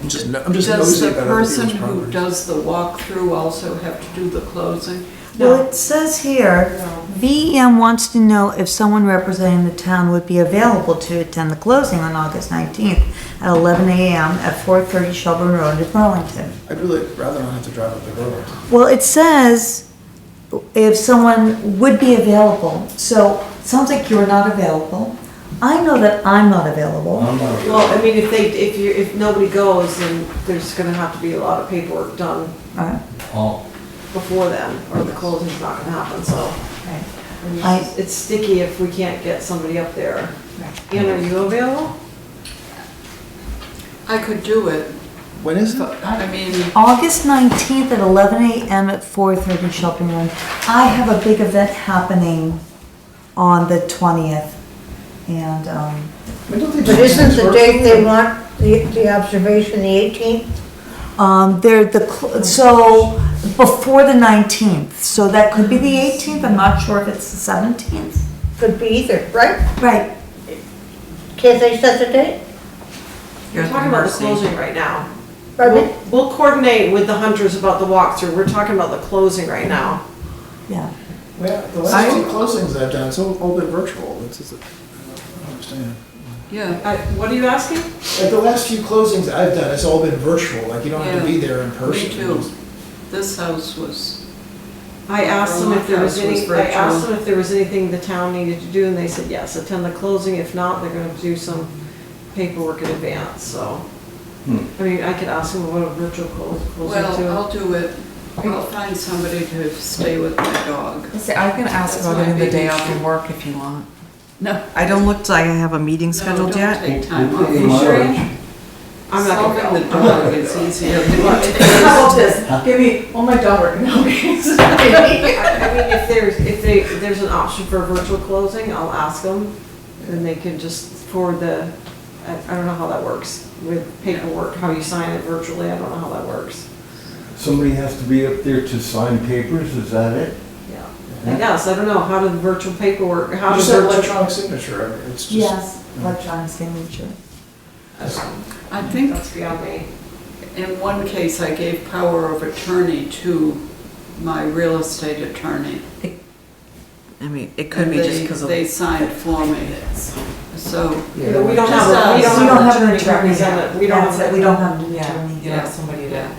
I'm just Does nosy the about other person people's who property. does the walkthrough also have to do the closing? Well, it says here, VEM wants to know if someone representing the town would be available to attend the closing on August 19th at 11 a.m. at 430 Shelburne Road in Burlington. I'd really rather not have to drive up the road. Well, it says if someone would be available, so it sounds like you're not available. I know that I'm not available. Well, I mean, if nobody goes, then there's gonna have to be a lot of paperwork done before then, or the closing's not gonna happen, so. It's sticky if we can't get somebody up there. Ann, are you available? I could do it. When is it? I mean, August 19th at 11 a.m. at 430 Shelburne Road. I have a big event happening on the 20th, and, But don't they But do isn't things the date they virtually? want, the observation, the 18th? so before the 19th, so that could be the 18th, I'm not sure if it's the 17th. Could be either, right? Right. Can't they set the date? We're talking about the closing right now. Pardon me? We'll coordinate with the hunters about the walkthrough. We're talking about the closing right now. Yeah. Yeah, the last two closings I've done, it's all been virtual. I don't understand. yeah, What are you asking? Like the last few closings I've done, it's all been virtual, like you don't have to Yeah. be there in person. me too. This house was, I asked them if there was Vermont House was any, I asked virtual. them if there was anything the town needed to do, and they said yes, attend the closing. If not, they're gonna do some paperwork in advance, so. I mean, I could ask them what a virtual closing well, too. I'll do it. I'll find somebody to stay with my dog. I can ask That's about my it in the big day off issue. from work if you want. No, I don't look like I have a meeting scheduled don't yet. take time off. You sure? I'm not gonna Solving the go. dog is easier. How about this? Give me, my daughter can help me. I mean, if there's an option for a virtual closing, I'll ask them, and they can just forward I don't know how that works with paperwork, how you sign it virtually, I don't know how that works. Somebody has to be up there to sign papers, is that it? Yeah. I guess, I don't know, how did virtual paperwork, how Just does have virtual? electronic signature, it's just. Yes, electronic signature. I think That's beyond me. in one case, I gave power of attorney to my real estate attorney. I mean, it could And be just because of. they signed for me, so. Yeah, we don't Just have, ask. we don't We don't have have an an attorney attorney. representative, we don't That's have. it, we don't have an Yeah, attorney. you have somebody to.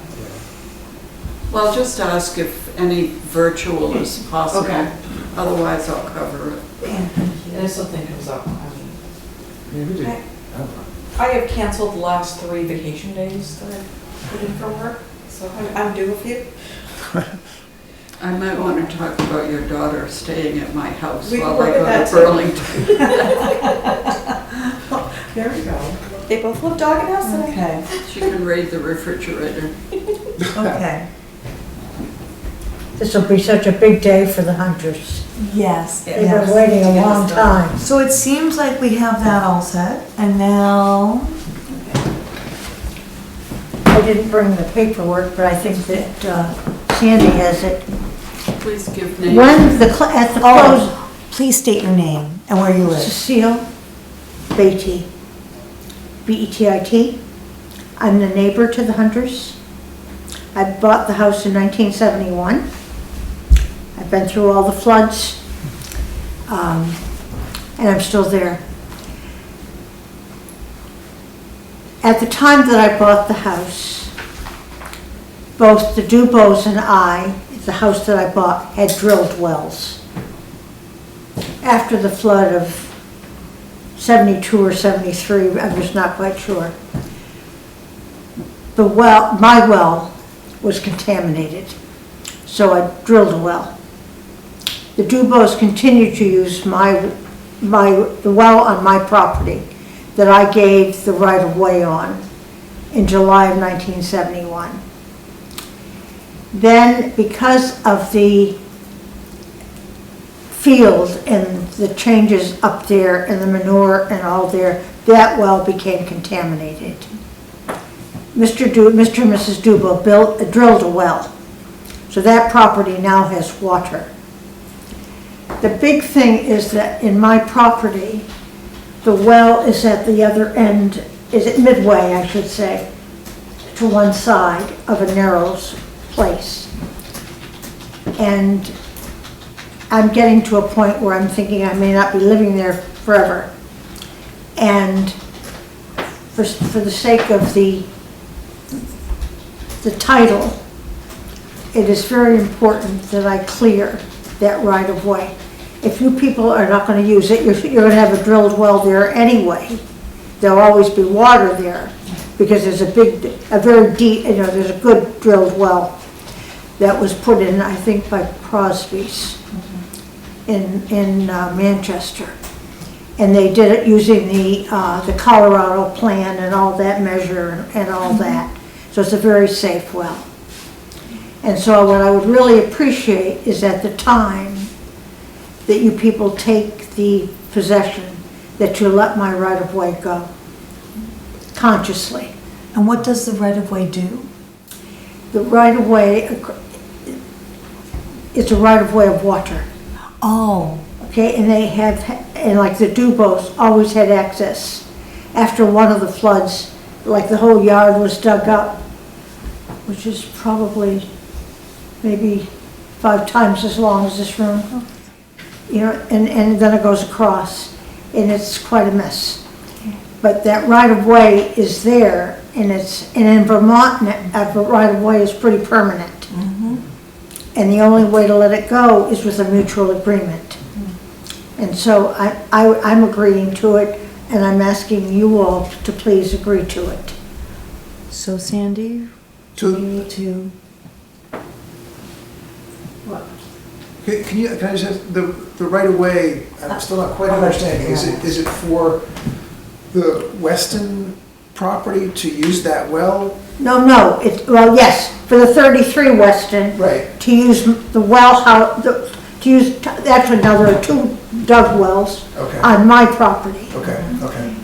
Well, just ask if any virtual is possible. Okay. Otherwise, I'll cover it. And if something comes up, I mean. Yeah, we did. I have canceled the last 3 vacation days that I put in for work, so I'm due a few. I might want to talk about your daughter staying at my house We can while I work at go that to too. Burlington. There we go. They both love dog and house today. Okay, She can raid the refrigerator. okay. This will be such a big day for the hunters. Yes. They've been waiting a long time. So it seems like we have that all set, and now, I didn't bring the paperwork, but I think that Sandy has it. Please give names. When at the close, please state your name and where you live. Cecile Beatty, B-E-T-I-T. I'm the neighbor to the hunters. I bought the house in 1971. I've been through all the floods, and I'm still there. At the time that I bought the house, both the Dubos and I, the house that I bought, had drilled wells. After the flood of 72 or 73, I'm just not quite sure, my well was contaminated, so I drilled a well. The Dubos continued to use the well on my property that I gave the right-of-way on in July of 1971. Then, because of the field and the changes up there and the manure and all there, that well became contaminated. Mr. and Mrs. Dubo drilled a well, so that property now has water. The big thing is that in my property, the well is at the other end, is at midway, I should say, to one side of a narrow place. And I'm getting to a point where I'm thinking I may not be living there forever. And for the sake of the title, it is very important that I clear that right of way. If you people are not going to use it, you're going to have a drilled well there anyway. There'll always be water there because there's a very deep, there's a good drilled well that was put in, I think, by Crosby's in Manchester. And they did it using the Colorado plan and all that measure and all that. So it's a very safe well. And so what I would really appreciate is at the time that you people take the possession, that you let my right-of-way go, consciously. And what does the right-of-way do? The right-of-way, it's a right-of-way of water. Oh. Okay, and like the Dubos always had access. After one of the floods, like the whole yard was dug up, which is probably maybe 5 times as long as this room. And then it goes across, and it's quite a mess. But that right-of-way is there, and in Vermont, that right-of-way is pretty permanent. And the only way to let it go is with a mutual agreement. And so I'm agreeing to it, and I'm asking you all to please agree to it. So Sandy, we need to... What? Can I just ask, the right-of-way, I'm still not quite understanding, is it for the Weston property to use that well? No, well, yes, for the 33 Weston. Right. To use the well, actually, now there are 2 dug wells on my property. Okay.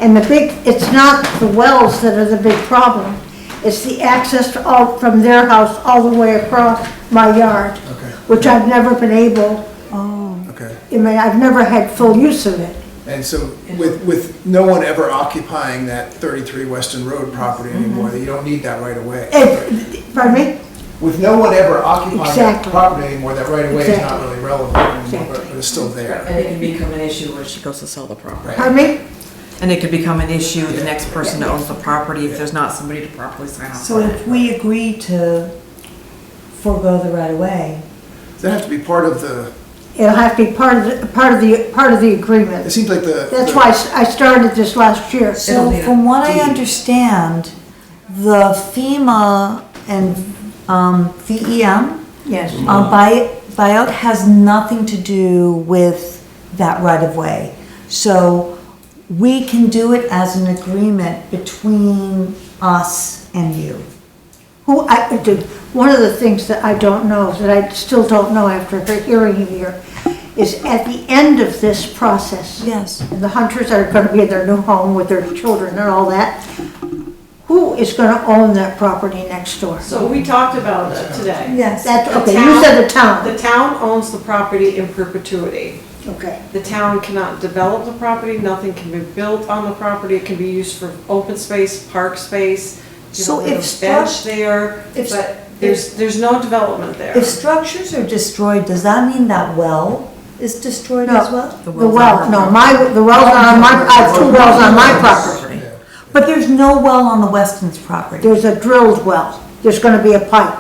And it's not the wells that are the big problem. It's the access from their house all the way across my yard, which I've never been able. I've never had full use of it. And so with no one ever occupying that 33 Weston Road property anymore, you don't need that right away. Pardon me? with no one ever occupying that Exactly. property anymore, that right of way is not Exactly. really relevant anymore, Exactly. but it's still there. And it can become an issue when she goes to sell the property. Pardon me? And it could become an issue with the next person that owns the property if there's not somebody to properly sign off So on if it. we agree to forego the right of way, Does that have to be part of the, It'll have to be part of the it agreement. seems like the. That's why I started this last year. so from what I understand, the FEMA and VEM Yes. buyout has nothing to do with that right of way. So we can do it as an agreement between us and you. One of the things that I don't know, that I still don't know after hearing you here, is at the end of this process. Yes. And the hunters are gonna be in their new home with their children and all that, who is gonna own that property next door? So we talked about it today. Yes. That's, The okay, you town- said the town. The town owns the property in perpetuity. Okay. The town cannot develop the property, nothing can be built on the property, it can be used for open space, park space. You So know, there's a bench there, if- but there's no development there. If structures are destroyed, does that mean that well is destroyed No. as well? The well, no, the wells are on my, I have two wells on my property. But there's no well on the Weston's property. There's a drilled well. There's gonna be a pipe.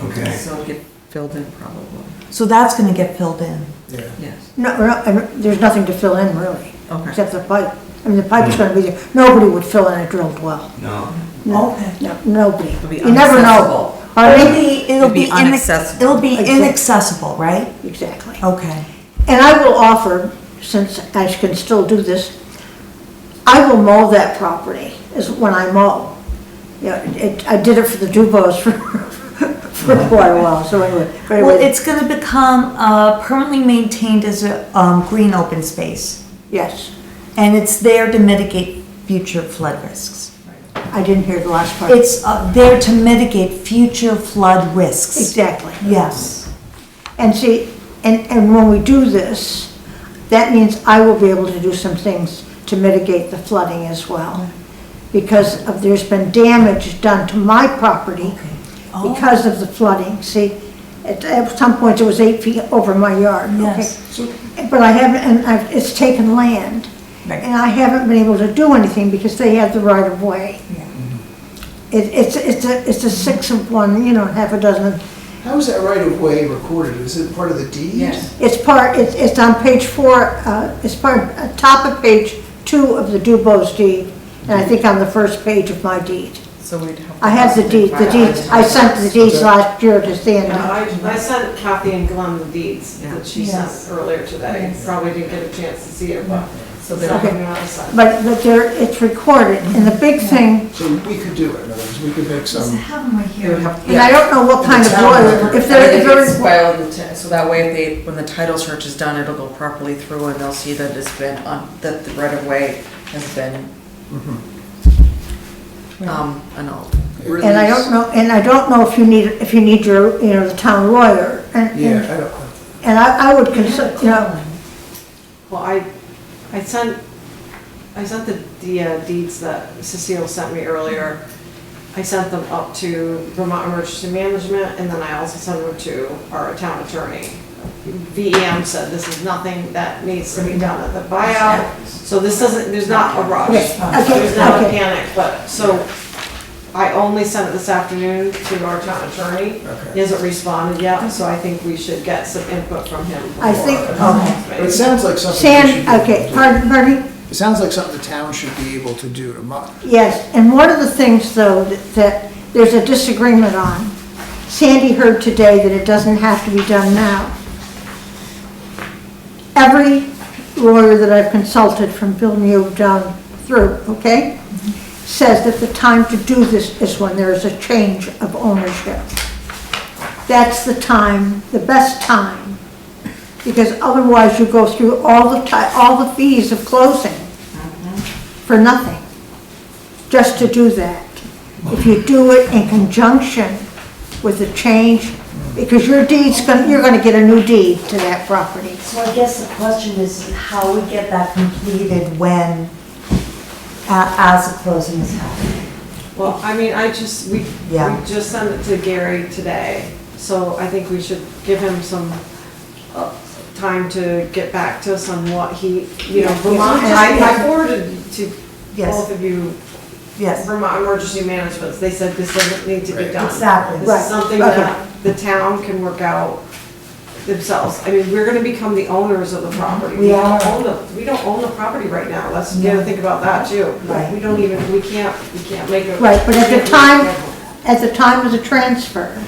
Okay. So it'll get filled in probably. So that's gonna get filled in. Yeah. Yes. No, there's nothing to fill in really, Okay. except the pipe. I mean, the pipe is gonna be there. Nobody would fill in a drilled well. No. No, Okay. no, nobody. It'll be You never know. inaccessible. Pardon me? It'll be be inaccessible. It'll be Exactly. inaccessible, right? Exactly. Okay. And I will offer, since I can still do this, I will mow that property is when I mow. Yeah, I did it for the Dubos for quite a while, so anyway. but Well, anyway, it's gonna become permanently maintained as a green open space. Yes, And it's there to mitigate future flood risks. I didn't hear the last part. It's there to mitigate future flood risks. Exactly. Yes. And see, and when we do this, that means I will be able to do some things to mitigate the flooding as well. Because there's been damage done to my property Oh. because of the flooding. See, at some point it was 8 feet over my yard. okay? Yes. But I haven't, and it's taken land. Right. And I haven't been able to do anything because they have the right of way. It's a 6 of one, half a dozen. How is that right of way recorded? Is it part of the deed? Yes. It's on page 4, it's top of page 2 of the Dubose deed, and I think on the first page of my deed. So we'd have. I have the deeds, I sent the deeds last year to Sandy. I sent Kathy and Glenn the deeds that she sent Yes. earlier today. Yes. Probably didn't get a chance to see it, but So it's they're, not Okay. coming out of sight. But it's recorded, and the big thing, So we could do it, in other words, we could make I some, have them right they here. would have. and I don't know what kind of lawyer, if Everything they're, gets filed so that way if they, when the title search is done, it'll go properly through and they'll see that it's been, that the right of way has been, annulled. and I don't know if you need your, the town lawyer, and, yeah, I don't, and I would consider, Well, I sent the deeds that Cecile sent me earlier. I sent them up to Vermont Emergency Management, and then I also sent them to our town attorney. VEM said this is nothing that needs to be done at the buyout, so there's not a rush. Okay, There's not a okay. panic, but, so I only sent it this afternoon to our town attorney. He hasn't responded yet, so I think we should get some input from him. I think- but it sounds like something. we should be able okay, to do. pardon? It sounds like something the town should be able to do to Yes, and one of the things, though, that there's a disagreement on, Sandy heard today that it doesn't have to be done now. Every lawyer that I've consulted from Bill Mew down through, okay, says that the time to do this is when there is a change of ownership. That's the time, the best time, because otherwise you go through all the fees of closing for nothing, just to do that. If you do it in conjunction with the change, because you're gonna get a new deed to that property. So I guess the question is how we get that completed when, as the closing is happening. Well, I mean, we just sent it to Gary today, so I think we should give him some time to get back to us on what he, Vermont, I forwarded to both of you. Yes. Vermont Emergency Management, they said this doesn't need to be done. Exactly. This is something that the town can work out themselves. I mean, we're gonna become the owners of the property. We are. We don't own the property right now, let's get to think about that too. Right. We can't make it. Right, but at the time of the transfer,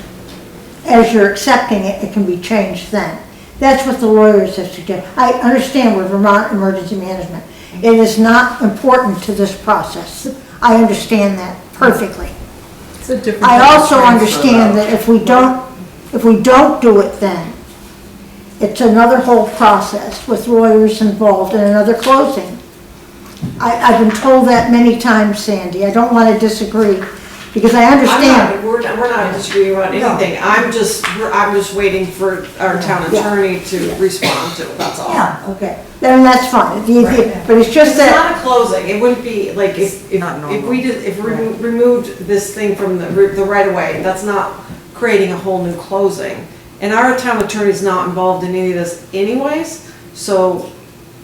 as you're accepting it, it can be changed then. That's what the lawyers have suggested. I understand we're Vermont Emergency Management. It is not important to this process. I understand that perfectly. It's a different. I also understand that if we don't do it then, it's another whole process with lawyers involved and another closing. I've been told that many times, Sandy. I don't want to disagree, because I understand. We're not disagreeing about anything. I'm just waiting for our town attorney to respond to it, that's all. Yeah, okay, then that's fine. But it's just It's that. not a closing, it wouldn't be, like, if we removed this thing from the right of way, that's not creating a whole new closing. And our town attorney's not involved in any of this anyways, so,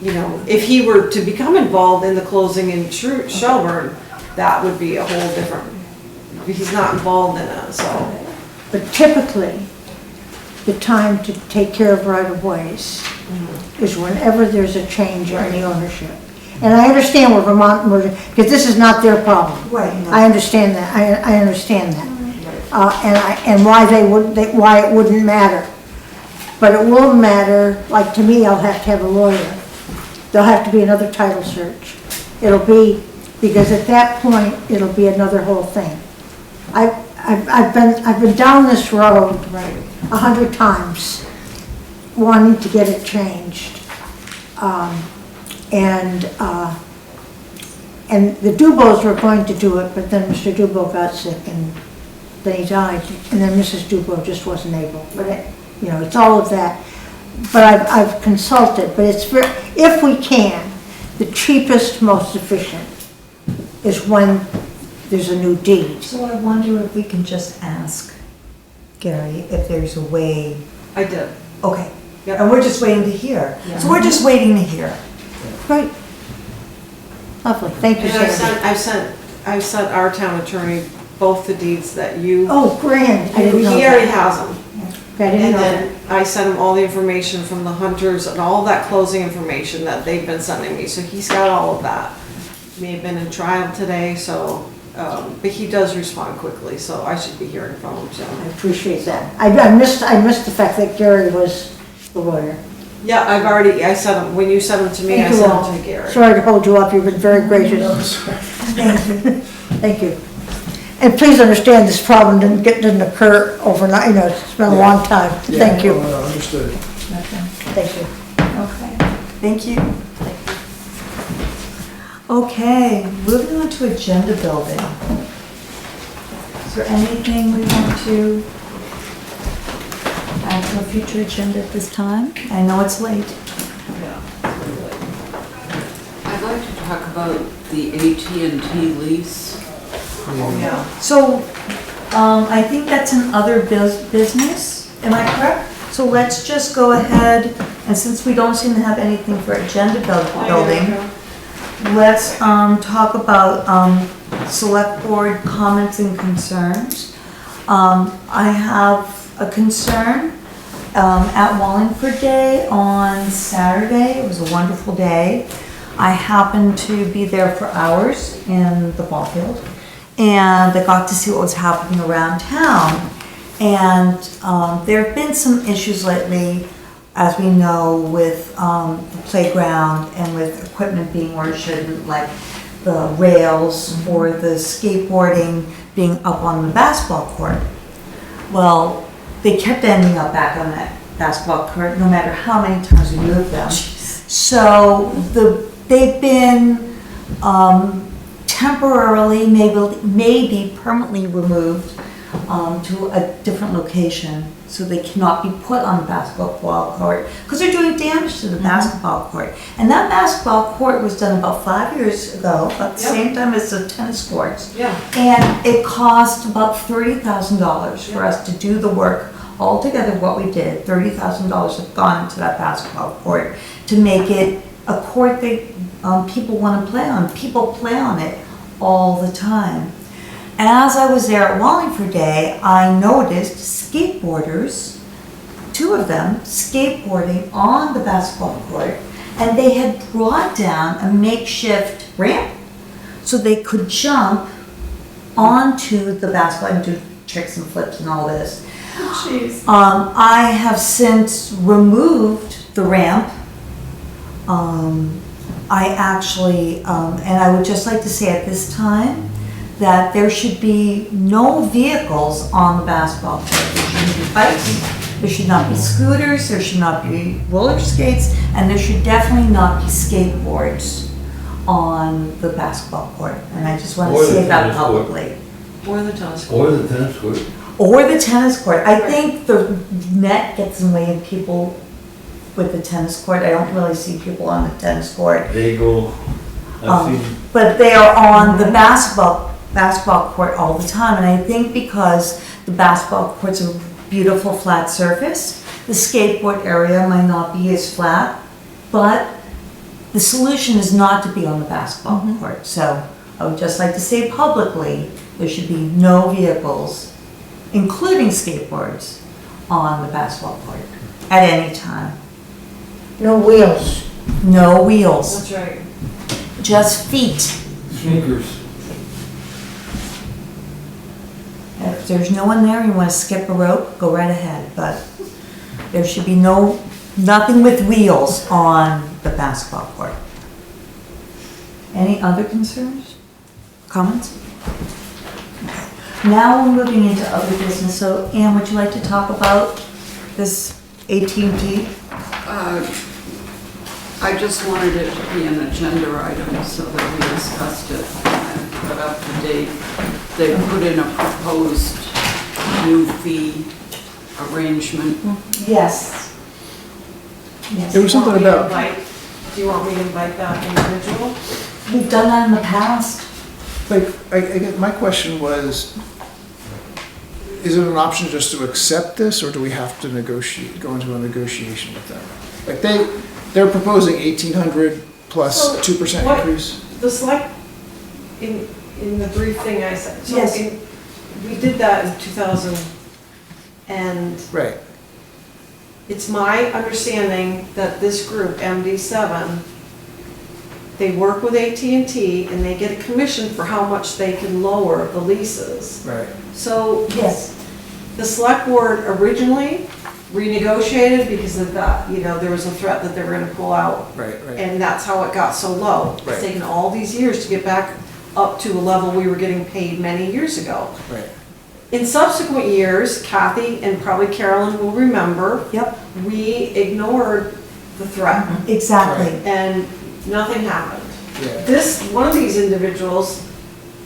if he were to become involved in the closing in Shelburne, that would be a whole different, he's not involved in it, so. But typically, the time to take care of right-of-ways is whenever there's a change in the ownership. And I understand where Vermont Emergency, because this is not their problem. Right. I understand that, I understand that. And why it wouldn't matter. But it will matter, like to me, I'll have to have a lawyer. There'll have to be another title search. It'll be, because at that point, it'll be another whole thing. I've been down this road 100 times, wanting to get it changed. And the Dubos were going to do it, but then Mr. Dubo got sick and then he died, and then Mrs. Dubo just wasn't able. But it's all of that. But I've consulted, but if we can, the cheapest, most efficient is when there's a new deed. So I wonder if we can just ask Gary if there's a way. I did. Okay. Yep. And we're just waiting to hear. Yeah. So we're just waiting to hear. Right. Lovely, thank you, And Sandy. I've sent our town attorney both the deeds that you. Oh, grand. I didn't know He that. already has them. I didn't And know that. then I sent him all the information from the hunters and all that closing information that they've been sending me, so he's got all of that. May have been in trial today, so, but he does respond quickly, so I should be hearing from him soon. I appreciate that. I missed the fact that Gary was the lawyer. Yeah, I sent him, when you sent them to me, I Thank you sent all. them to Gary. Sorry to hold you up, you've been very gracious. Thank you. Thank you. And please understand, this problem didn't occur overnight, it's been a long time. Thank you. Understood. Thank you. Okay. Thank you. Okay, moving on to agenda building. Is there anything we want to add to a future agenda at this time? I know it's late. I'd like to talk about the AT&T lease. Yeah. So, I think that's an other business, am I correct? So let's just go ahead, and since we don't seem to have anything for agenda building, let's talk about select board comments and concerns. I have a concern at Wallingford Day on Saturday. It was a wonderful day. I happened to be there for hours in the ball field, and I got to see what was happening around town. And there have been some issues lately, as we know, with the playground and with equipment being where it shouldn't, like the rails for the skateboarding being up on the basketball court. Well, they kept ending up back on that basketball court no matter how many times we moved them. So they've been temporarily, maybe permanently removed to a different location, so they cannot be put on the basketball court, because they're doing damage to the basketball court. And that basketball court was done about 5 years ago, about the same time as the tennis courts. Yeah. And it cost about $30,000 for us to do the work. Altogether, what we did, $30,000 have gone into that basketball court to make it a court that people want to play on. People play on it all the time. And as I was there at Wallingford Day, I noticed skateboarders, 2 of them, skateboarding on the basketball court, and they had brought down a makeshift ramp so they could jump onto the basketball and do tricks and flips and all this. Jeez. I have since removed the ramp. I actually, and I would just like to say at this time that there should be no vehicles on the basketball court. There shouldn't be bikes, there should not be scooters, there should not be roller skates, and there should definitely not be skateboards on the basketball court. And I just want to say that publicly. Or the tennis court. Or the tennis court. Or the tennis court. I think the net gets in the way of people with the tennis court. I don't really see people on the tennis court. They go, I've seen. But they are on the basketball court all the time. And I think because the basketball court's a beautiful flat surface, the skateboard area might not be as flat, but the solution is not to be on the basketball court. So I would just like to say publicly, there should be no vehicles, including skateboards, on the basketball court at any time. No wheels. No wheels. That's right. Just feet. Sneakers. If there's no one there, you want to skip a rope, go right ahead. But there should be nothing with wheels on the basketball court. Any other concerns? Comments? Now we're moving into other business. So Ann, would you like to talk about this AT&T? I just wanted it to be an agenda item so that we discussed it and put up to date. They put in a proposed new fee arrangement. Yes. Yes. There was something about, Do you want me to invite that individual? We've done that in the past. like, I guess my question was, is it an option just to accept this, or do we have to go into a negotiation with them? Like they're proposing 1,800 plus So 2% what- increase. The select, in the brief thing I said, so Yes. we did that in 2000, and Right. it's my understanding that this group, MD7, they work with AT&T and they get a commission for how much they can lower the leases. Right. So Yes. the select board originally renegotiated because of that, there was a threat that they were gonna pull out. Right. And that's how it got so low. Right. It's taken all these years to get back up to a level we were getting paid many years ago. Right. In subsequent years, Kathy and probably Carolyn will remember, Yep. we ignored the threat Exactly. and nothing happened. Yeah. One of these individuals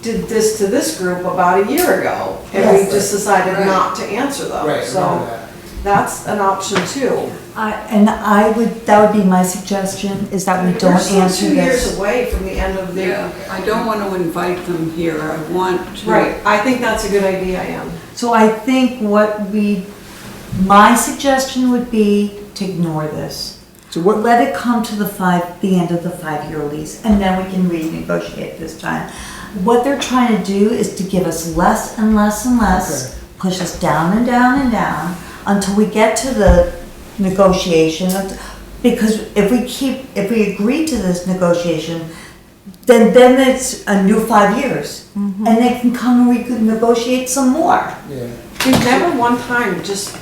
did this to this group about a year ago, and we Yes. just decided Right. not to answer them. Right. So remember that. that's an option too. That would be my suggestion, is that we don't We're still answer 2 years this. away from the end of the. Yeah, I don't want to invite them here. I want to. Right, I think that's a good idea, Ann. So I think my suggestion would be to ignore this. So what? Let it come to the end of the 5-year lease, and then we can renegotiate this time. What they're trying to do is to give us less and less and less, Okay. push us down and down and down, until we get to the negotiation. Because if we agree to this negotiation, then it's a new 5 years. And they can come and we could negotiate some more. Yeah. We've never one time just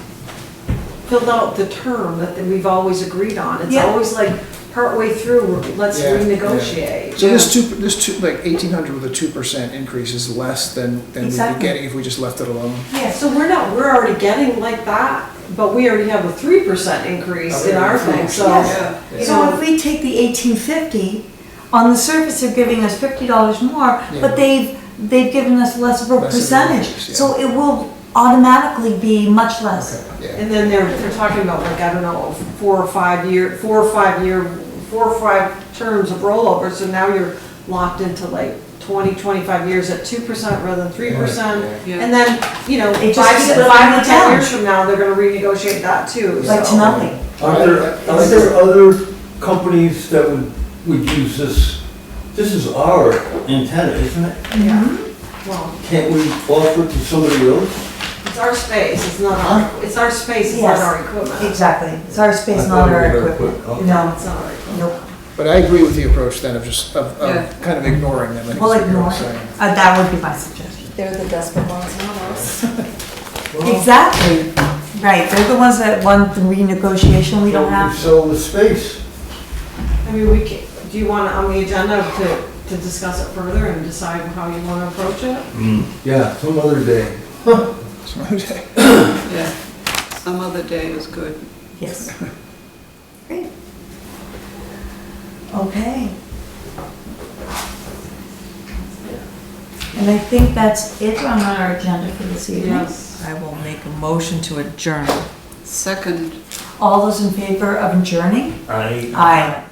filled out the term that we've always agreed on. It's Yeah. always like partway through, let's Yeah, renegotiate. So this two, like 1,800 with a 2% increase is less than we'd be Exactly. getting if we just left it alone. Yeah, so we're already getting like that, but we already have a 3% increase in our thing, so. Yeah. So if we take the 1850, on the surface they're giving us $50 more, Yeah. but they've given us less of a Less of a percentage. increase, yeah. So it will automatically be much less. And then they're talking about like, I don't know, 4 or 5 terms of rollover, so now you're locked into like 20, 25 years at 2% rather than 3%. And then, you know, It just 5 keeps to living 10 down. years from now, they're gonna renegotiate that too, Like so. to nothing. Are there other companies that would use this? This is our antenna, isn't it? Well, Can't we offer it to somebody else? it's our space, it's not our, it's our space, it's not Yes. our equipment. Exactly. It's our space, not our equipment. No, It's not our equipment. nope. But I agree with the approach then of just, of Yeah. kind of ignoring them. I think Well, is what you're ignore saying. it. That would be my suggestion. They're the desperate ones, not us. Exactly. Right, they're the ones that want the renegotiation we don't have. Sell the space. I mean, we can, do you want it on the agenda to discuss it further and decide how you wanna approach it? Yeah, some other day. Some other day. Yeah, some other day is good. Yes. Great. Okay. And I think that's it on our agenda for this evening. Yes. I will make a motion to adjourn. Second. All those in favor of adjourning? I Aye.